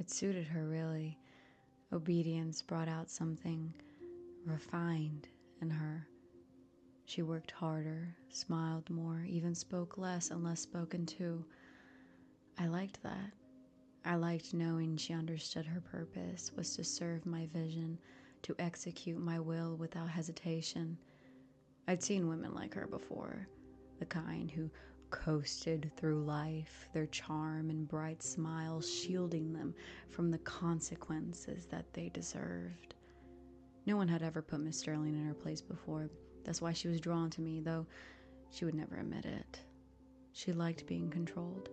It suited her, really. Obedience brought out something refined in her. She worked harder, smiled more, even spoke less unless spoken to. I liked that. I liked knowing she understood her purpose was to serve my vision, to execute my will without hesitation. I'd seen women like her before, the kind who coasted through life, their charm and bright smiles shielding them from the consequences that they deserved. No one had ever put Miss Sterling in her place before. That's why she was drawn to me, though she would never admit it. She liked being controlled,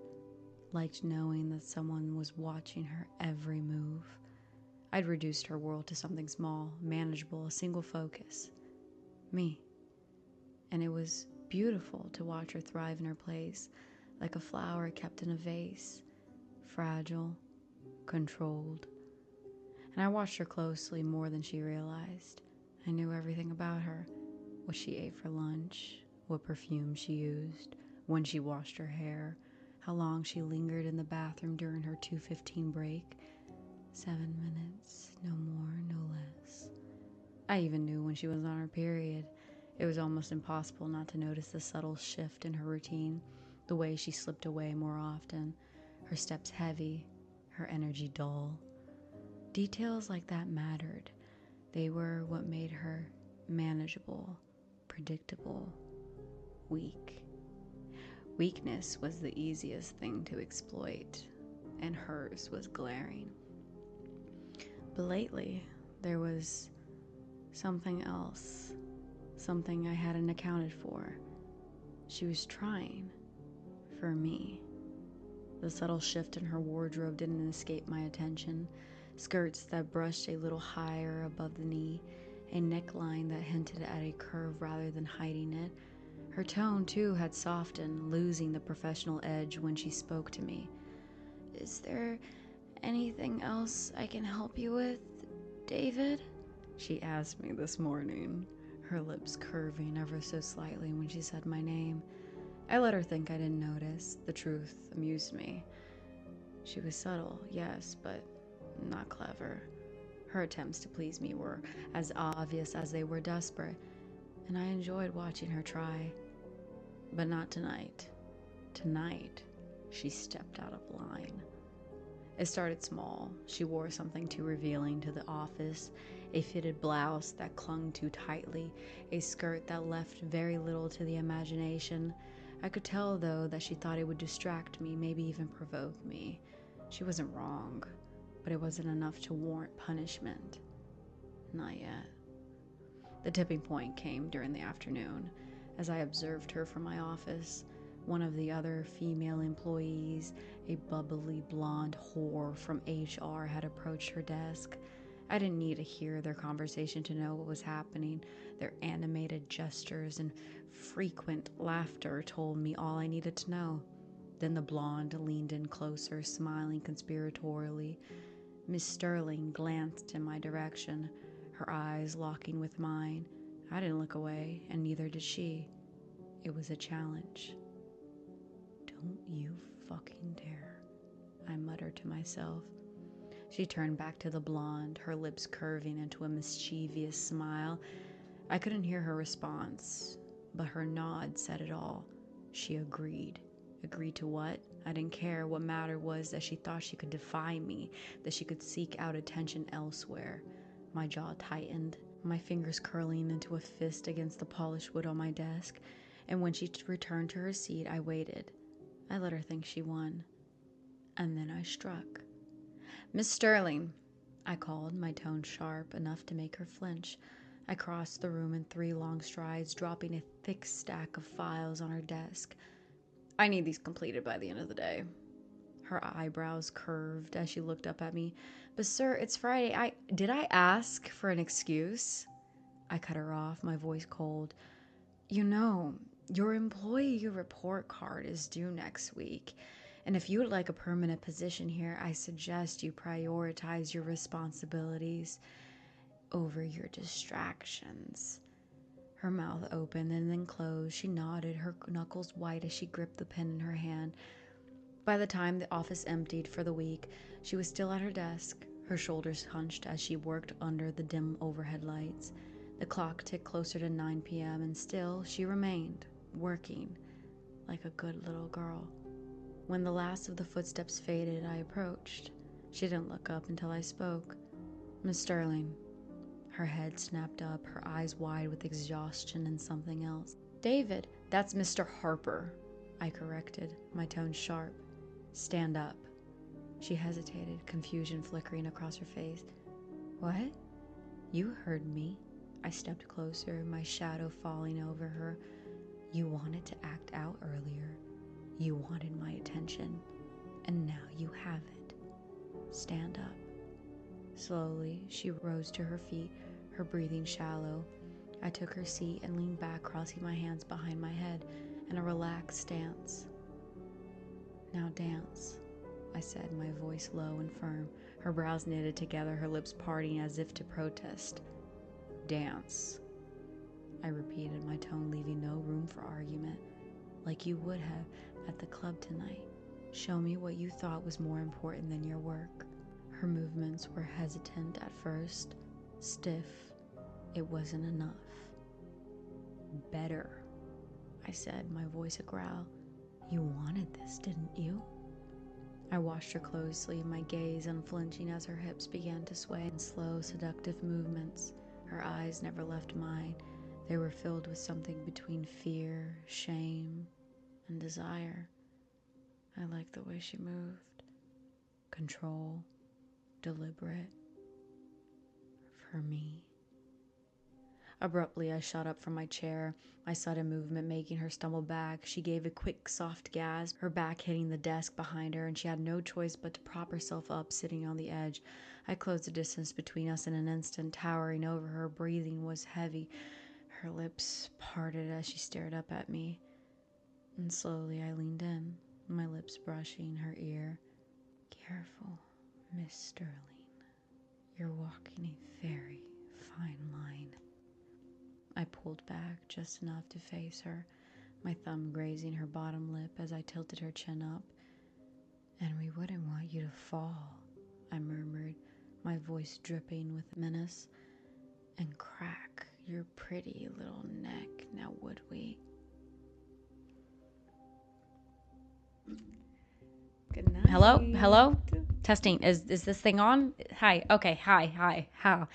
liked knowing that someone was watching her every move. I'd reduced her world to something small, manageable, a single focus. Me. And it was beautiful to watch her thrive in her place, like a flower kept in a vase, fragile, controlled. And I watched her closely more than she realized. I knew everything about her, what she ate for lunch, what perfume she used, when she washed her hair, how long she lingered in the bathroom during her 2:15 break. 7 minutes, no more, no less. I even knew when she was on her period. It was almost impossible not to notice the subtle shift in her routine, the way she slipped away more often, her steps heavy, her energy dull. Details like that mattered. They were what made her manageable, predictable, weak. Weakness was the easiest thing to exploit, and hers was glaring. But lately, there was something else, something I hadn't accounted for. She was trying for me. The subtle shift in her wardrobe didn't escape my attention. Skirts that brushed a little higher above the knee, a neckline that hinted at a curve rather than hiding it. Her tone, too, had softened, losing the professional edge when she spoke to me. "Is there anything else I can help you with, David?" she asked me this morning, her lips curving ever so slightly when she said my name. I let her think I didn't notice. The truth amused me. She was subtle, yes, but not clever. Her attempts to please me were as obvious as they were desperate, and I enjoyed watching her try. But not tonight. Tonight, she stepped out of line. It started small. She wore something too revealing to the office, a fitted blouse that clung too tightly, a skirt that left very little to the imagination. I could tell, though, that she thought it would distract me, maybe even provoke me. She wasn't wrong, but it wasn't enough to warrant punishment. Not yet. The tipping point came during the afternoon, as I observed her from my office. One of the other female employees, a bubbly blonde whore from HR, had approached her desk. I didn't need to hear their conversation to know what was happening. Their animated gestures and frequent laughter told me all I needed to know. Then the blonde leaned in closer, smiling conspiratorially. Miss Sterling glanced in my direction, her eyes locking with mine. I didn't look away, and neither did she. It was a challenge. "Don't you fucking dare," I muttered to myself. She turned back to the blonde, her lips curving into a mischievous smile. I couldn't hear her response, but her nod said it all. She agreed. Agreed to what? I didn't care. What mattered was that she thought she could defy me, that she could seek out attention elsewhere. My jaw tightened, my fingers curling into a fist against the polished wood on my desk, and when she returned to her seat, I waited. I let her think she won. And then I struck. "Miss Sterling," I called, my tone sharp enough to make her flinch. I crossed the room in 3 long strides, dropping a thick stack of files on her desk. "I need these completed by the end of the day." Her eyebrows curved as she looked up at me. "But sir, it's Friday. Did I ask for an excuse?" I cut her off, my voice cold. "You know, your employee report card is due next week. And if you would like a permanent position here, I suggest you prioritize your responsibilities over your distractions." Her mouth opened and then closed. She nodded, her knuckles white as she gripped the pen in her hand. By the time the office emptied for the week, she was still at her desk, her shoulders hunched as she worked under the dim overhead lights. The clock ticked closer to 9 p.m., and still she remained, working, like a good little girl. When the last of the footsteps faded, I approached. She didn't look up until I spoke. "Miss Sterling." Her head snapped up, her eyes wide with exhaustion and something else. "David, that's Mr. Harper," I corrected, my tone sharp. "Stand up." She hesitated, confusion flickering across her face. "What?" "You heard me." I stepped closer, my shadow falling over her. "You wanted to act out earlier. You wanted my attention, and now you have it. Stand up." Slowly, she rose to her feet, her breathing shallow. I took her seat and leaned back, crossing my hands behind my head in a relaxed stance. "Now dance," I said, my voice low and firm, her brows knitted together, her lips parting as if to protest. "Dance," I repeated, my tone leaving no room for argument. "Like you would have at the club tonight. Show me what you thought was more important than your work." Her movements were hesitant at first, stiff. It wasn't enough. "Better," I said, my voice a growl. "You wanted this, didn't you?" I watched her closely, my gaze unflinching as her hips began to sway in slow, seductive movements. Her eyes never left mine. They were filled with something between fear, shame, and desire. I liked the way she moved. Control, deliberate. For me. Abruptly, I shot up from my chair, my sudden movement making her stumble back. She gave a quick, soft gasp, her back hitting the desk behind her, and she had no choice but to prop herself up, sitting on the edge. I closed the distance between us in an instant, towering over her. Breathing was heavy. Her lips parted as she stared up at me. And slowly I leaned in, my lips brushing her ear. "Careful, Miss Sterling. You're walking a very fine line." I pulled back just enough to face her, my thumb grazing her bottom lip as I tilted her chin up. "And we wouldn't want you to fall," I murmured, my voice dripping with menace. "And crack your pretty little neck, now would we?" Hello? Hello? Testing. Is this thing on? Hi. Okay. Hi. How?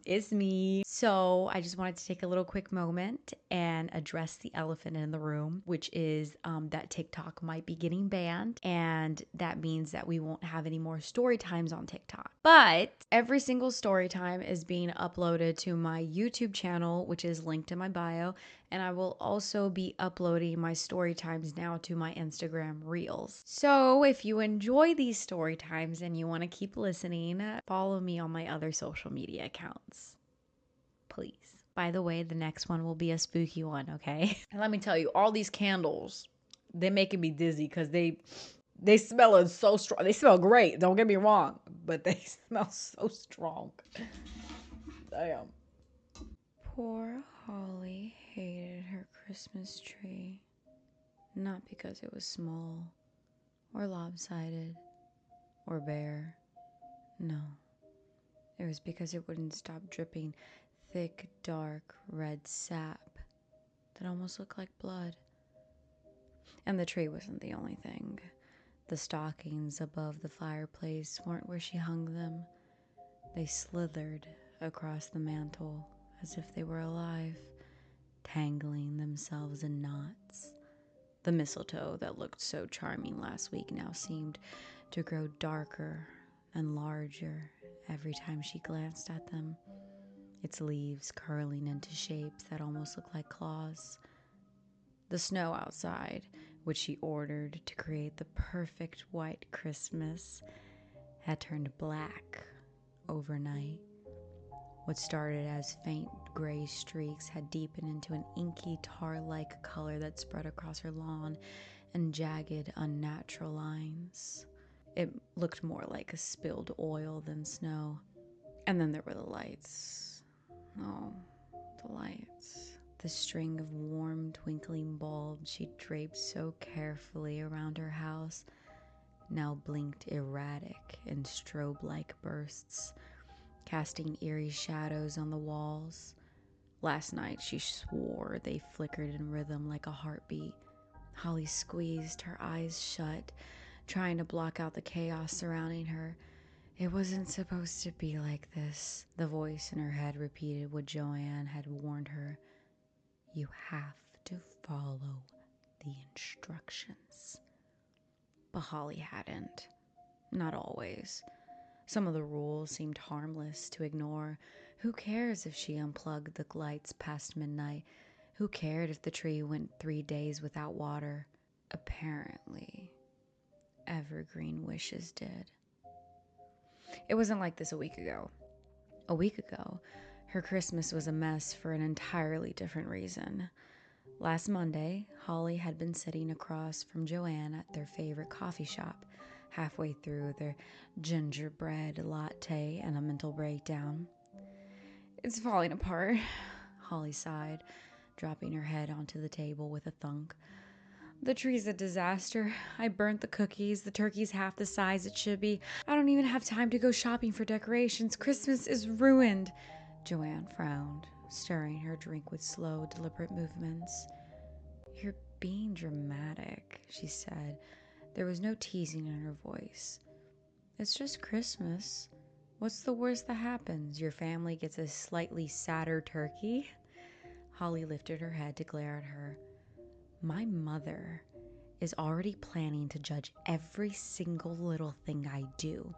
It's me. So I just wanted to take a little quick moment and address the elephant in the room, which is that TikTok might be getting banned, and that means that we won't have any more story times on TikTok. But every single story time is being uploaded to my YouTube channel, which is linked in my bio, and I will also be uploading my story times now to my Instagram Reels. So if you enjoy these story times and you want to keep listening, follow me on my other social media accounts, please. By the way, the next one will be a spooky one, okay? And let me tell you, all these candles, they're making me dizzy because they smell so strong. They smell great, don't get me wrong, but they smell so strong. Damn. Poor Holly hated her Christmas tree. Not because it was small, or lopsided, or bare. No. It was because it wouldn't stop dripping thick, dark, red sap that almost looked like blood. And the tree wasn't the only thing. The stockings above the fireplace weren't where she hung them. They slithered across the mantel as if they were alive, tangling themselves in knots. The mistletoe that looked so charming last week now seemed to grow darker and larger every time she glanced at them, its leaves curling into shapes that almost looked like claws. The snow outside, which she ordered to create the perfect white Christmas, had turned black overnight. What started as faint gray streaks had deepened into an inky tar-like color that spread across her lawn in jagged, unnatural lines. It looked more like a spilled oil than snow. And then there were the lights. Oh, the lights. The string of warm, twinkling bulbs she draped so carefully around her house now blinked erratic in strobe-like bursts, casting eerie shadows on the walls. Last night, she swore they flickered in rhythm like a heartbeat. Holly squeezed her eyes shut, trying to block out the chaos surrounding her. It wasn't supposed to be like this. The voice in her head repeated what Joanne had warned her. You have to follow the instructions. But Holly hadn't. Not always. Some of the rules seemed harmless to ignore. Who cares if she unplugged the lights past midnight? Who cared if the tree went 3 days without water? Apparently, evergreen wishes did. It wasn't like this a week ago. A week ago, her Christmas was a mess for an entirely different reason. Last Monday, Holly had been sitting across from Joanne at their favorite coffee shop, halfway through their gingerbread latte and a mental breakdown. It's falling apart, Holly sighed, dropping her head onto the table with a thunk. The tree's a disaster. I burnt the cookies. The turkey's half the size it should be. I don't even have time to go shopping for decorations. Christmas is ruined. Joanne frowned, stirring her drink with slow, deliberate movements. You're being dramatic, she said. There was no teasing in her voice. It's just Christmas. What's the worst that happens? Your family gets a slightly sadder turkey? Holly lifted her head to glare at her. My mother is already planning to judge every single little thing I do.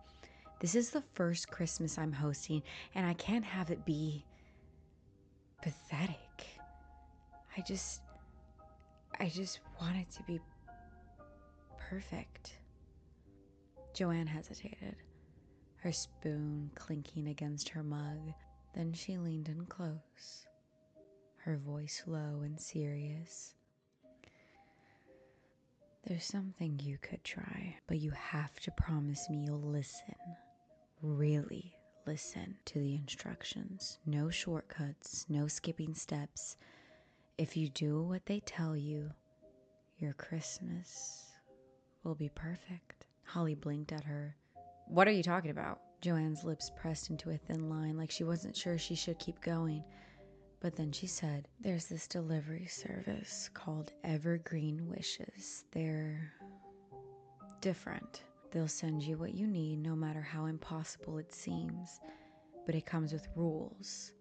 This is the first Christmas I'm hosting, and I can't have it be pathetic. I just want it to be perfect. Joanne hesitated, her spoon clinking against her mug. Then she leaned in close, her voice low and serious. There's something you could try, but you have to promise me you'll listen. Really listen to the instructions. No shortcuts, no skipping steps. If you do what they tell you, your Christmas will be perfect. Holly blinked at her. What are you talking about? Joanne's lips pressed into a thin line like she wasn't sure she should keep going. But then she said, there's this delivery service called Evergreen Wishes. They're different. They'll send you what you need no matter how impossible it seems, but it comes with rules.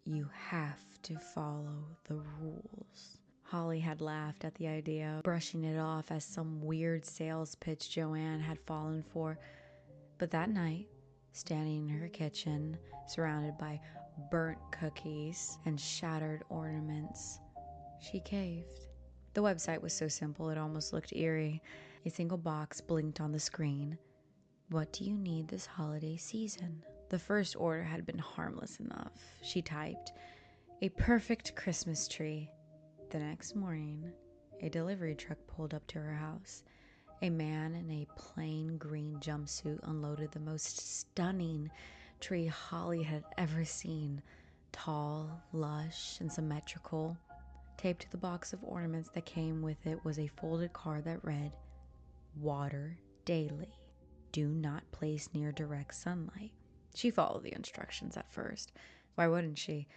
You have to follow the rules. Holly had laughed at the idea, brushing it off as some weird sales pitch Joanne had fallen for. But that night, standing in her kitchen, surrounded by burnt cookies and shattered ornaments, she caved. The website was so simple it almost looked eerie. A single box blinked on the screen. What do you need this holiday season? The first order had been harmless enough. She typed, a perfect Christmas tree. The next morning, a delivery truck pulled up to her house. A man in a plain green jumpsuit unloaded the most stunning tree Holly had ever seen. Tall, lush, and symmetrical. Taped to the box of ornaments that came with it was a folded card that read, water daily. Do not place near direct sunlight. She followed the instructions at first. Why wouldn't she?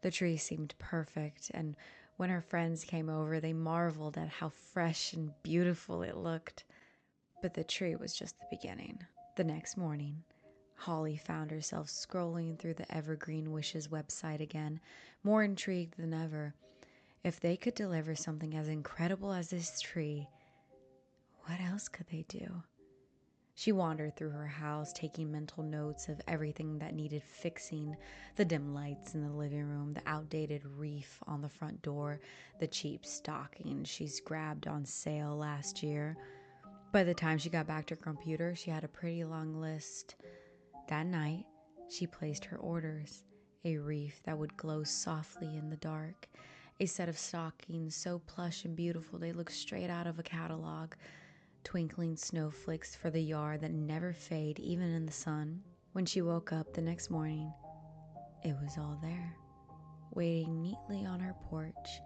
The tree seemed perfect, and when her friends came over, they marveled at how fresh and beautiful it looked. But the tree was just the beginning. The next morning, Holly found herself scrolling through the Evergreen Wishes website again, more intrigued than ever. If they could deliver something as incredible as this tree, what else could they do? She wandered through her house, taking mental notes of everything that needed fixing: the dim lights in the living room, the outdated wreath on the front door, the cheap stockings she's grabbed on sale last year. By the time she got back to her computer, she had a pretty long list. That night, she placed her orders: a wreath that would glow softly in the dark, a set of stockings so plush and beautiful they looked straight out of a catalog, twinkling snowflakes for the yard that never fade even in the sun. When she woke up the next morning, it was all there, waiting neatly on her porch.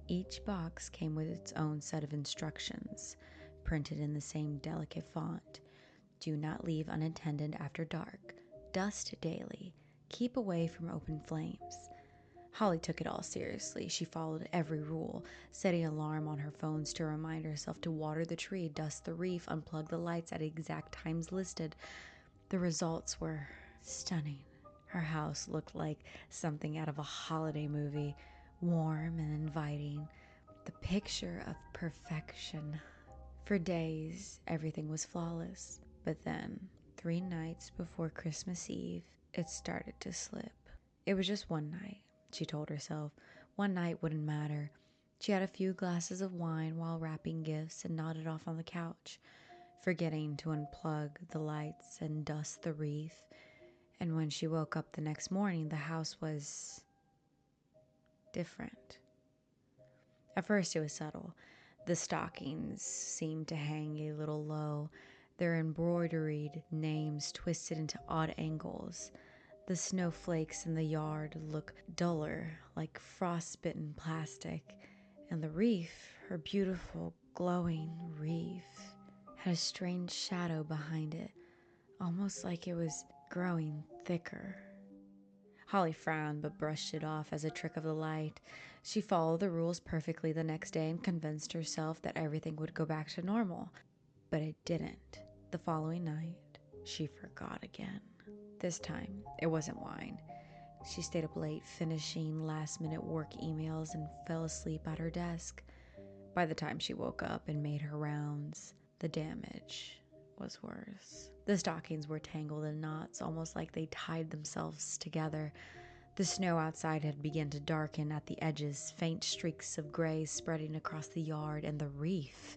Each box came with its own set of instructions, printed in the same delicate font. Do not leave unattended after dark. Dust daily. Keep away from open flames. Holly took it all seriously. She followed every rule, setting an alarm on her phones to remind herself to water the tree, dust the wreath, unplug the lights at exact times listed. The results were stunning. Her house looked like something out of a holiday movie, warm and inviting, the picture of perfection. For days, everything was flawless. But then, 3 nights before Christmas Eve, it started to slip. It was just one night, she told herself. One night wouldn't matter. She had a few glasses of wine while wrapping gifts and nodded off on the couch, forgetting to unplug the lights and dust the wreath. And when she woke up the next morning, the house was different. At first, it was subtle. The stockings seemed to hang a little low, their embroidered names twisted into odd angles. The snowflakes in the yard looked duller, like frostbitten plastic, and the wreath, her beautiful, glowing wreath, had a strange shadow behind it, almost like it was growing thicker. Holly frowned but brushed it off as a trick of the light. She followed the rules perfectly the next day and convinced herself that everything would go back to normal. But it didn't. The following night, she forgot again. This time, it wasn't wine. She stayed up late finishing last-minute work emails and fell asleep at her desk. By the time she woke up and made her rounds, the damage was worse. The stockings were tangled in knots, almost like they tied themselves together. The snow outside had begun to darken at the edges, faint streaks of gray spreading across the yard, and the wreath.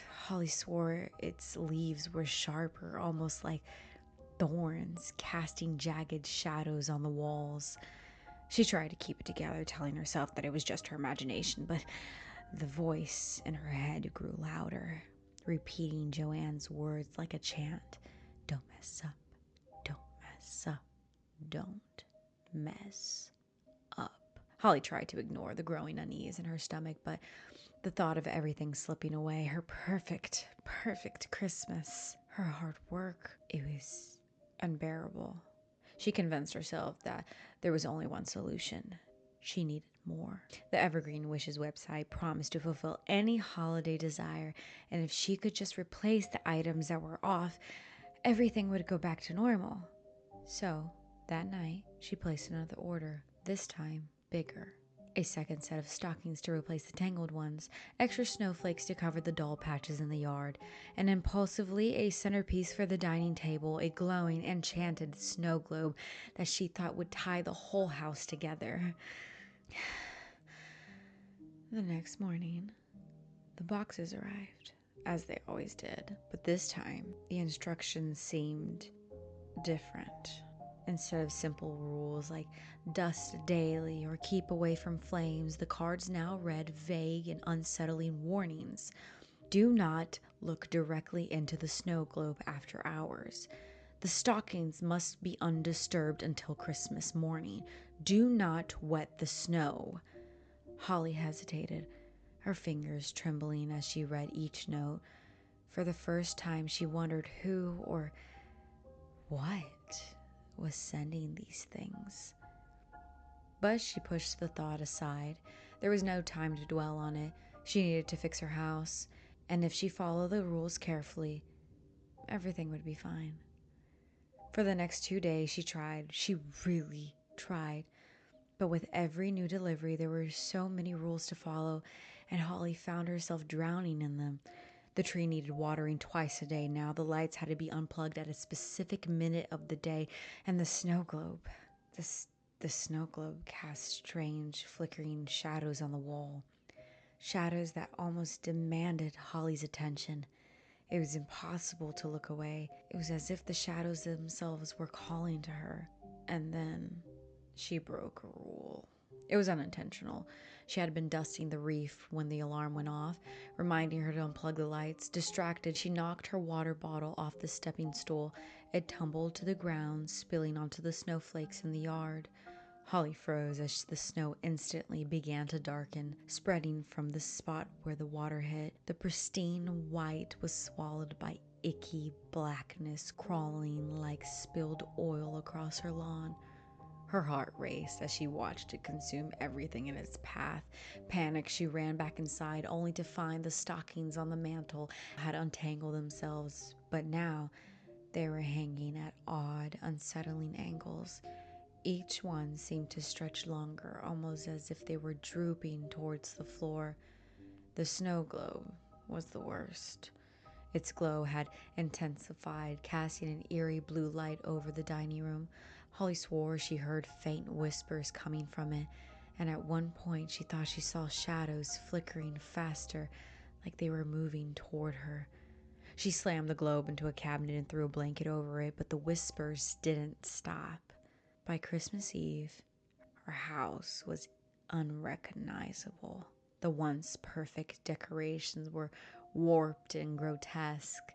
Holly swore its leaves were sharper, almost like thorns, casting jagged shadows on the walls. She tried to keep it together, telling herself that it was just her imagination, but the voice in her head grew louder, repeating Joanne's words like a chant. Don't mess up. Don't mess up. Don't mess up. Holly tried to ignore the growing unease in her stomach, but the thought of everything slipping away, her perfect Christmas, her hard work, it was unbearable. She convinced herself that there was only one solution: she needed more. The Evergreen Wishes website promised to fulfill any holiday desire, and if she could just replace the items that were off, everything would go back to normal. So, that night, she placed another order, this time bigger. A second set of stockings to replace the tangled ones, extra snowflakes to cover the dull patches in the yard, and impulsively a centerpiece for the dining table, a glowing, enchanted snow globe that she thought would tie the whole house together. The next morning, the boxes arrived, as they always did, but this time the instructions seemed different. Instead of simple rules like dust daily or keep away from flames, the cards now read vague and unsettling warnings. Do not look directly into the snow globe after hours. The stockings must be undisturbed until Christmas morning. Do not wet the snow. Holly hesitated, her fingers trembling as she read each note. For the first time, she wondered who or what was sending these things. But she pushed the thought aside. There was no time to dwell on it. She needed to fix her house, and if she followed the rules carefully, everything would be fine. For the next 2 days, she tried. She really tried. But with every new delivery, there were so many rules to follow, and Holly found herself drowning in them. The tree needed watering twice a day now. The lights had to be unplugged at a specific minute of the day, and the snow globe. The snow globe cast strange, flickering shadows on the wall. Shadows that almost demanded Holly's attention. It was impossible to look away. It was as if the shadows themselves were calling to her. And then she broke a rule. It was unintentional. She had been dusting the reef when the alarm went off, reminding her to unplug the lights. Distracted, she knocked her water bottle off the stepping stool. It tumbled to the ground, spilling onto the snowflakes in the yard. Holly froze as the snow instantly began to darken, spreading from the spot where the water hit. The pristine white was swallowed by icky blackness crawling like spilled oil across her lawn. Her heart raced as she watched it consume everything in its path. Panicked, she ran back inside, only to find the stockings on the mantel had untangled themselves, but now they were hanging at odd, unsettling angles. Each one seemed to stretch longer, almost as if they were drooping towards the floor. The snow globe was the worst. Its glow had intensified, casting an eerie blue light over the dining room. Holly swore she heard faint whispers coming from it, and at one point she thought she saw shadows flickering faster, like they were moving toward her. She slammed the globe into a cabinet and threw a blanket over it, but the whispers didn't stop. By Christmas Eve, her house was unrecognizable. The once perfect decorations were warped and grotesque,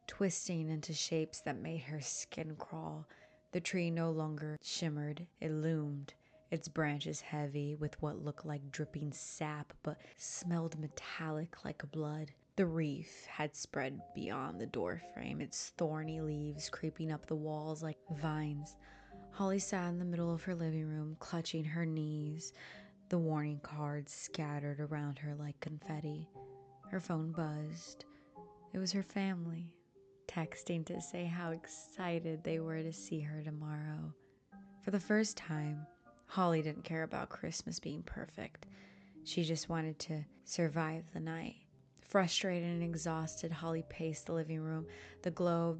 twisting into shapes that made her skin crawl. The tree no longer shimmered, it loomed, its branches heavy with what looked like dripping sap but smelled metallic like blood. The reef had spread beyond the doorframe, its thorny leaves creeping up the walls like vines. Holly sat in the middle of her living room, clutching her knees, the warning cards scattered around her like confetti. Her phone buzzed. It was her family, texting to say how excited they were to see her tomorrow. For the first time, Holly didn't care about Christmas being perfect. She just wanted to survive the night. Frustrated and exhausted, Holly paced the living room, the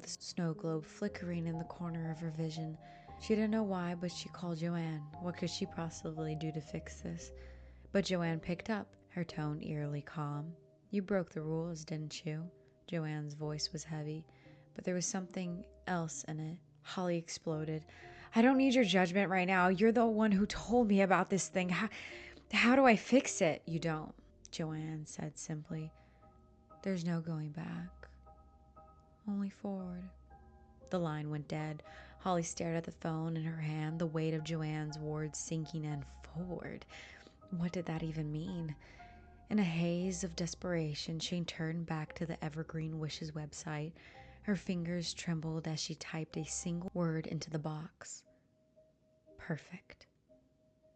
snow globe flickering in the corner of her vision. She didn't know why, but she called Joanne. What could she possibly do to fix this? But Joanne picked up, her tone eerily calm. You broke the rules, didn't you? Joanne's voice was heavy, but there was something else in it. Holly exploded. I don't need your judgment right now. You're the one who told me about this thing. How do I fix it? You don't, Joanne said simply. There's no going back. Only forward. The line went dead. Holly stared at the phone in her hand, the weight of Joanne's words sinking in. Forward. What did that even mean? In a haze of desperation, she turned back to the Evergreen Wishes website. Her fingers trembled as she typed a single word into the box. Perfect.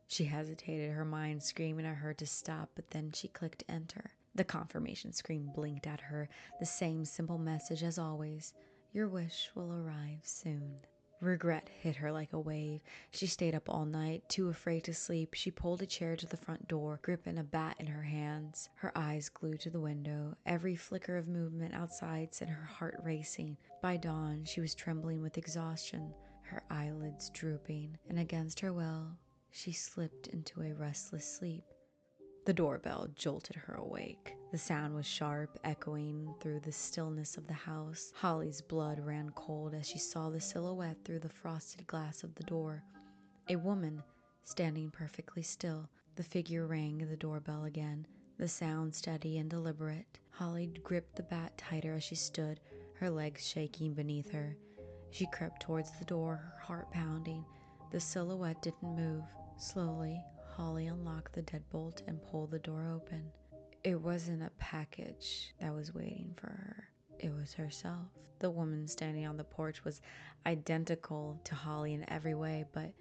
She hesitated, her mind screaming at her to stop, but then she clicked enter. The confirmation screen blinked at her, the same simple message as always: your wish will arrive soon. Regret hit her like a wave. She stayed up all night, too afraid to sleep. She pulled a chair to the front door, gripping a bat in her hands, her eyes glued to the window. Every flicker of movement outside sent her heart racing. By dawn, she was trembling with exhaustion, her eyelids drooping, and against her will, she slipped into a restless sleep. The doorbell jolted her awake. The sound was sharp, echoing through the stillness of the house. Holly's blood ran cold as she saw the silhouette through the frosted glass of the door. A woman, standing perfectly still. The figure rang the doorbell again, the sound steady and deliberate. Holly gripped the bat tighter as she stood, her legs shaking beneath her. She crept towards the door, her heart pounding. The silhouette didn't move. Slowly, Holly unlocked the deadbolt and pulled the door open. It wasn't a package that was waiting for her. It was herself. The woman standing on the porch was identical to Holly in every way, but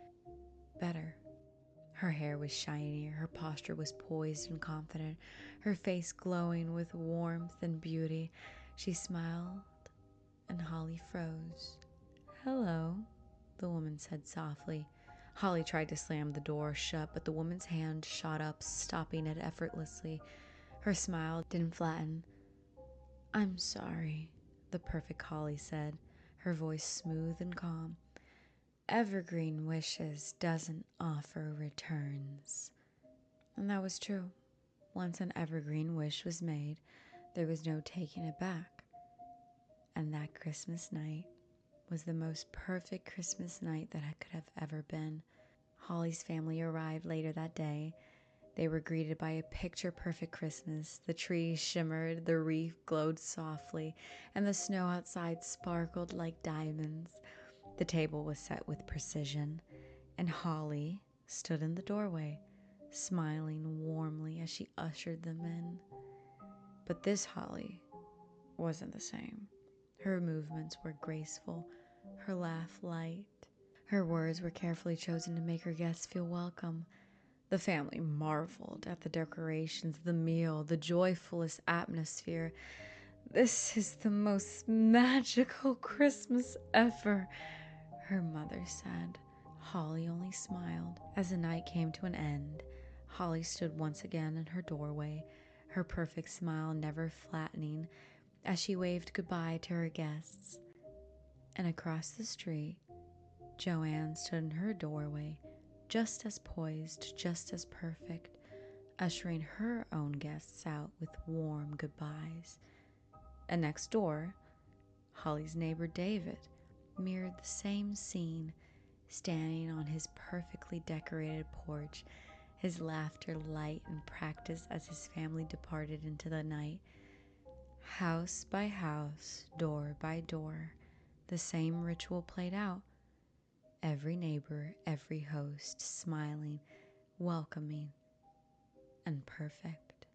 better. Her hair was shinier, her posture was poised and confident, her face glowing with warmth and beauty. She smiled, and Holly froze. "Hello," the woman said softly. Holly tried to slam the door shut, but the woman's hand shot up, stopping it effortlessly. Her smile didn't flatten. "I'm sorry," the perfect Holly said, her voice smooth and calm. "Evergreen Wishes doesn't offer returns." And that was true. Once an evergreen wish was made, there was no taking it back. And that Christmas night was the most perfect Christmas night that I could have ever been. Holly's family arrived later that day. They were greeted by a picture-perfect Christmas. The trees shimmered, the wreath glowed softly, and the snow outside sparkled like diamonds. The table was set with precision, and Holly stood in the doorway, smiling warmly as she ushered them in. But this Holly wasn't the same. Her movements were graceful, her laugh light. Her words were carefully chosen to make her guests feel welcome. The family marveled at the decorations, the meal, the joyfulest atmosphere. "This is the most magical Christmas ever," her mother said. Holly only smiled. As the night came to an end, Holly stood once again in her doorway, her perfect smile never flattening, as she waved goodbye to her guests. And across the street, Joanne stood in her doorway, just as poised, just as perfect, ushering her own guests out with warm goodbyes. And next door, Holly's neighbor David mirrored the same scene, standing on his perfectly decorated porch, his laughter light and practiced as his family departed into the night. House by house, door by door, the same ritual played out. Every neighbor, every host, smiling, welcoming, and perfect.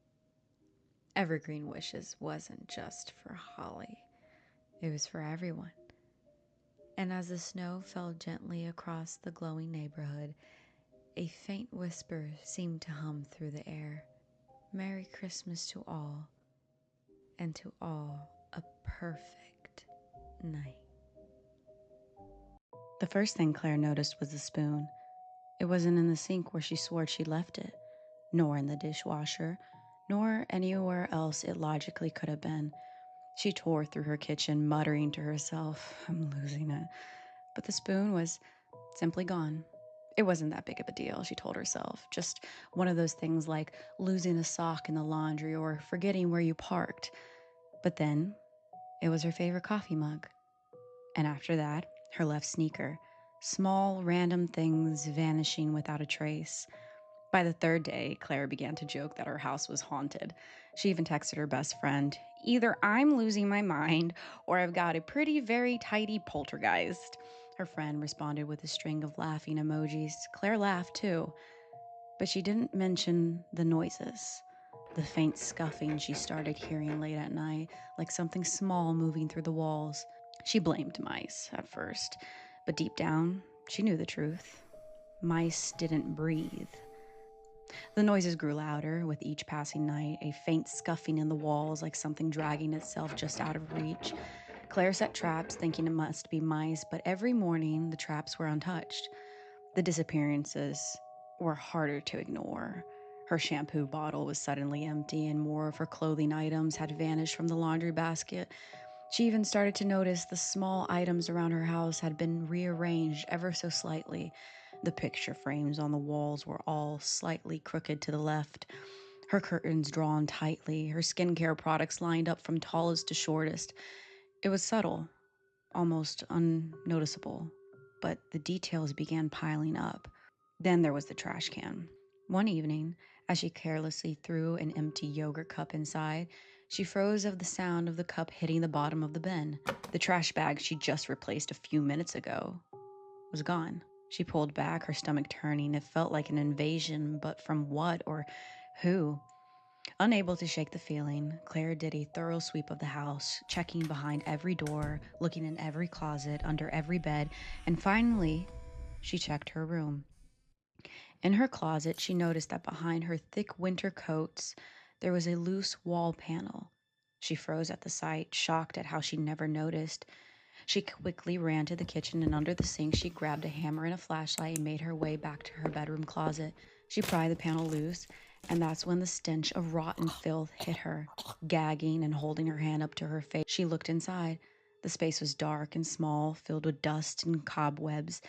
Evergreen Wishes wasn't just for Holly, it was for everyone. And as the snow fell gently across the glowing neighborhood, a faint whisper seemed to hum through the air. "Merry Christmas to all, and to all a perfect night." The first thing Claire noticed was the spoon. It wasn't in the sink where she swore she'd left it, nor in the dishwasher, nor anywhere else it logically could have been. She tore through her kitchen, muttering to herself, "I'm losing it." But the spoon was simply gone. It wasn't that big of a deal, she told herself. Just one of those things like losing a sock in the laundry or forgetting where you parked. But then it was her favorite coffee mug. And after that, her left sneaker. Small, random things vanishing without a trace. By the third day, Claire began to joke that her house was haunted. She even texted her best friend, "Either I'm losing my mind or I've got a pretty, very tidy poltergeist." Her friend responded with a string of laughing emojis. Claire laughed too, but she didn't mention the noises. The faint scuffing she started hearing late at night, like something small moving through the walls. She blamed mice at first, but deep down, she knew the truth. Mice didn't breathe. The noises grew louder with each passing night, a faint scuffing in the walls like something dragging itself just out of reach. Claire set traps, thinking it must be mice, but every morning the traps were untouched. The disappearances were harder to ignore. Her shampoo bottle was suddenly empty, and more of her clothing items had vanished from the laundry basket. She even started to notice the small items around her house had been rearranged ever so slightly. The picture frames on the walls were all slightly crooked to the left, her curtains drawn tightly, her skincare products lined up from tallest to shortest. It was subtle, almost unnoticeable, but the details began piling up. Then there was the trash can. One evening, as she carelessly threw an empty yogurt cup inside, she froze of the sound of the cup hitting the bottom of the bin. The trash bag she just replaced a few minutes ago was gone. She pulled back, her stomach turning. It felt like an invasion, but from what or who? Unable to shake the feeling, Claire did a thorough sweep of the house, checking behind every door, looking in every closet, under every bed, and finally, she checked her room. In her closet, she noticed that behind her thick winter coats, there was a loose wall panel. She froze at the sight, shocked at how she never noticed. She quickly ran to the kitchen, and under the sink, she grabbed a hammer and a flashlight and made her way back to her bedroom closet. She pried the panel loose, and that's when the stench of rotten filth hit her. Gagging and holding her hand up to her face, she looked inside. The space was dark and small, filled with dust and cobwebs,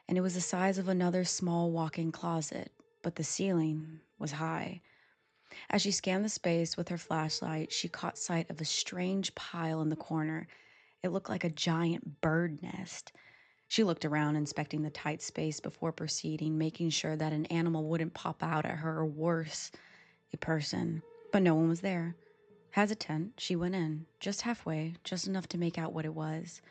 and it was the size of another small walk-in closet, but the ceiling was high. As she scanned the space with her flashlight, she caught sight of a strange pile in the corner. It looked like a giant bird nest. She looked around, inspecting the tight space before proceeding, making sure that an animal wouldn't pop out at her, or worse, a person. But no one was there. Hesitant, she went in, just halfway, just enough to make out what it was.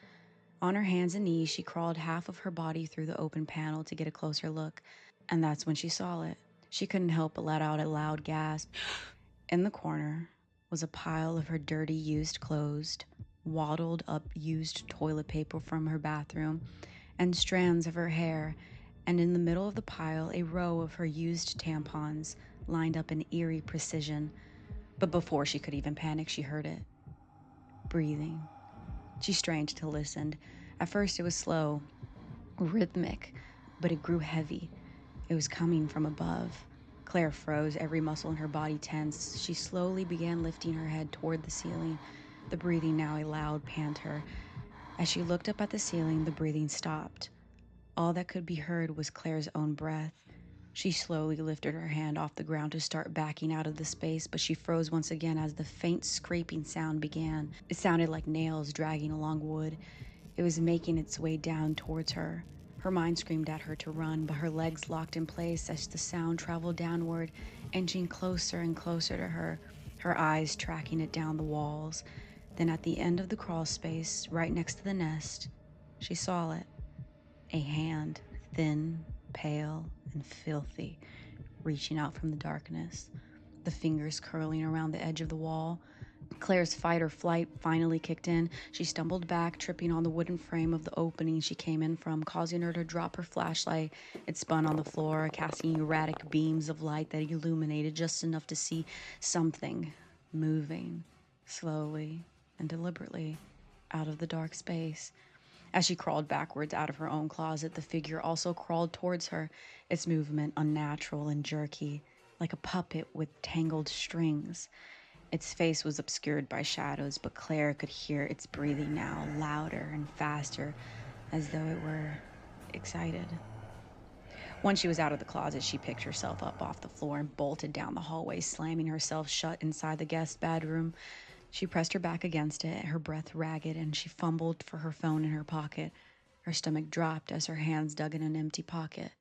On her hands and knees, she crawled half of her body through the open panel to get a closer look, and that's when she saw it. She couldn't help but let out a loud gasp. In the corner was a pile of her dirty, used clothes, waddled up used toilet paper from her bathroom, and strands of her hair, and in the middle of the pile, a row of her used tampons, lined up in eerie precision. But before she could even panic, she heard it. Breathing. She strained to listen. At first, it was slow, rhythmic, but it grew heavy. It was coming from above. Claire froze, every muscle in her body tense. She slowly began lifting her head toward the ceiling, the breathing now a loud panter. As she looked up at the ceiling, the breathing stopped. All that could be heard was Claire's own breath. She slowly lifted her hand off the ground to start backing out of the space, but she froze once again as the faint scraping sound began. It sounded like nails dragging along wood. It was making its way down towards her. Her mind screamed at her to run, but her legs locked in place as the sound traveled downward, inching closer and closer to her eyes tracking it down the walls. Then at the end of the crawl space, right next to the nest, she saw it. A hand, thin, pale, and filthy, reaching out from the darkness, the fingers curling around the edge of the wall. Claire's fight or flight finally kicked in. She stumbled back, tripping on the wooden frame of the opening she came in from, causing her to drop her flashlight. It spun on the floor, casting erratic beams of light that illuminated just enough to see something moving, slowly and deliberately, out of the dark space. As she crawled backwards out of her own closet, the figure also crawled towards her, its movement unnatural and jerky, like a puppet with tangled strings. Its face was obscured by shadows, but Claire could hear its breathing now, louder and faster, as though it were excited. Once she was out of the closet, she picked herself up off the floor and bolted down the hallway, slamming herself shut inside the guest bedroom. She pressed her back against it, her breath ragged, and she fumbled for her phone in her pocket. Her stomach dropped as her hands dug in an empty pocket.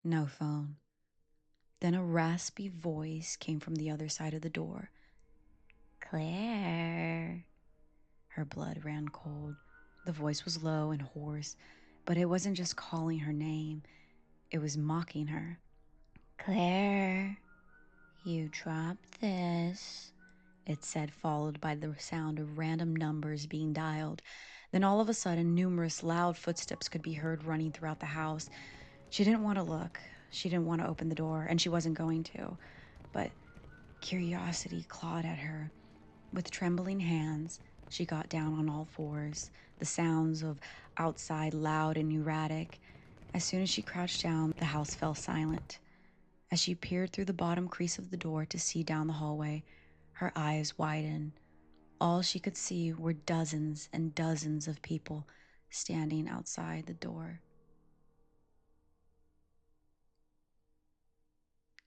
No phone. Then a raspy voice came from the other side of the door. Claire. Her blood ran cold. The voice was low and hoarse, but it wasn't just calling her name. It was mocking her. Claire, you dropped this, it said, followed by the sound of random numbers being dialed. Then all of a sudden, numerous loud footsteps could be heard running throughout the house. She didn't want to look. She didn't want to open the door, and she wasn't going to. But curiosity clawed at her. With trembling hands, she got down on all fours, the sounds of outside loud and erratic. As soon as she crouched down, the house fell silent. As she peered through the bottom crease of the door to see down the hallway, her eyes widened. All she could see were dozens and dozens of people standing outside the door.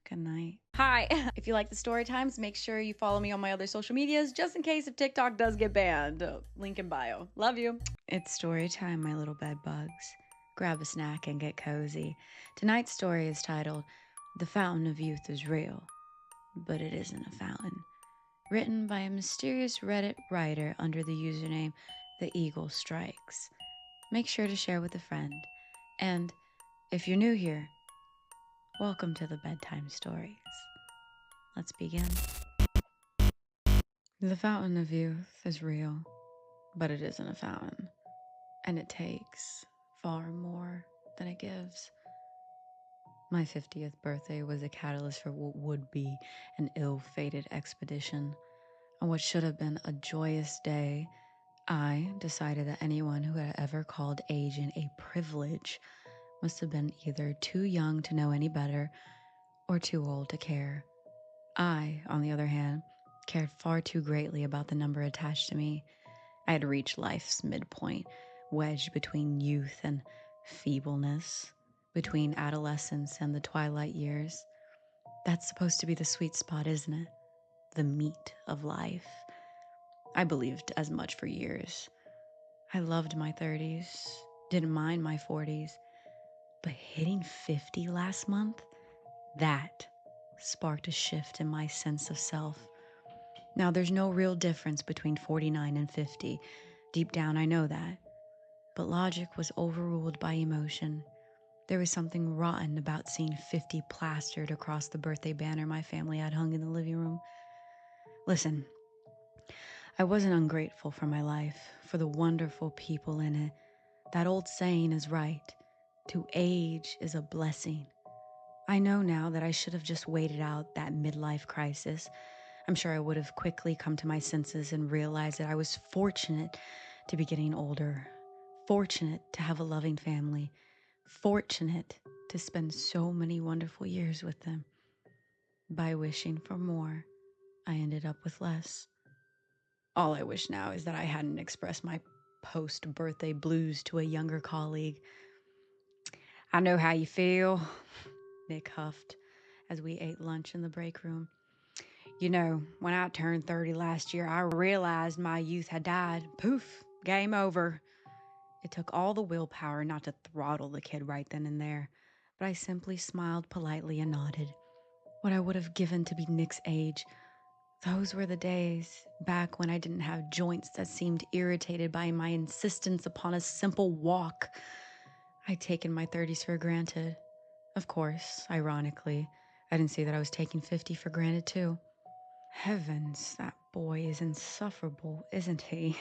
Good night. Hi. If you like the story times, make sure you follow me on my other social medias just in case if TikTok does get banned. Link in bio. Love you. It's story time, my little bed bugs. Grab a snack and get cozy. Tonight's story is titled The Fountain of Youth is Real, but It Isn't a Fountain. Written by a mysterious Reddit writer under the username The Eagle Strikes. Make sure to share with a friend. And if you're new here, welcome to the Bedtime Stories. Let's begin. The fountain of youth is real, but it isn't a fountain, and it takes far more than it gives. My 50th birthday was a catalyst for what would be an ill-fated expedition. On what should have been a joyous day, I decided that anyone who had ever called aging a privilege must have been either too young to know any better or too old to care. I, on the other hand, cared far too greatly about the number attached to me. I had reached life's midpoint, wedged between youth and feebleness, between adolescence and the twilight years. That's supposed to be the sweet spot, isn't it? The meat of life. I believed as much for years. I loved my 30s, didn't mind my 40s, but hitting 50 last month, that sparked a shift in my sense of self. Now, there's no real difference between 49 and 50. Deep down, I know that. But logic was overruled by emotion. There was something rotten about seeing 50 plastered across the birthday banner my family had hung in the living room. Listen, I wasn't ungrateful for my life, for the wonderful people in it. That old saying is right. To age is a blessing. I know now that I should have just waited out that midlife crisis. I'm sure I would have quickly come to my senses and realized that I was fortunate to be getting older, fortunate to have a loving family, fortunate to spend so many wonderful years with them. By wishing for more, I ended up with less. All I wish now is that I hadn't expressed my post-birthday blues to a younger colleague. I know how you feel, Nick huffed as we ate lunch in the break room. You know, when I turned 30 last year, I realized my youth had died. Poof, game over. It took all the willpower not to throttle the kid right then and there, but I simply smiled politely and nodded. What I would have given to be Nick's age. Those were the days, back when I didn't have joints that seemed irritated by my insistence upon a simple walk. I'd taken my 30s for granted. Of course, ironically, I didn't see that I was taking 50 for granted too. Heavens, that boy is insufferable, isn't he?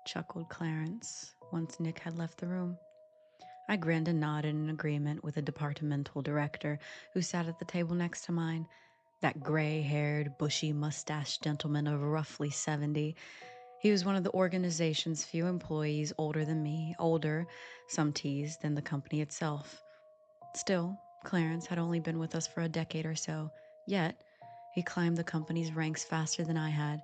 Chuckled Clarence, once Nick had left the room. I grinned and nodded in agreement with a departmental director who sat at the table next to mine. That gray-haired, bushy-mustached gentleman of roughly 70. He was one of the organization's few employees older than me, older, some teased, than the company itself. Still, Clarence had only been with us for a decade or so, yet he climbed the company's ranks faster than I had.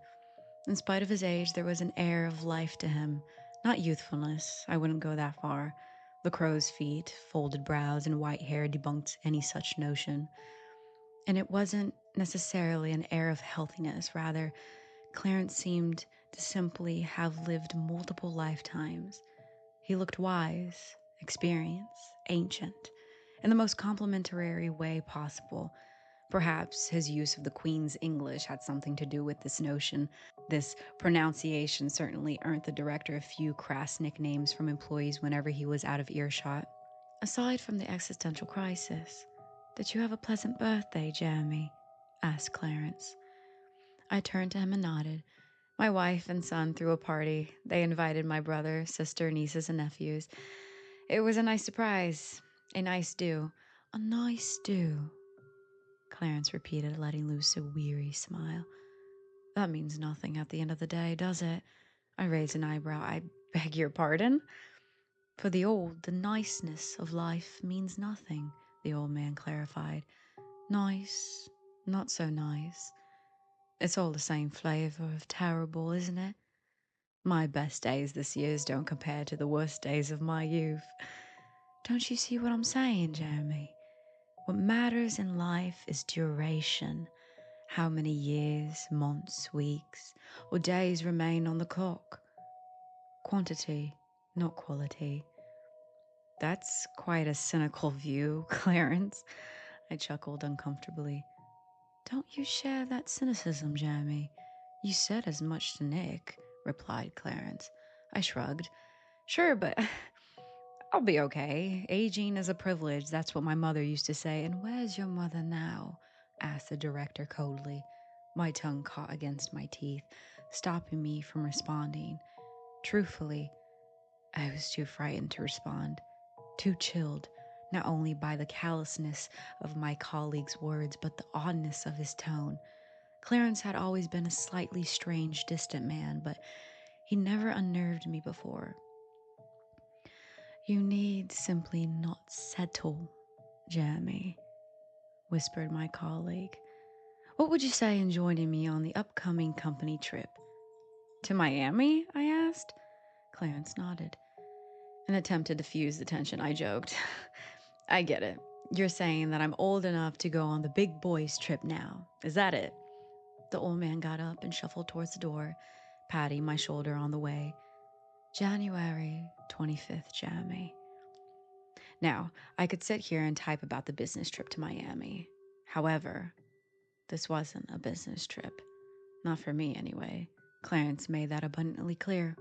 In spite of his age, there was an air of life to him. Not youthfulness, I wouldn't go that far. The crow's feet, folded brows, and white hair debunked any such notion. And it wasn't necessarily an air of healthiness. Rather, Clarence seemed to simply have lived multiple lifetimes. He looked wise, experienced, ancient, in the most complimentary way possible. Perhaps his use of the Queen's English had something to do with this notion. This pronunciation certainly earned the director a few crass nicknames from employees whenever he was out of earshot. Aside from the existential crisis, did you have a pleasant birthday, Jeremy? Asked Clarence. I turned to him and nodded. My wife and son threw a party. They invited my brother, sister, nieces, and nephews. It was a nice surprise. A nice do. A nice do, Clarence repeated, letting loose a weary smile. That means nothing at the end of the day, does it? I raised an eyebrow. I beg your pardon? For the old, the niceness of life means nothing, the old man clarified. Nice, not so nice. It's all the same flavor of terrible, isn't it? My best days this year's don't compare to the worst days of my youth. Don't you see what I'm saying, Jeremy? What matters in life is duration. How many years, months, weeks, or days remain on the clock? Quantity, not quality. That's quite a cynical view, Clarence. I chuckled uncomfortably. Don't you share that cynicism, Jeremy? You said as much to Nick, replied Clarence. I shrugged. Sure, but I'll be okay. Aging is a privilege, that's what my mother used to say. And where's your mother now? Asked the director coldly. My tongue caught against my teeth, stopping me from responding. Truthfully, I was too frightened to respond, too chilled, not only by the callousness of my colleague's words, but the oddness of his tone. Clarence had always been a slightly strange, distant man, but he never unnerved me before. You need simply not settle, Jeremy, whispered my colleague. What would you say in joining me on the upcoming company trip? To Miami? I asked. Clarence nodded. An attempt to diffuse the tension, I joked. I get it. You're saying that I'm old enough to go on the big boys trip now. Is that it? The old man got up and shuffled towards the door, patting my shoulder on the way. January 25th, Jeremy. Now, I could sit here and type about the business trip to Miami. However, this wasn't a business trip. Not for me, anyway. Clarence made that abundantly clear.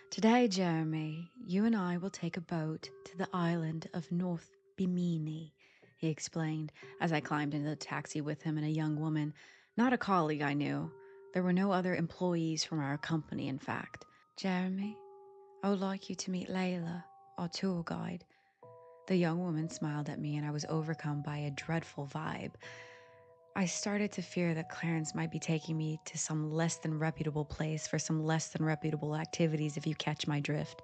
Today, Jeremy, you and I will take a boat to the island of North Bimini, he explained as I climbed into the taxi with him and a young woman, not a colleague I knew. There were no other employees from our company, in fact. Jeremy, I would like you to meet Layla, our tour guide. The young woman smiled at me and I was overcome by a dreadful vibe. I started to fear that Clarence might be taking me to some less than reputable place for some less than reputable activities, if you catch my drift.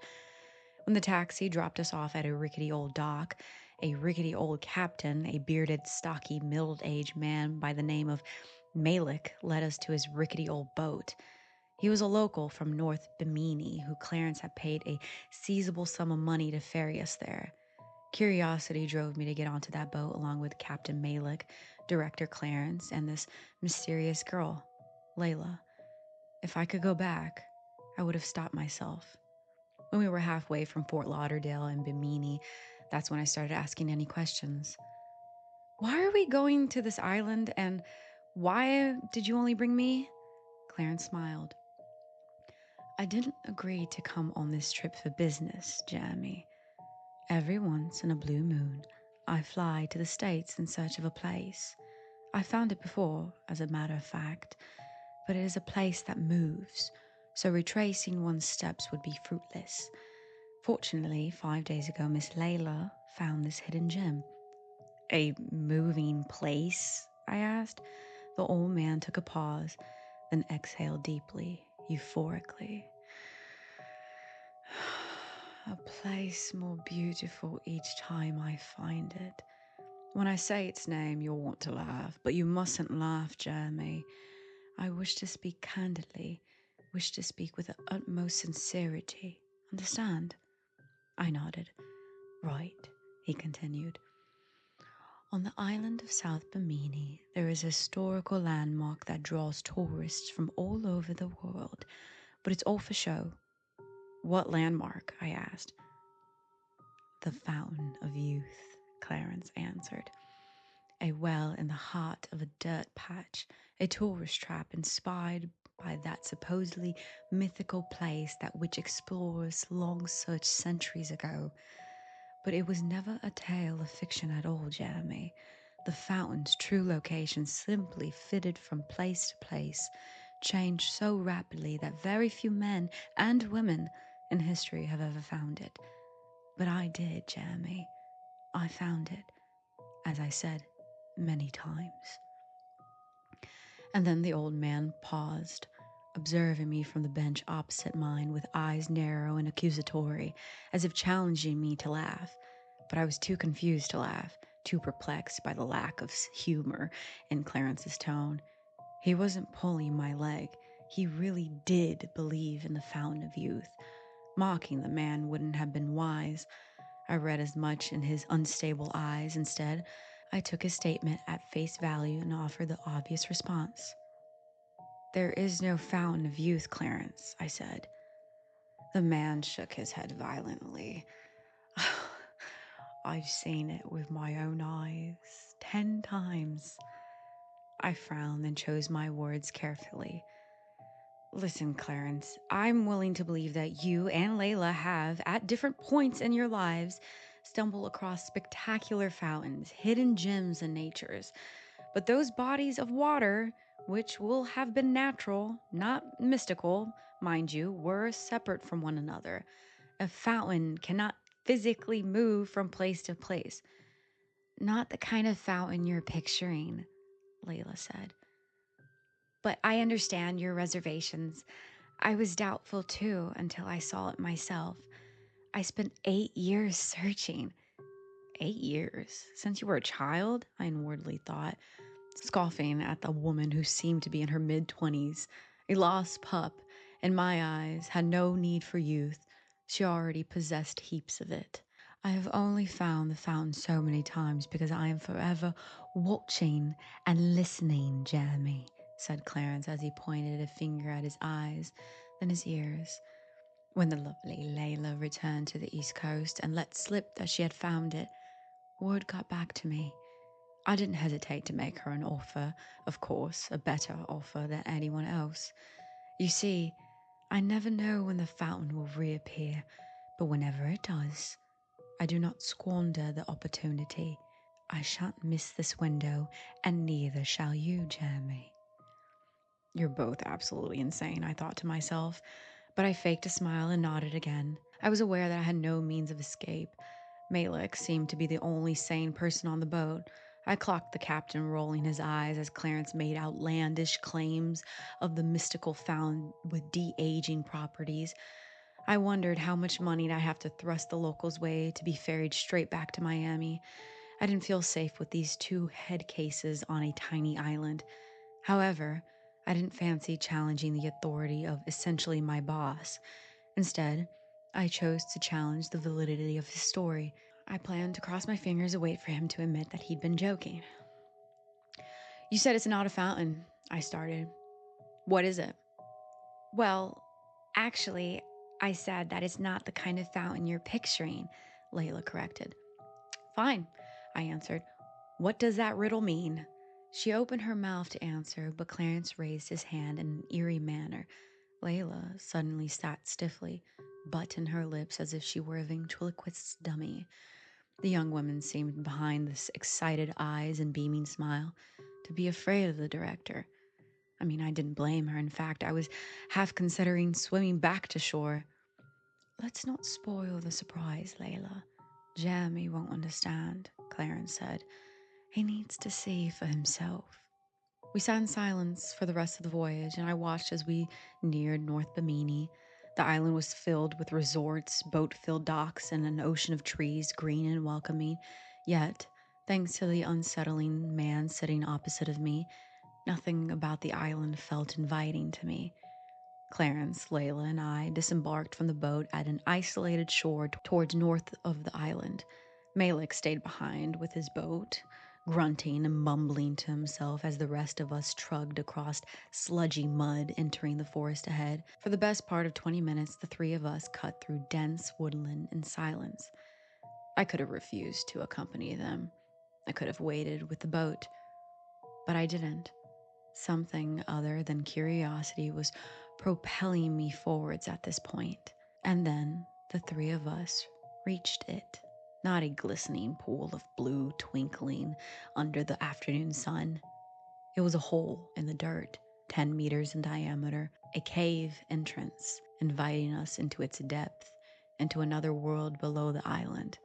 When the taxi dropped us off at a rickety old dock, a rickety old captain, a bearded, stocky, middle-aged man by the name of Malik, led us to his rickety old boat. He was a local from North Bimini who Clarence had paid a seizable sum of money to ferry us there. Curiosity drove me to get onto that boat along with Captain Malik, Director Clarence, and this mysterious girl, Layla. If I could go back, I would have stopped myself. When we were halfway from Fort Lauderdale and Bimini, that's when I started asking any questions. Why are we going to this island, and why did you only bring me? Clarence smiled. I didn't agree to come on this trip for business, Jeremy. Every once in a blue moon, I fly to the States in search of a place. I found it before, as a matter of fact, but it is a place that moves, so retracing one's steps would be fruitless. Fortunately, 5 days ago, Miss Layla found this hidden gem. A moving place? I asked. The old man took a pause, then exhaled deeply, euphorically. A place more beautiful each time I find it. When I say its name, you'll want to laugh, but you mustn't laugh, Jeremy. I wish to speak candidly, wish to speak with the utmost sincerity. Understand? I nodded. Right, he continued. On the island of South Bimini, there is a historical landmark that draws tourists from all over the world, but it's all for show. What landmark? I asked. The Fountain of Youth, Clarence answered. A well in the heart of a dirt patch, a tourist trap inspired by that supposedly mythical place that which explorers long searched centuries ago. But it was never a tale of fiction at all, Jeremy. The fountain's true location simply fitted from place to place, changed so rapidly that very few men and women in history have ever found it. But I did, Jeremy. I found it, as I said many times. And then the old man paused, observing me from the bench opposite mine with eyes narrow and accusatory, as if challenging me to laugh. But I was too confused to laugh, too perplexed by the lack of humor in Clarence's tone. He wasn't pulling my leg. He really did believe in the fountain of youth. Mocking the man wouldn't have been wise. I read as much in his unstable eyes. Instead, I took his statement at face value and offered the obvious response. There is no fountain of youth, Clarence, I said. The man shook his head violently. I've seen it with my own eyes 10 times. I frowned and chose my words carefully. Listen, Clarence, I'm willing to believe that you and Layla have, at different points in your lives, stumbled across spectacular fountains, hidden gems in natures. But those bodies of water, which will have been natural, not mystical, mind you, were separate from one another. A fountain cannot physically move from place to place. Not the kind of fountain you're picturing, Layla said. But I understand your reservations. I was doubtful too until I saw it myself. I spent 8 years searching. 8 years? Since you were a child? I inwardly thought, scoffing at the woman who seemed to be in her mid-20s. A lost pup, in my eyes, had no need for youth. She already possessed heaps of it. I have only found the fountain so many times because I am forever watching and listening, Jeremy, said Clarence as he pointed a finger at his eyes, then his ears. When the lovely Layla returned to the East Coast and let slip that she had found it, word got back to me. I didn't hesitate to make her an offer, of course, a better offer than anyone else. You see, I never know when the fountain will reappear, but whenever it does, I do not squander the opportunity. I shan't miss this window, and neither shall you, Jeremy. You're both absolutely insane, I thought to myself, but I faked a smile and nodded again. I was aware that I had no means of escape. Malik seemed to be the only sane person on the boat. I clocked the captain rolling his eyes as Clarence made outlandish claims of the mystical fountain with de-aging properties. I wondered how much money I'd have to thrust the locals' way to be ferried straight back to Miami. I didn't feel safe with these two head cases on a tiny island. However, I didn't fancy challenging the authority of essentially my boss. Instead, I chose to challenge the validity of his story. I planned to cross my fingers and wait for him to admit that he'd been joking. You said it's not a fountain, I started. What is it? Well, actually, I said that it's not the kind of fountain you're picturing, Layla corrected. Fine, I answered. What does that riddle mean? She opened her mouth to answer, but Clarence raised his hand in an eerie manner. Layla suddenly sat stiffly, buttoned her lips as if she were a ventriloquist's dummy. The young woman seemed behind this excited eyes and beaming smile to be afraid of the director. I mean, I didn't blame her. In fact, I was half considering swimming back to shore. Let's not spoil the surprise, Layla. Jeremy won't understand, Clarence said. He needs to see for himself. We sat in silence for the rest of the voyage, and I watched as we neared North Bimini. The island was filled with resorts, boat-filled docks, and an ocean of trees, green and welcoming. Yet, thanks to the unsettling man sitting opposite of me, nothing about the island felt inviting to me. Clarence, Layla, and I disembarked from the boat at an isolated shore towards north of the island. Malik stayed behind with his boat, grunting and mumbling to himself as the rest of us trudged across sludgy mud entering the forest ahead. For the best part of 20 minutes, the three of us cut through dense woodland in silence. I could have refused to accompany them. I could have waited with the boat, but I didn't. Something other than curiosity was propelling me forwards at this point. And then the three of us reached it. Not a glistening pool of blue twinkling under the afternoon sun. It was a hole in the dirt, 10 meters in diameter, a cave entrance, inviting us into its depth, into another world below the island.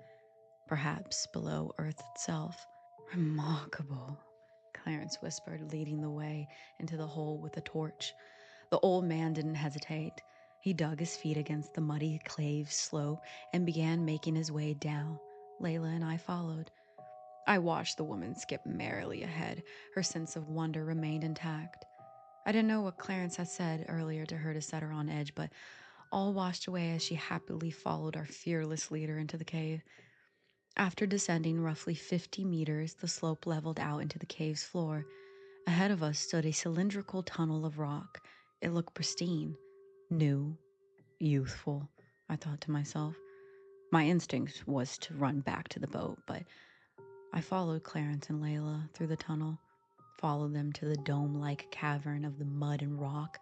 perhaps below Earth itself. Remarkable, Clarence whispered, leading the way into the hole with a torch. The old man didn't hesitate. He dug his feet against the muddy clave slope and began making his way down. Layla and I followed. I watched the woman skip merrily ahead. Her sense of wonder remained intact. I didn't know what Clarence had said earlier to her to set her on edge, but all washed away as she happily followed our fearless leader into the cave. After descending roughly 50 meters, the slope leveled out into the cave's floor. Ahead of us stood a cylindrical tunnel of rock. It looked pristine, new, youthful, I thought to myself. My instinct was to run back to the boat, but I followed Clarence and Layla through the tunnel, followed them to the dome-like cavern of the mud and rock,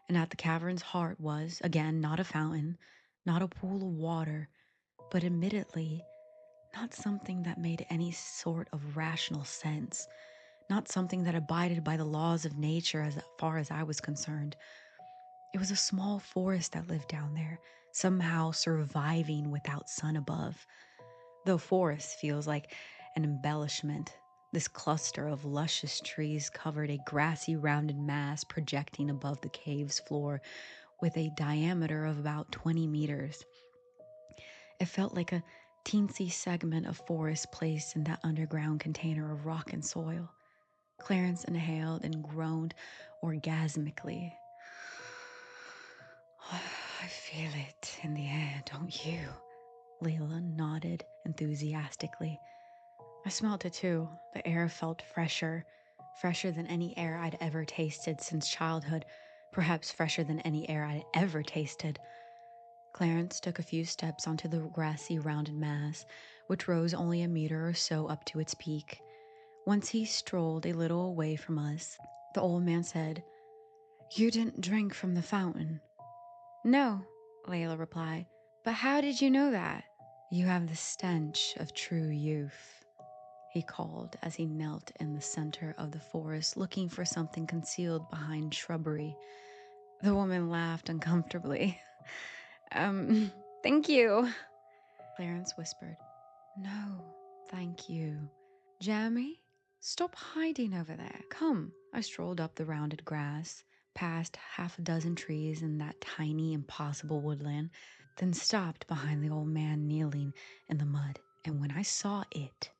and at the cavern's heart was, again, not a fountain, not a pool of water, but admittedly, not something that made any sort of rational sense, not something that abided by the laws of nature as far as I was concerned. It was a small forest that lived down there, somehow surviving without sun above. The forest feels like an embellishment. This cluster of luscious trees covered a grassy rounded mass projecting above the cave's floor with a diameter of about 20 meters. It felt like a teensy segment of forest placed in that underground container of rock and soil. Clarence inhaled and groaned orgasmically. I feel it in the air, don't you? Layla nodded enthusiastically. I smelt it too. The air felt fresher, fresher than any air I'd ever tasted since childhood, perhaps fresher than any air I'd ever tasted. Clarence took a few steps onto the grassy rounded mass, which rose only a meter or so up to its peak. Once he strolled a little away from us, the old man said, "You didn't drink from the fountain." "No," Layla replied. "But how did you know that?" "You have the stench of true youth," he called as he knelt in the center of the forest looking for something concealed behind shrubbery. The woman laughed uncomfortably. Thank you," Clarence whispered. "No, thank you. Jeremy, stop hiding over there. Come." I strolled up the rounded grass, past half a dozen trees in that tiny, impossible woodland, then stopped behind the old man kneeling in the mud. And when I saw it,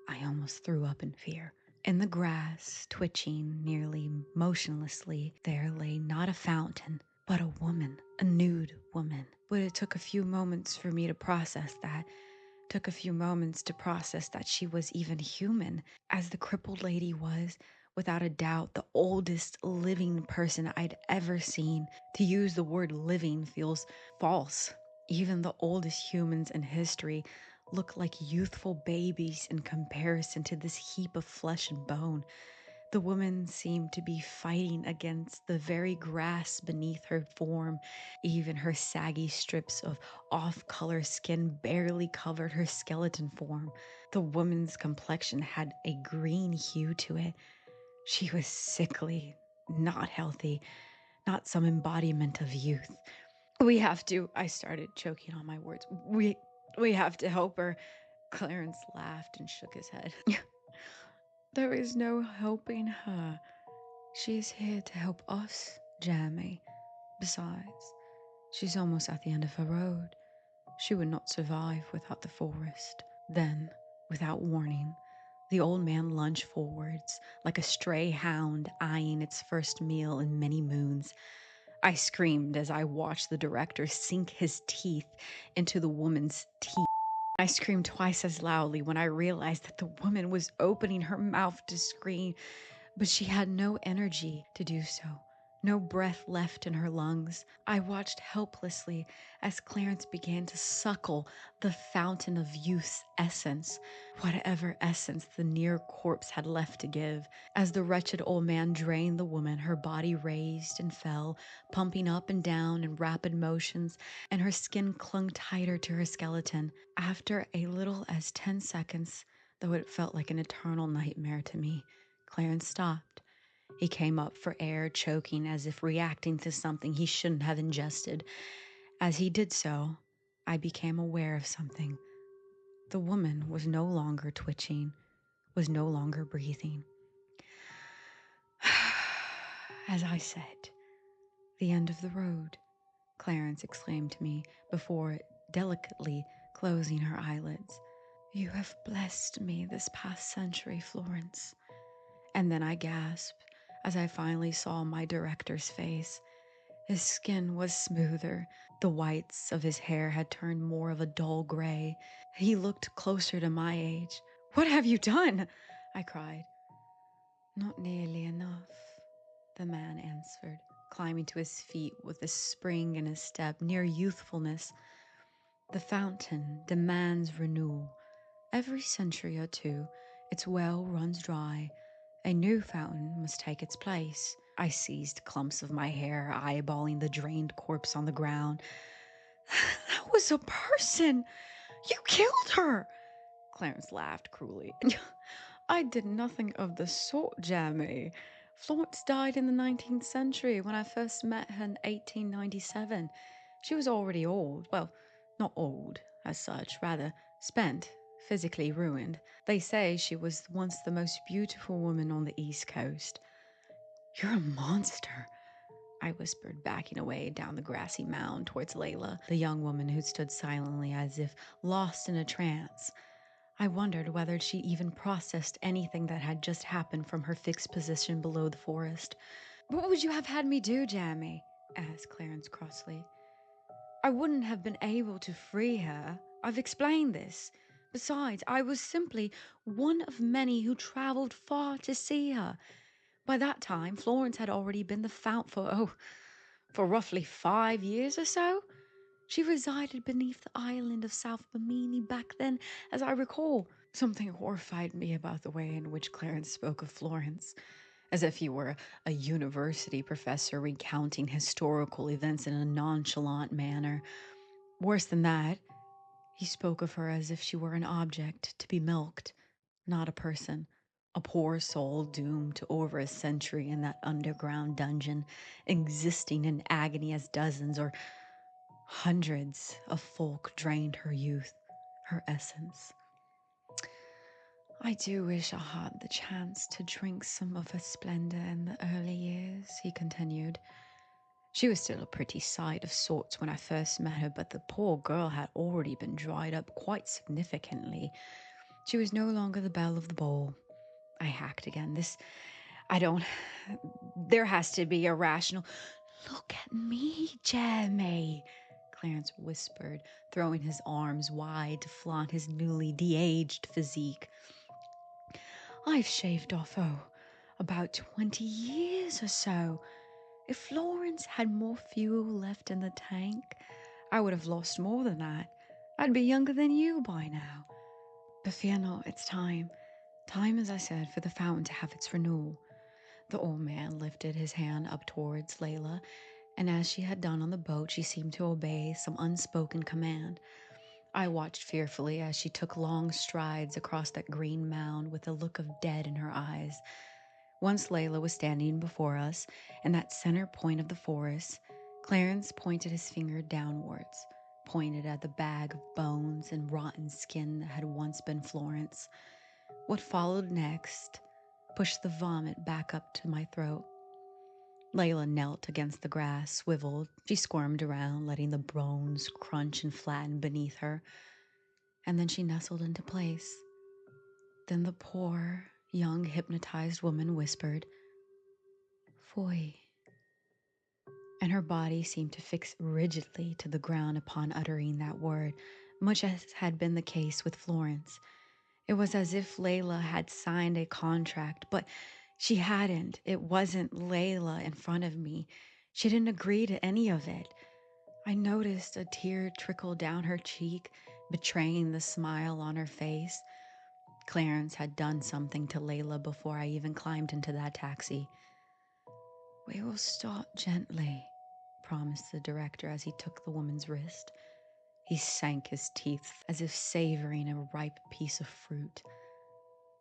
I almost threw up in fear. In the grass, twitching nearly motionlessly, there lay not a fountain, but a woman, a nude woman. But it took a few moments for me to process that. Took a few moments to process that she was even human, as the crippled lady was, without a doubt, the oldest living person I'd ever seen. To use the word living feels false. Even the oldest humans in history look like youthful babies in comparison to this heap of flesh and bone. The woman seemed to be fighting against the very grass beneath her form. Even her saggy strips of off-color skin barely covered her skeleton form. The woman's complexion had a green hue to it. She was sickly, not healthy, not some embodiment of youth. "We have to," I started, choking on my words. We have to help her." Clarence laughed and shook his head. "There is no helping her. She is here to help us, Jeremy. Besides, she's almost at the end of her road. She would not survive without the forest." Then, without warning, the old man lunged forwards like a stray hound eyeing its first meal in many moons. I screamed as I watched the director sink his teeth into the woman's teeth. I screamed twice as loudly when I realized that the woman was opening her mouth to scream, but she had no energy to do so, no breath left in her lungs. I watched helplessly as Clarence began to suckle the fountain of youth's essence, whatever essence the near corpse had left to give. As the wretched old man drained the woman, her body raised and fell, pumping up and down in rapid motions, and her skin clung tighter to her skeleton. After a little as 10 seconds, though it felt like an eternal nightmare to me, Clarence stopped. He came up for air, choking as if reacting to something he shouldn't have ingested. As he did so, I became aware of something. The woman was no longer twitching, was no longer breathing. As I said, the end of the road, Clarence exclaimed to me before delicately closing her eyelids. You have blessed me this past century, Florence. And then I gasped as I finally saw my director's face. His skin was smoother. The whites of his hair had turned more of a dull gray. He looked closer to my age. What have you done? I cried. Not nearly enough, the man answered, climbing to his feet with a spring in his step, near youthfulness. The fountain demands renewal. Every century or two, its well runs dry. A new fountain must take its place. I seized clumps of my hair, eyeballing the drained corpse on the ground. That was a person! You killed her! Clarence laughed cruelly. I did nothing of the sort, Jamie. Florence died in the 19th century when I first met her in 1897. She was already old. Well, not old as such, rather spent, physically ruined. They say she was once the most beautiful woman on the East Coast. You're a monster, I whispered, backing away down the grassy mound towards Layla, the young woman who stood silently as if lost in a trance. I wondered whether she even processed anything that had just happened from her fixed position below the forest. What would you have had me do, Jamie? Asked Clarence crossly. I wouldn't have been able to free her. I've explained this. Besides, I was simply one of many who traveled far to see her. By that time, Florence had already been the fount for roughly 5 years or so. She resided beneath the island of South Bimini back then, as I recall. Something horrified me about the way in which Clarence spoke of Florence, as if he were a university professor recounting historical events in a nonchalant manner. Worse than that, he spoke of her as if she were an object to be milked, not a person, a poor soul doomed to over a century in that underground dungeon, existing in agony as dozens or hundreds of folk drained her youth, her essence. I do wish I had the chance to drink some of her splendor in the early years, he continued. She was still a pretty sight of sorts when I first met her, but the poor girl had already been dried up quite significantly. She was no longer the belle of the ball. I hacked again. There has to be a rational. Look at me, Jeremy, Clarence whispered, throwing his arms wide to flaunt his newly de-aged physique. I've shaved off, about 20 years or so. If Florence had more fuel left in the tank, I would have lost more than that. I'd be younger than you by now. But fear not, it's time. Time, as I said, for the fountain to have its renewal. The old man lifted his hand up towards Layla, and as she had done on the boat, she seemed to obey some unspoken command. I watched fearfully as she took long strides across that green mound with a look of dead in her eyes. Once Layla was standing before us, in that center point of the forest, Clarence pointed his finger downwards, pointed at the bag of bones and rotten skin that had once been Florence. What followed next pushed the vomit back up to my throat. Layla knelt against the grass, swiveled. She squirmed around, letting the bones crunch and flatten beneath her. And then she nestled into place. Then the poor, young, hypnotized woman whispered, Foy. And her body seemed to fix rigidly to the ground upon uttering that word, much as had been the case with Florence. It was as if Layla had signed a contract, but she hadn't. It wasn't Layla in front of me. She didn't agree to any of it. I noticed a tear trickle down her cheek, betraying the smile on her face. Clarence had done something to Layla before I even climbed into that taxi. We will start gently, promised the director as he took the woman's wrist. He sank his teeth as if savoring a ripe piece of fruit.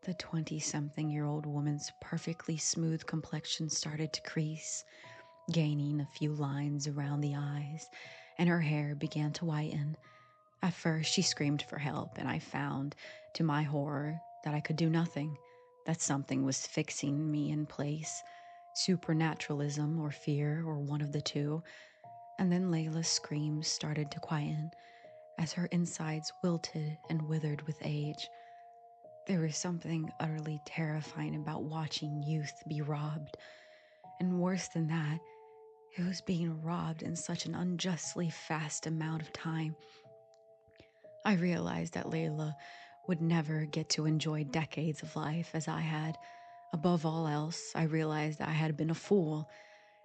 The 20-something-year-old woman's perfectly smooth complexion started to crease, gaining a few lines around the eyes, and her hair began to whiten. At first, she screamed for help, and I found, to my horror, that I could do nothing, that something was fixing me in place, supernaturalism or fear, or one of the two. And then Layla's screams started to quieten as her insides wilted and withered with age. There was something utterly terrifying about watching youth be robbed. And worse than that, it was being robbed in such an unjustly fast amount of time. I realized that Layla would never get to enjoy decades of life as I had. Above all else, I realized I had been a fool,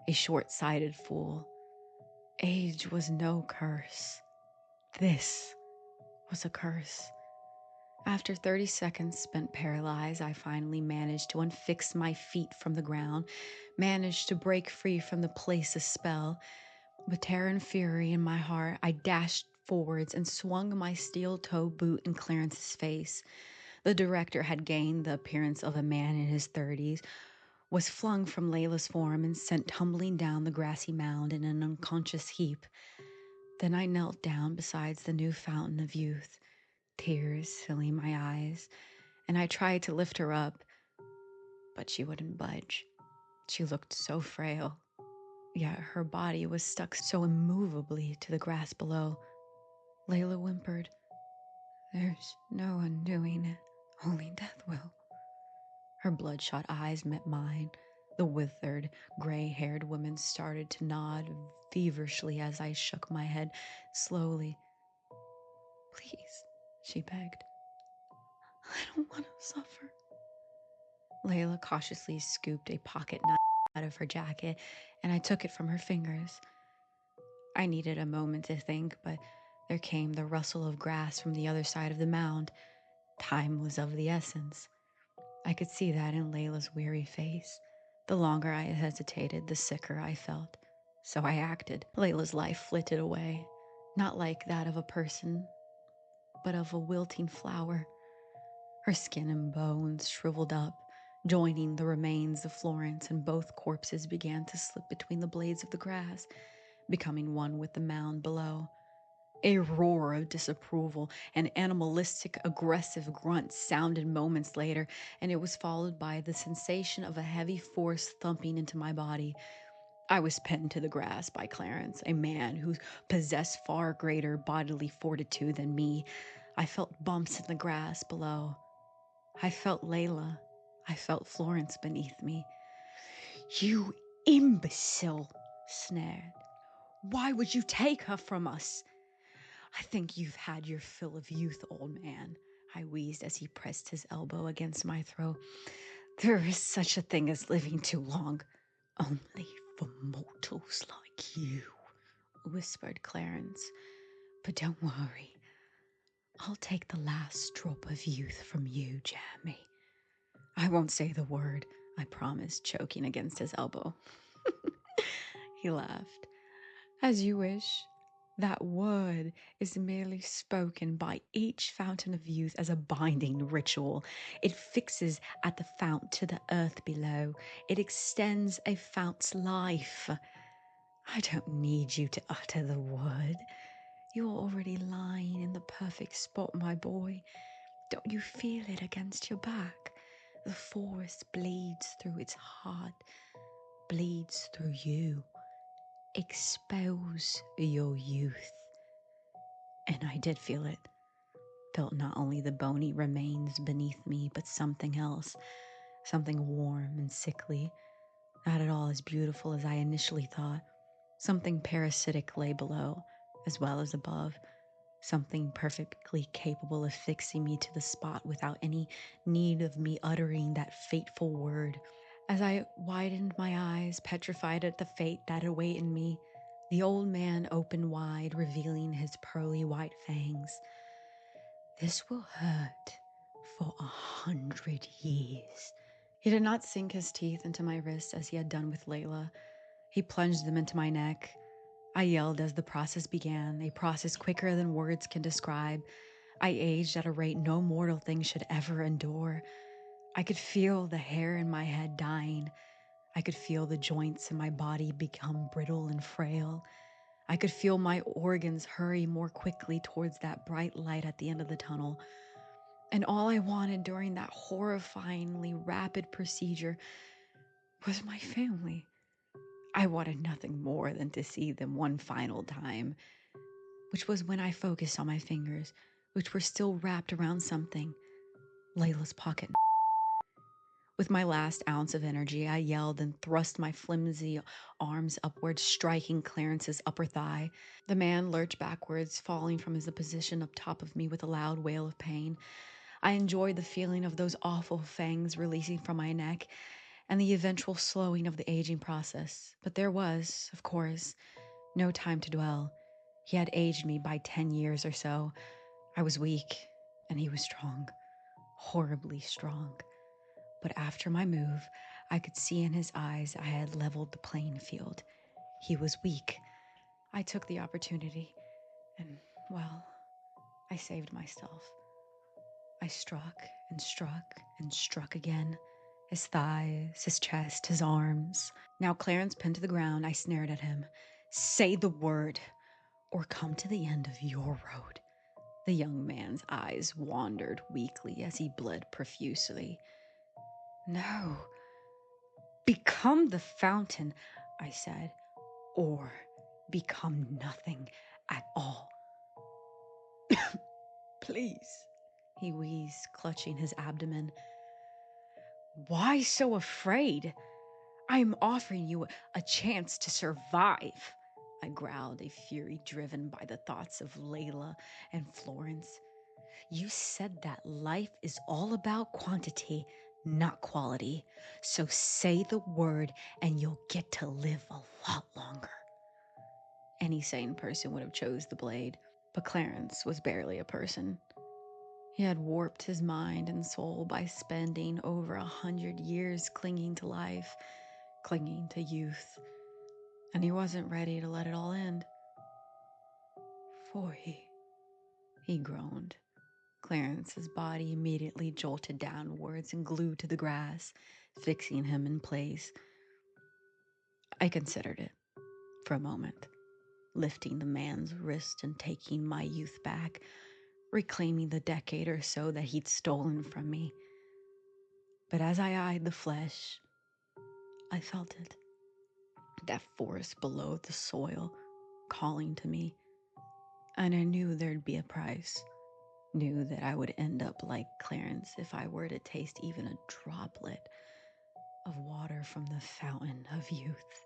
a short-sighted fool. Age was no curse. This was a curse. After 30 seconds spent paralyzed, I finally managed to unfix my feet from the ground, managed to break free from the place's spell. With terror and fury in my heart, I dashed forwards and swung my steel-toe boot in Clarence's face. The director had gained the appearance of a man in his 30s, was flung from Layla's form and sent tumbling down the grassy mound in an unconscious heap. Then I knelt down beside the new fountain of youth, tears filling my eyes, and I tried to lift her up, but she wouldn't budge. She looked so frail, yet her body was stuck so immovably to the grass below. Layla whimpered, "There's no undoing it, only death will." Her bloodshot eyes met mine. The withered, gray-haired woman started to nod feverishly as I shook my head slowly. "Please," she begged. "I don't want to suffer." Layla cautiously scooped a pocket knife out of her jacket, and I took it from her fingers. I needed a moment to think, but there came the rustle of grass from the other side of the mound. Time was of the essence. I could see that in Layla's weary face. The longer I hesitated, the sicker I felt. So I acted. Layla's life flitted away, not like that of a person, but of a wilting flower. Her skin and bones shriveled up, joining the remains of Florence, and both corpses began to slip between the blades of the grass, becoming one with the mound below. A roar of disapproval, an animalistic, aggressive grunt sounded moments later, and it was followed by the sensation of a heavy force thumping into my body. I was pinned to the grass by Clarence, a man who possessed far greater bodily fortitude than me. I felt bumps in the grass below. I felt Layla. I felt Florence beneath me. "You imbecile," snared. "Why would you take her from us?" "I think you've had your fill of youth, old man," I wheezed as he pressed his elbow against my throat. "There is such a thing as living too long." "Only for mortals like you," whispered Clarence. "But don't worry. I'll take the last drop of youth from you, Jeremy." "I won't say the word," I promised, choking against his elbow. He laughed. "As you wish. That word is merely spoken by each fountain of youth as a binding ritual. It fixes at the fount to the earth below. It extends a fount's life. I don't need you to utter the word. You are already lying in the perfect spot, my boy. Don't you feel it against your back? The forest bleeds through its heart, bleeds through you. Expose your youth." And I did feel it. Felt not only the bony remains beneath me, but something else. Something warm and sickly. Not at all as beautiful as I initially thought. Something parasitic lay below, as well as above. Something perfectly capable of fixing me to the spot without any need of me uttering that fateful word. As I widened my eyes, petrified at the fate that awaited me, the old man opened wide, revealing his pearly white fangs. "This will hurt for 100 years." He did not sink his teeth into my wrist as he had done with Layla. He plunged them into my neck. I yelled as the process began, a process quicker than words can describe. I aged at a rate no mortal thing should ever endure. I could feel the hair in my head dying. I could feel the joints in my body become brittle and frail. I could feel my organs hurry more quickly towards that bright light at the end of the tunnel. And all I wanted during that horrifyingly rapid procedure was my family. I wanted nothing more than to see them one final time, which was when I focused on my fingers, which were still wrapped around something, Layla's pocket. With my last ounce of energy, I yelled and thrust my flimsy arms upwards, striking Clarence's upper thigh. The man lurched backwards, falling from his position up top of me with a loud wail of pain. I enjoyed the feeling of those awful fangs releasing from my neck and the eventual slowing of the aging process. But there was, of course, no time to dwell. He had aged me by 10 years or so. I was weak, and he was strong, horribly strong. But after my move, I could see in his eyes I had leveled the playing field. He was weak. I took the opportunity, and, well, I saved myself. I struck and struck and struck again. His thighs, his chest, his arms. Now Clarence pinned to the ground, I snared at him. Say the word, or come to the end of your road. The young man's eyes wandered weakly as he bled profusely. No. Become the fountain, I said, or become nothing at all. Please, he wheezed, clutching his abdomen. Why so afraid? I'm offering you a chance to survive, I growled, a fury driven by the thoughts of Layla and Florence. You said that life is all about quantity, not quality. So say the word and you'll get to live a lot longer. Any sane person would have chose the blade, but Clarence was barely a person. He had warped his mind and soul by spending over 100 years clinging to life, clinging to youth, and he wasn't ready to let it all end. Forty, he groaned. Clarence's body immediately jolted downwards and glued to the grass, fixing him in place. I considered it for a moment, lifting the man's wrist and taking my youth back, reclaiming the decade or so that he'd stolen from me. But as I eyed the flesh, I felt it. That force below the soil calling to me. And I knew there'd be a price. Knew that I would end up like Clarence if I were to taste even a droplet of water from the fountain of youth.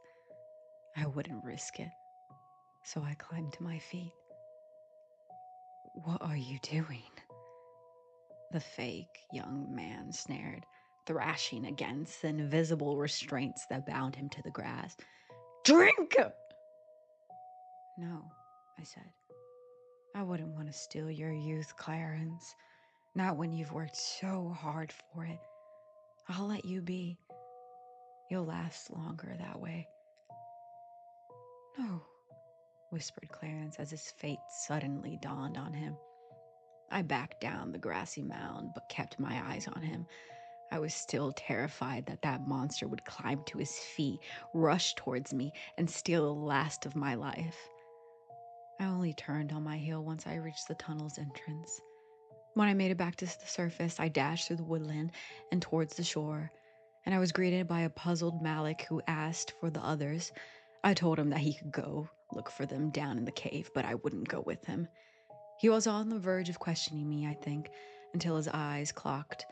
I wouldn't risk it. So I climbed to my feet. What are you doing? The fake young man snared, thrashing against the invisible restraints that bound him to the grass. Drink! No, I said. I wouldn't want to steal your youth, Clarence. Not when you've worked so hard for it. I'll let you be. You'll last longer that way. No, whispered Clarence as his fate suddenly dawned on him. I backed down the grassy mound, but kept my eyes on him. I was still terrified that that monster would climb to his feet, rush towards me, and steal the last of my life. I only turned on my heel once I reached the tunnel's entrance. When I made it back to the surface, I dashed through the woodland and towards the shore, and I was greeted by a puzzled Malik who asked for the others. I told him that he could go look for them down in the cave, but I wouldn't go with him. He was on the verge of questioning me, I think, until his eyes clocked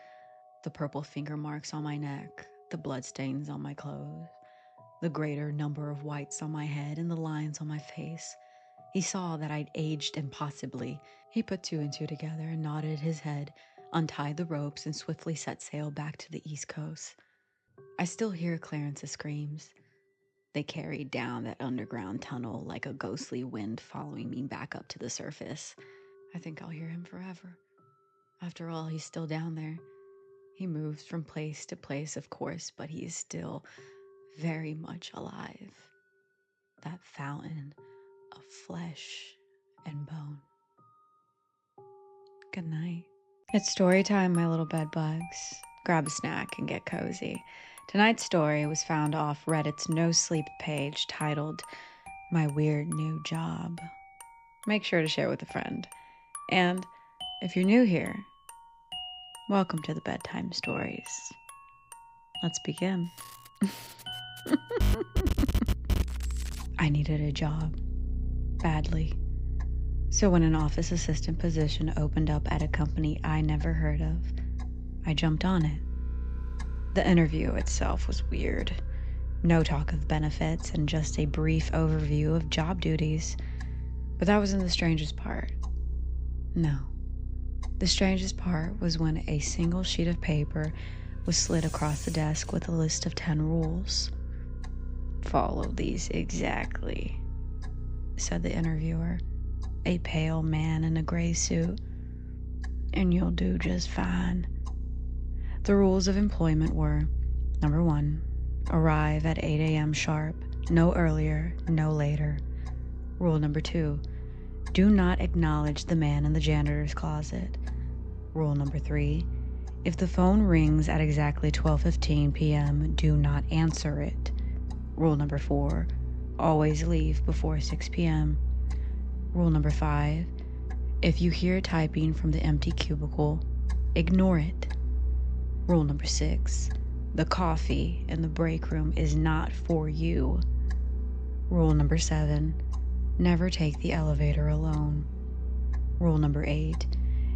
the purple finger marks on my neck, the bloodstains on my clothes, the greater number of whites on my head, and the lines on my face. He saw that I'd aged impossibly. He put two and two together and nodded his head, untied the ropes, and swiftly set sail back to the east coast. I still hear Clarence's screams. They carried down that underground tunnel like a ghostly wind following me back up to the surface. I think I'll hear him forever. After all, he's still down there. He moves from place to place, of course, but he is still very much alive. That fountain of flesh and bone. Good night. It's story time, my little bed bugs. Grab a snack and get cozy. Tonight's story was found off Reddit's No Sleep page titled my weird new job. Make sure to share with a friend. And if you're new here, welcome to the Bedtime Stories. Let's begin. I needed a job. Badly. So when an office assistant position opened up at a company I never heard of, I jumped on it. The interview itself was weird. No talk of benefits and just a brief overview of job duties. But that wasn't the strangest part. No. The strangest part was when a single sheet of paper was slid across the desk with a list of 10 rules. "Follow these exactly," said the interviewer, a pale man in a gray suit, "and you'll do just fine." The rules of employment were: number 1, arrive at 8 a.m. sharp, no earlier, no later. Rule number 2, do not acknowledge the man in the janitor's closet. Rule number 3, if the phone rings at exactly 12:15 p.m., do not answer it. Rule number 4, always leave before 6 p.m. Rule number 5, if you hear typing from the empty cubicle, ignore it. Rule number 6, the coffee in the break room is not for you. Rule number 7, never take the elevator alone. Rule number 8,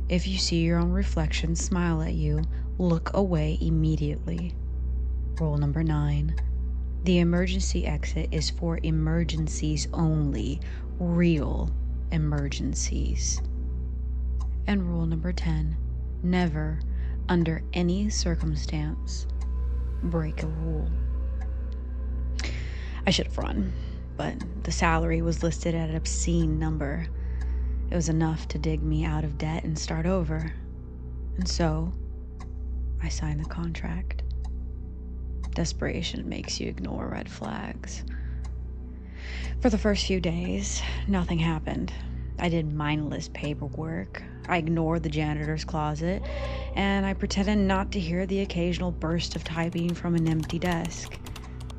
if you see your own reflection smile at you, look away immediately. Rule number 9, the emergency exit is for emergencies only, real emergencies. And rule number 10, never, under any circumstance, break a rule. I should have run, but the salary was listed at an obscene number. It was enough to dig me out of debt and start over. And so, I signed the contract. Desperation makes you ignore red flags. For the first few days, nothing happened. I did mindless paperwork. I ignored the janitor's closet, and I pretended not to hear the occasional burst of typing from an empty desk.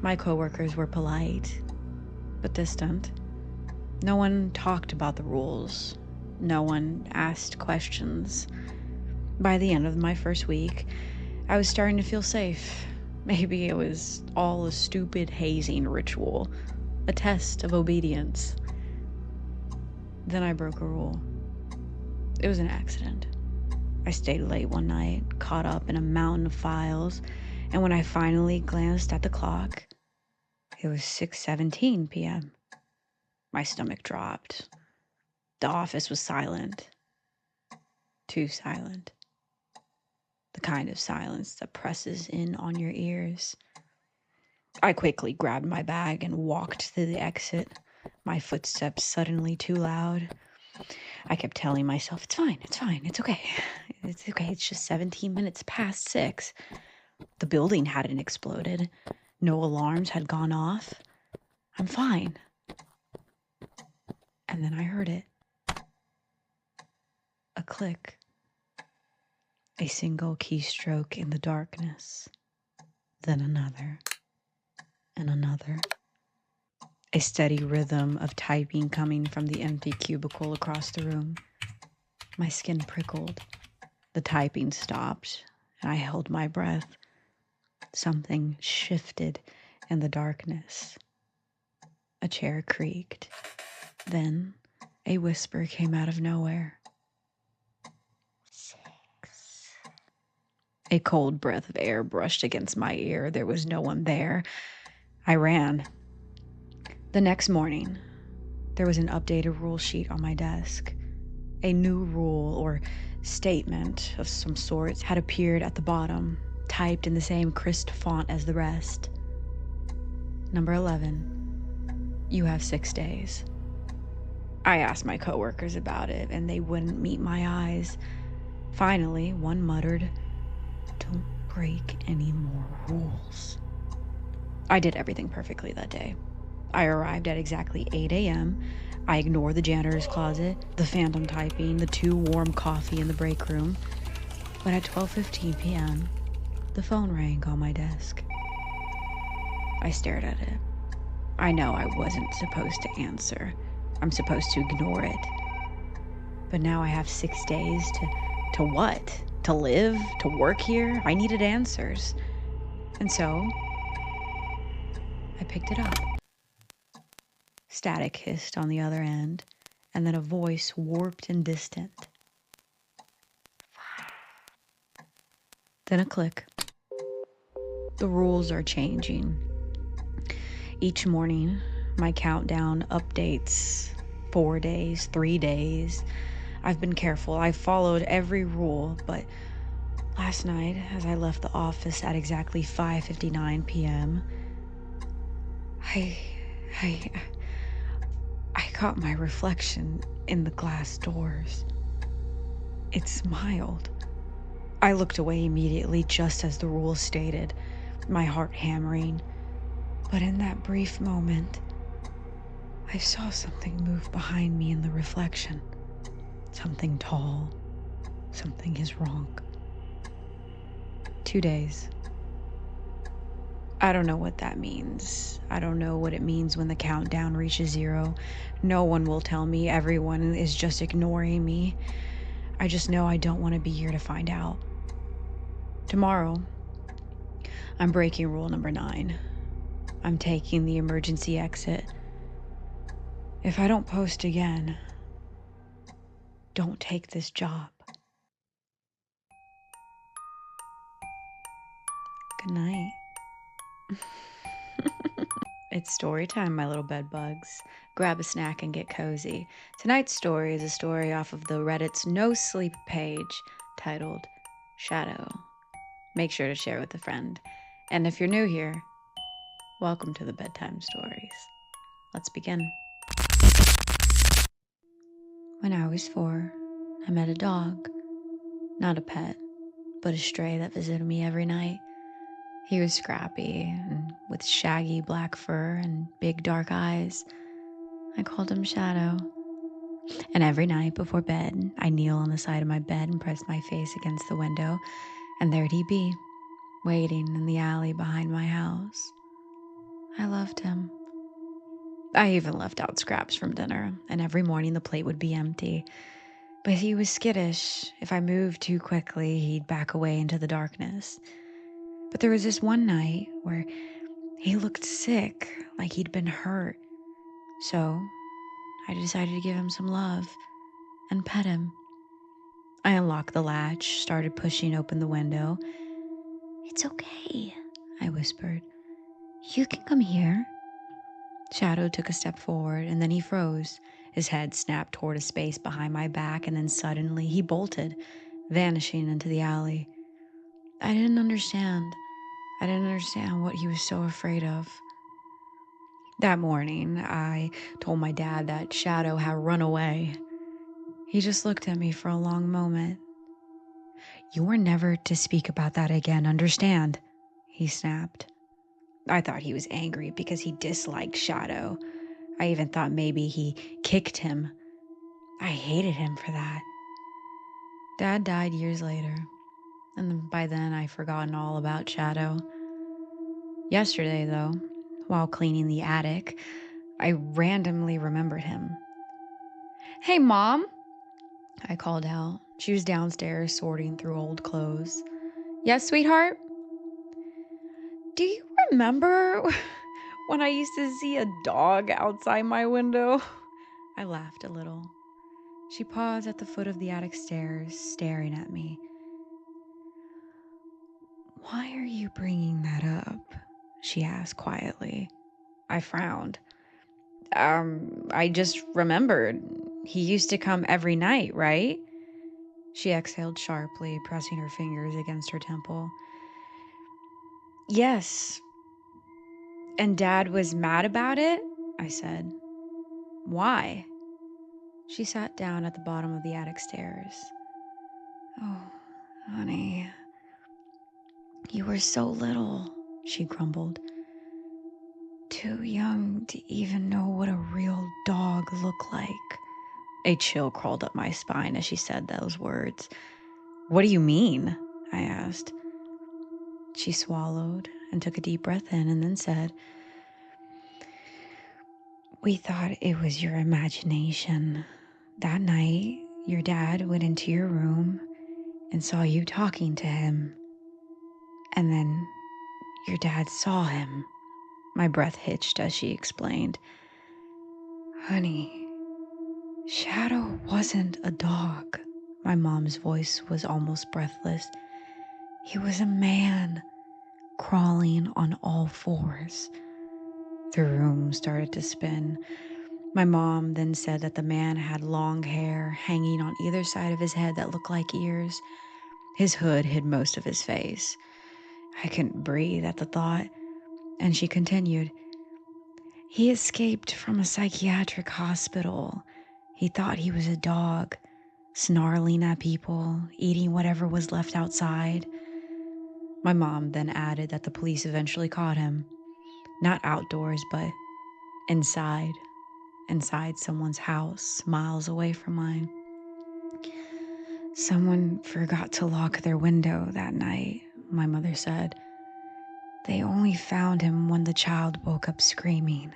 My coworkers were polite, but distant. No one talked about the rules. No one asked questions. By the end of my first week, I was starting to feel safe. Maybe it was all a stupid hazing ritual, a test of obedience. Then I broke a rule. It was an accident. I stayed late one night, caught up in a mountain of files, and when I finally glanced at the clock, it was 6:17 p.m. My stomach dropped. The office was silent. Too silent. The kind of silence that presses in on your ears. I quickly grabbed my bag and walked to the exit, my footsteps suddenly too loud. I kept telling myself, it's fine, it's okay. It's just 17 minutes past 6. The building hadn't exploded. No alarms had gone off. I'm fine. And then I heard it. A click. A single keystroke in the darkness. Then another. And another. A steady rhythm of typing coming from the empty cubicle across the room. My skin prickled. The typing stopped, and I held my breath. Something shifted in the darkness. A chair creaked. Then a whisper came out of nowhere. 6. A cold breath of air brushed against my ear. There was no one there. I ran. The next morning, there was an updated rule sheet on my desk. A new rule or statement of some sorts had appeared at the bottom, typed in the same crisp font as the rest. Number 11, you have 6 days. I asked my coworkers about it, and they wouldn't meet my eyes. Finally, one muttered, "Don't break any more rules." I did everything perfectly that day. I arrived at exactly 8 a.m. I ignored the janitor's closet, the phantom typing, the too warm coffee in the break room. But at 12:15 p.m., the phone rang on my desk. I stared at it. I know I wasn't supposed to answer. I'm supposed to ignore it. But now I have 6 days to what? To live? To work here? I needed answers. And so I picked it up. Static hissed on the other end, and then a voice warped and distant. Then a click. The rules are changing. Each morning, my countdown updates 4 days, 3 days. I've been careful. I've followed every rule, but last night, as I left the office at exactly 5:59 p.m., I caught my reflection in the glass doors. It smiled. I looked away immediately, just as the rules stated, my heart hammering. But in that brief moment, I saw something move behind me in the reflection. Something tall. Something is wrong. 2 days. I don't know what that means. I don't know what it means when the countdown reaches 0. No one will tell me. Everyone is just ignoring me. I just know I don't want to be here to find out. Tomorrow, I'm breaking rule number 9. I'm taking the emergency exit. If I don't post again, don't take this job. Good night. It's story time, my little bed bugs. Grab a snack and get cozy. Tonight's story is a story off of the Reddit's No Sleep page titled Shadow. Make sure to share with a friend. And if you're new here, welcome to the Bedtime Stories. Let's begin. When I was 4, I met a dog. Not a pet, but a stray that visited me every night. He was scrappy and with shaggy black fur and big dark eyes. I called him Shadow. And every night before bed, I kneel on the side of my bed and press my face against the window, and there'd he be, waiting in the alley behind my house. I loved him. I even left out scraps from dinner, and every morning the plate would be empty. But he was skittish. If I moved too quickly, he'd back away into the darkness. But there was this one night where he looked sick, like he'd been hurt. So I decided to give him some love and pet him. I unlocked the latch, started pushing open the window. "It's okay," I whispered. "You can come here." Shadow took a step forward, and then he froze. His head snapped toward a space behind my back, and then suddenly he bolted, vanishing into the alley. I didn't understand. I didn't understand what he was so afraid of. That morning, I told my dad that Shadow had run away. He just looked at me for a long moment. "You are never to speak about that again, understand?" he snapped. I thought he was angry because he disliked Shadow. I even thought maybe he kicked him. I hated him for that. Dad died years later, and by then I'd forgotten all about Shadow. Yesterday, though, while cleaning the attic, I randomly remembered him. "Hey, Mom," I called out. She was downstairs sorting through old clothes. "Yes, sweetheart?" "Do you remember when I used to see a dog outside my window?" I laughed a little. She paused at the foot of the attic stairs, staring at me. "Why are you bringing that up?" she asked quietly. I frowned. I just remembered. He used to come every night, right?" She exhaled sharply, pressing her fingers against her temple. "Yes. And Dad was mad about it?" I said. "Why?" She sat down at the bottom of the attic stairs. "Oh, honey, you were so little," she grumbled. "Too young to even know what a real dog looked like." A chill crawled up my spine as she said those words. "What do you mean?" I asked. She swallowed and took a deep breath in and then said, We thought it was your imagination. That night, your dad went into your room and saw you talking to him. And then your dad saw him. My breath hitched as she explained. Honey, Shadow wasn't a dog. My mom's voice was almost breathless. He was a man, crawling on all fours. The room started to spin. My mom then said that the man had long hair hanging on either side of his head that looked like ears. His hood hid most of his face. I couldn't breathe at the thought, and she continued. He escaped from a psychiatric hospital. He thought he was a dog, snarling at people, eating whatever was left outside. My mom then added that the police eventually caught him, not outdoors, but inside someone's house, miles away from mine. Someone forgot to lock their window that night, my mother said. They only found him when the child woke up screaming.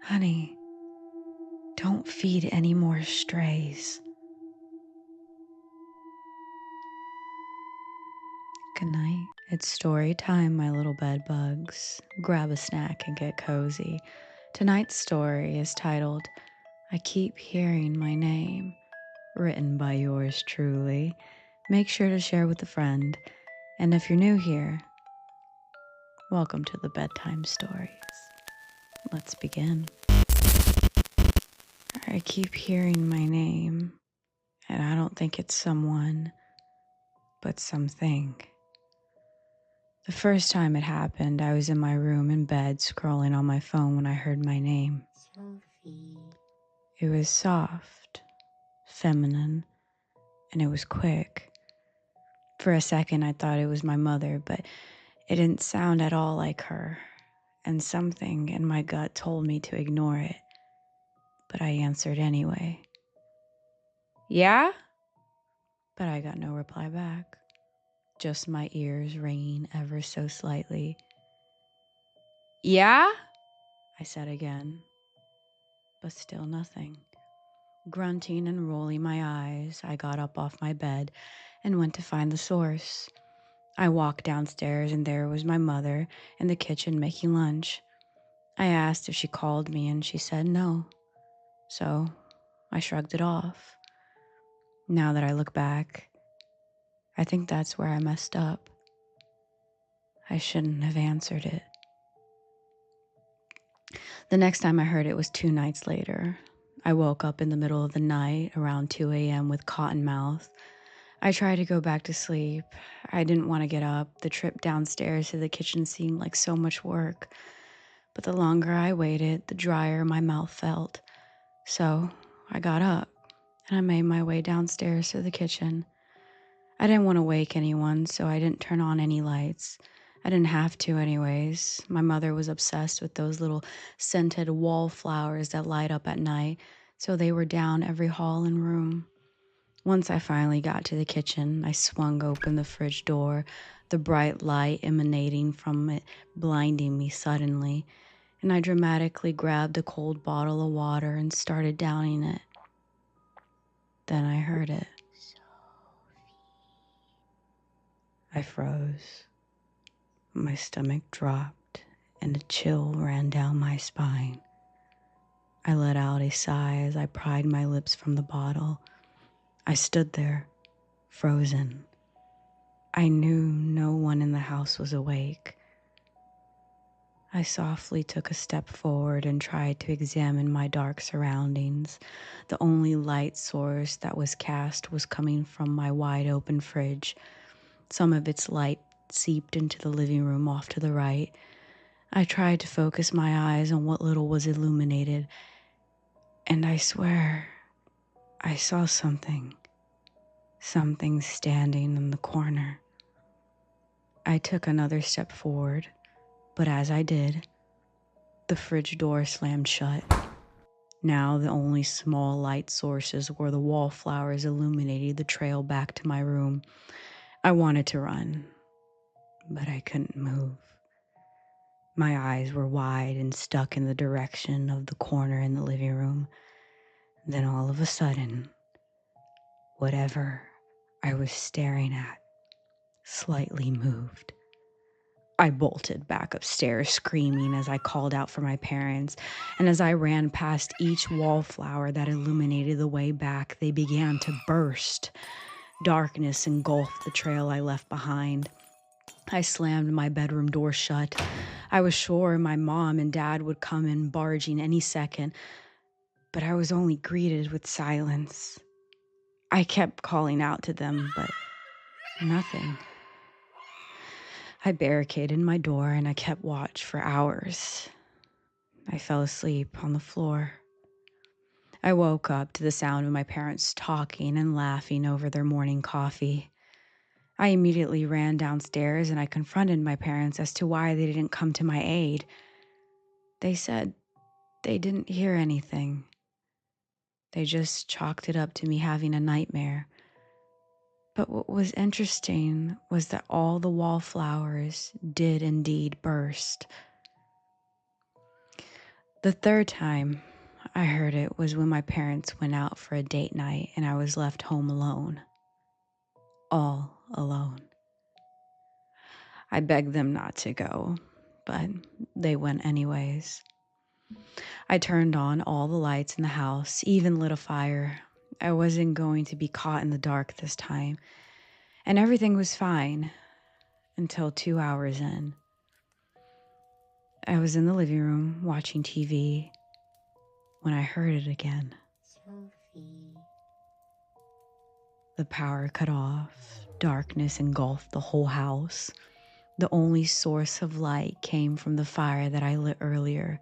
Honey, don't feed any more strays. Good night. It's story time, my little bed bugs. Grab a snack and get cozy. Tonight's story is titled, I Keep Hearing My Name, written by yours truly. Make sure to share with a friend. And if you're new here, welcome to the Bedtime Stories. Let's begin. I keep hearing my name, and I don't think it's someone, but something. The first time it happened, I was in my room in bed scrolling on my phone when I heard my name. Sophie. It was soft, feminine, and it was quick. For a second, I thought it was my mother, but it didn't sound at all like her, and something in my gut told me to ignore it. But I answered anyway. Yeah? But I got no reply back, just my ears ringing ever so slightly. Yeah? I said again, but still nothing. Grunting and rolling my eyes, I got up off my bed and went to find the source. I walked downstairs and there was my mother in the kitchen making lunch. I asked if she called me and she said no. So I shrugged it off. Now that I look back, I think that's where I messed up. I shouldn't have answered it. The next time I heard it was 2 nights later. I woke up in the middle of the night around 2 a.m. with cotton mouth. I tried to go back to sleep. I didn't want to get up. The trip downstairs to the kitchen seemed like so much work. But the longer I waited, the drier my mouth felt. So I got up and I made my way downstairs to the kitchen. I didn't want to wake anyone, so I didn't turn on any lights. I didn't have to anyways. My mother was obsessed with those little scented wallflowers that light up at night, so they were down every hall and room. Once I finally got to the kitchen, I swung open the fridge door, the bright light emanating from it blinding me suddenly, and I dramatically grabbed a cold bottle of water and started downing it. Then I heard it. I froze. My stomach dropped, and a chill ran down my spine. I let out a sigh as I pried my lips from the bottle. I stood there, frozen. I knew no one in the house was awake. I softly took a step forward and tried to examine my dark surroundings. The only light source that was cast was coming from my wide-open fridge. Some of its light seeped into the living room off to the right. I tried to focus my eyes on what little was illuminated, and I swear I saw something standing in the corner. I took another step forward, but as I did, the fridge door slammed shut. Now the only small light sources were the wallflowers illuminating the trail back to my room. I wanted to run, but I couldn't move. My eyes were wide and stuck in the direction of the corner in the living room. Then all of a sudden, whatever I was staring at slightly moved. I bolted back upstairs, screaming as I called out for my parents, and as I ran past each wallflower that illuminated the way back, they began to burst. Darkness engulfed the trail I left behind. I slammed my bedroom door shut. I was sure my mom and dad would come in barging any second, but I was only greeted with silence. I kept calling out to them, but nothing. I barricaded my door and I kept watch for hours. I fell asleep on the floor. I woke up to the sound of my parents talking and laughing over their morning coffee. I immediately ran downstairs and I confronted my parents as to why they didn't come to my aid. They said they didn't hear anything. They just chalked it up to me having a nightmare. But what was interesting was that all the wallflowers did indeed burst. The third time I heard it was when my parents went out for a date night and I was left home alone. All alone. I begged them not to go, but they went anyways. I turned on all the lights in the house, even lit a fire. I wasn't going to be caught in the dark this time, and everything was fine until 2 hours in. I was in the living room watching TV when I heard it again. Sophie. The power cut off. Darkness engulfed the whole house. The only source of light came from the fire that I lit earlier.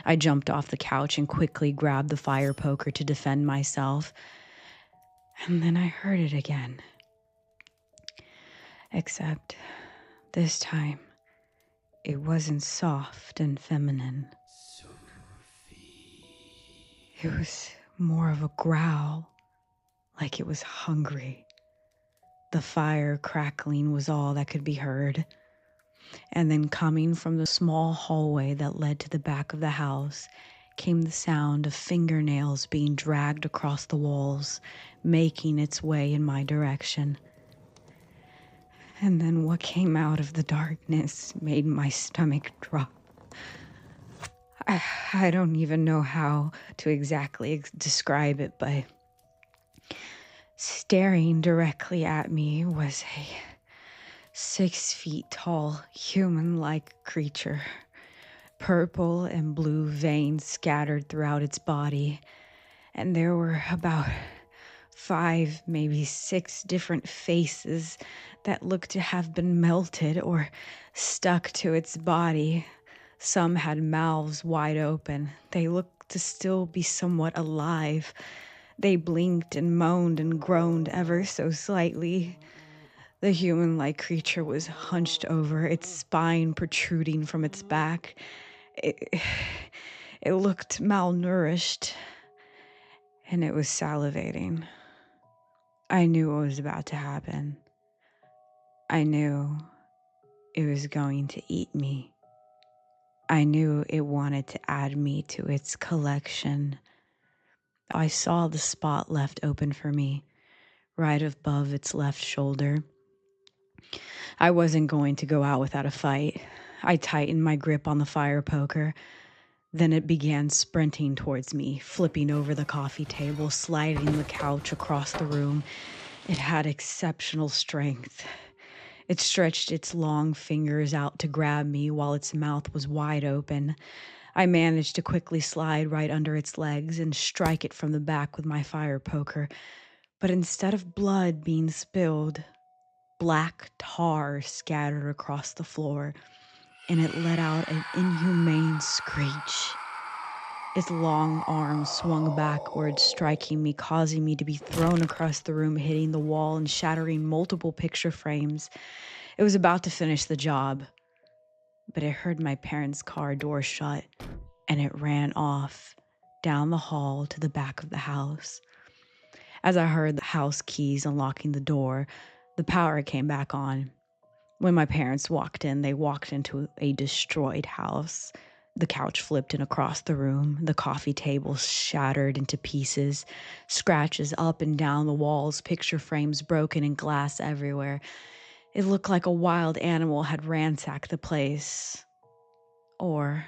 I jumped off the couch and quickly grabbed the fire poker to defend myself. And then I heard it again. Except this time, it wasn't soft and feminine. It was more of a growl, like it was hungry. The fire crackling was all that could be heard. And then coming from the small hallway that led to the back of the house came the sound of fingernails being dragged across the walls, making its way in my direction. And then what came out of the darkness made my stomach drop. I don't even know how to exactly describe it, but staring directly at me was a 6 feet tall, human-like creature. Purple and blue veins scattered throughout its body, and there were about 5, maybe 6 different faces that looked to have been melted or stuck to its body. Some had mouths wide open. They looked to still be somewhat alive. They blinked and moaned and groaned ever so slightly. The human-like creature was hunched over, its spine protruding from its back. It looked malnourished, and it was salivating. I knew what was about to happen. I knew it was going to eat me. I knew it wanted to add me to its collection. I saw the spot left open for me, right above its left shoulder. I wasn't going to go out without a fight. I tightened my grip on the fire poker. Then it began sprinting towards me, flipping over the coffee table, sliding the couch across the room. It had exceptional strength. It stretched its long fingers out to grab me while its mouth was wide open. I managed to quickly slide right under its legs and strike it from the back with my fire poker. But instead of blood being spilled, black tar scattered across the floor, and it let out an inhumane screech. Its long arms swung backwards, striking me, causing me to be thrown across the room, hitting the wall and shattering multiple picture frames. It was about to finish the job, but I heard my parents' car door shut, and it ran off down the hall to the back of the house. As I heard the house keys unlocking the door, the power came back on. When my parents walked in, they walked into a destroyed house. The couch flipped in across the room, the coffee table shattered into pieces, scratches up and down the walls, picture frames broken, and glass everywhere. It looked like a wild animal had ransacked the place. Or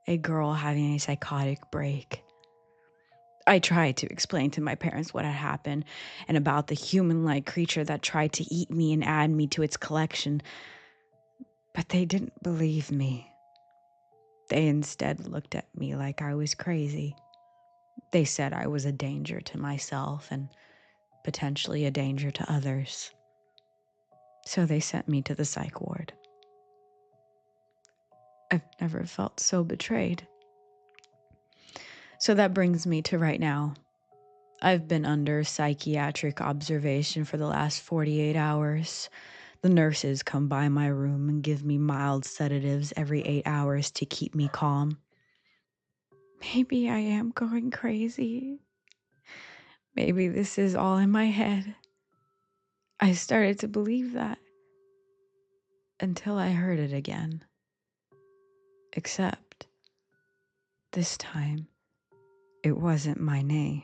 a girl having a psychotic break. I tried to explain to my parents what had happened and about the human-like creature that tried to eat me and add me to its collection, but they didn't believe me. They instead looked at me like I was crazy. They said I was a danger to myself and potentially a danger to others. So they sent me to the psych ward. I've never felt so betrayed. So that brings me to right now. I've been under psychiatric observation for the last 48 hours. The nurses come by my room and give me mild sedatives every 8 hours to keep me calm. Maybe I am going crazy. Maybe this is all in my head. I started to believe that until I heard it again. Except this time, it wasn't my name.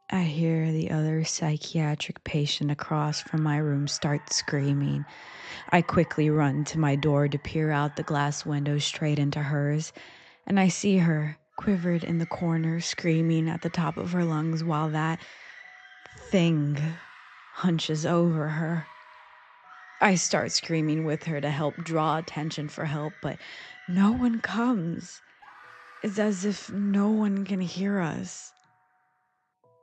I hear the other psychiatric patient across from my room start screaming. I quickly run to my door to peer out the glass window straight into hers, and I see her quivered in the corner, screaming at the top of her lungs while that thing hunches over her. I start screaming with her to help draw attention for help, but no one comes. It's as if no one can hear us.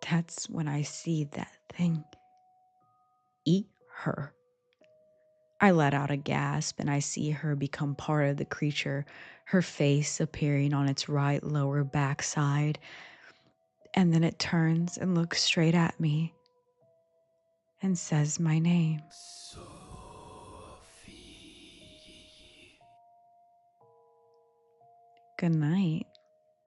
That's when I see that thing eat her. I let out a gasp and I see her become part of the creature, her face appearing on its right lower backside. And then it turns and looks straight at me and says my name. Sophie. Good night.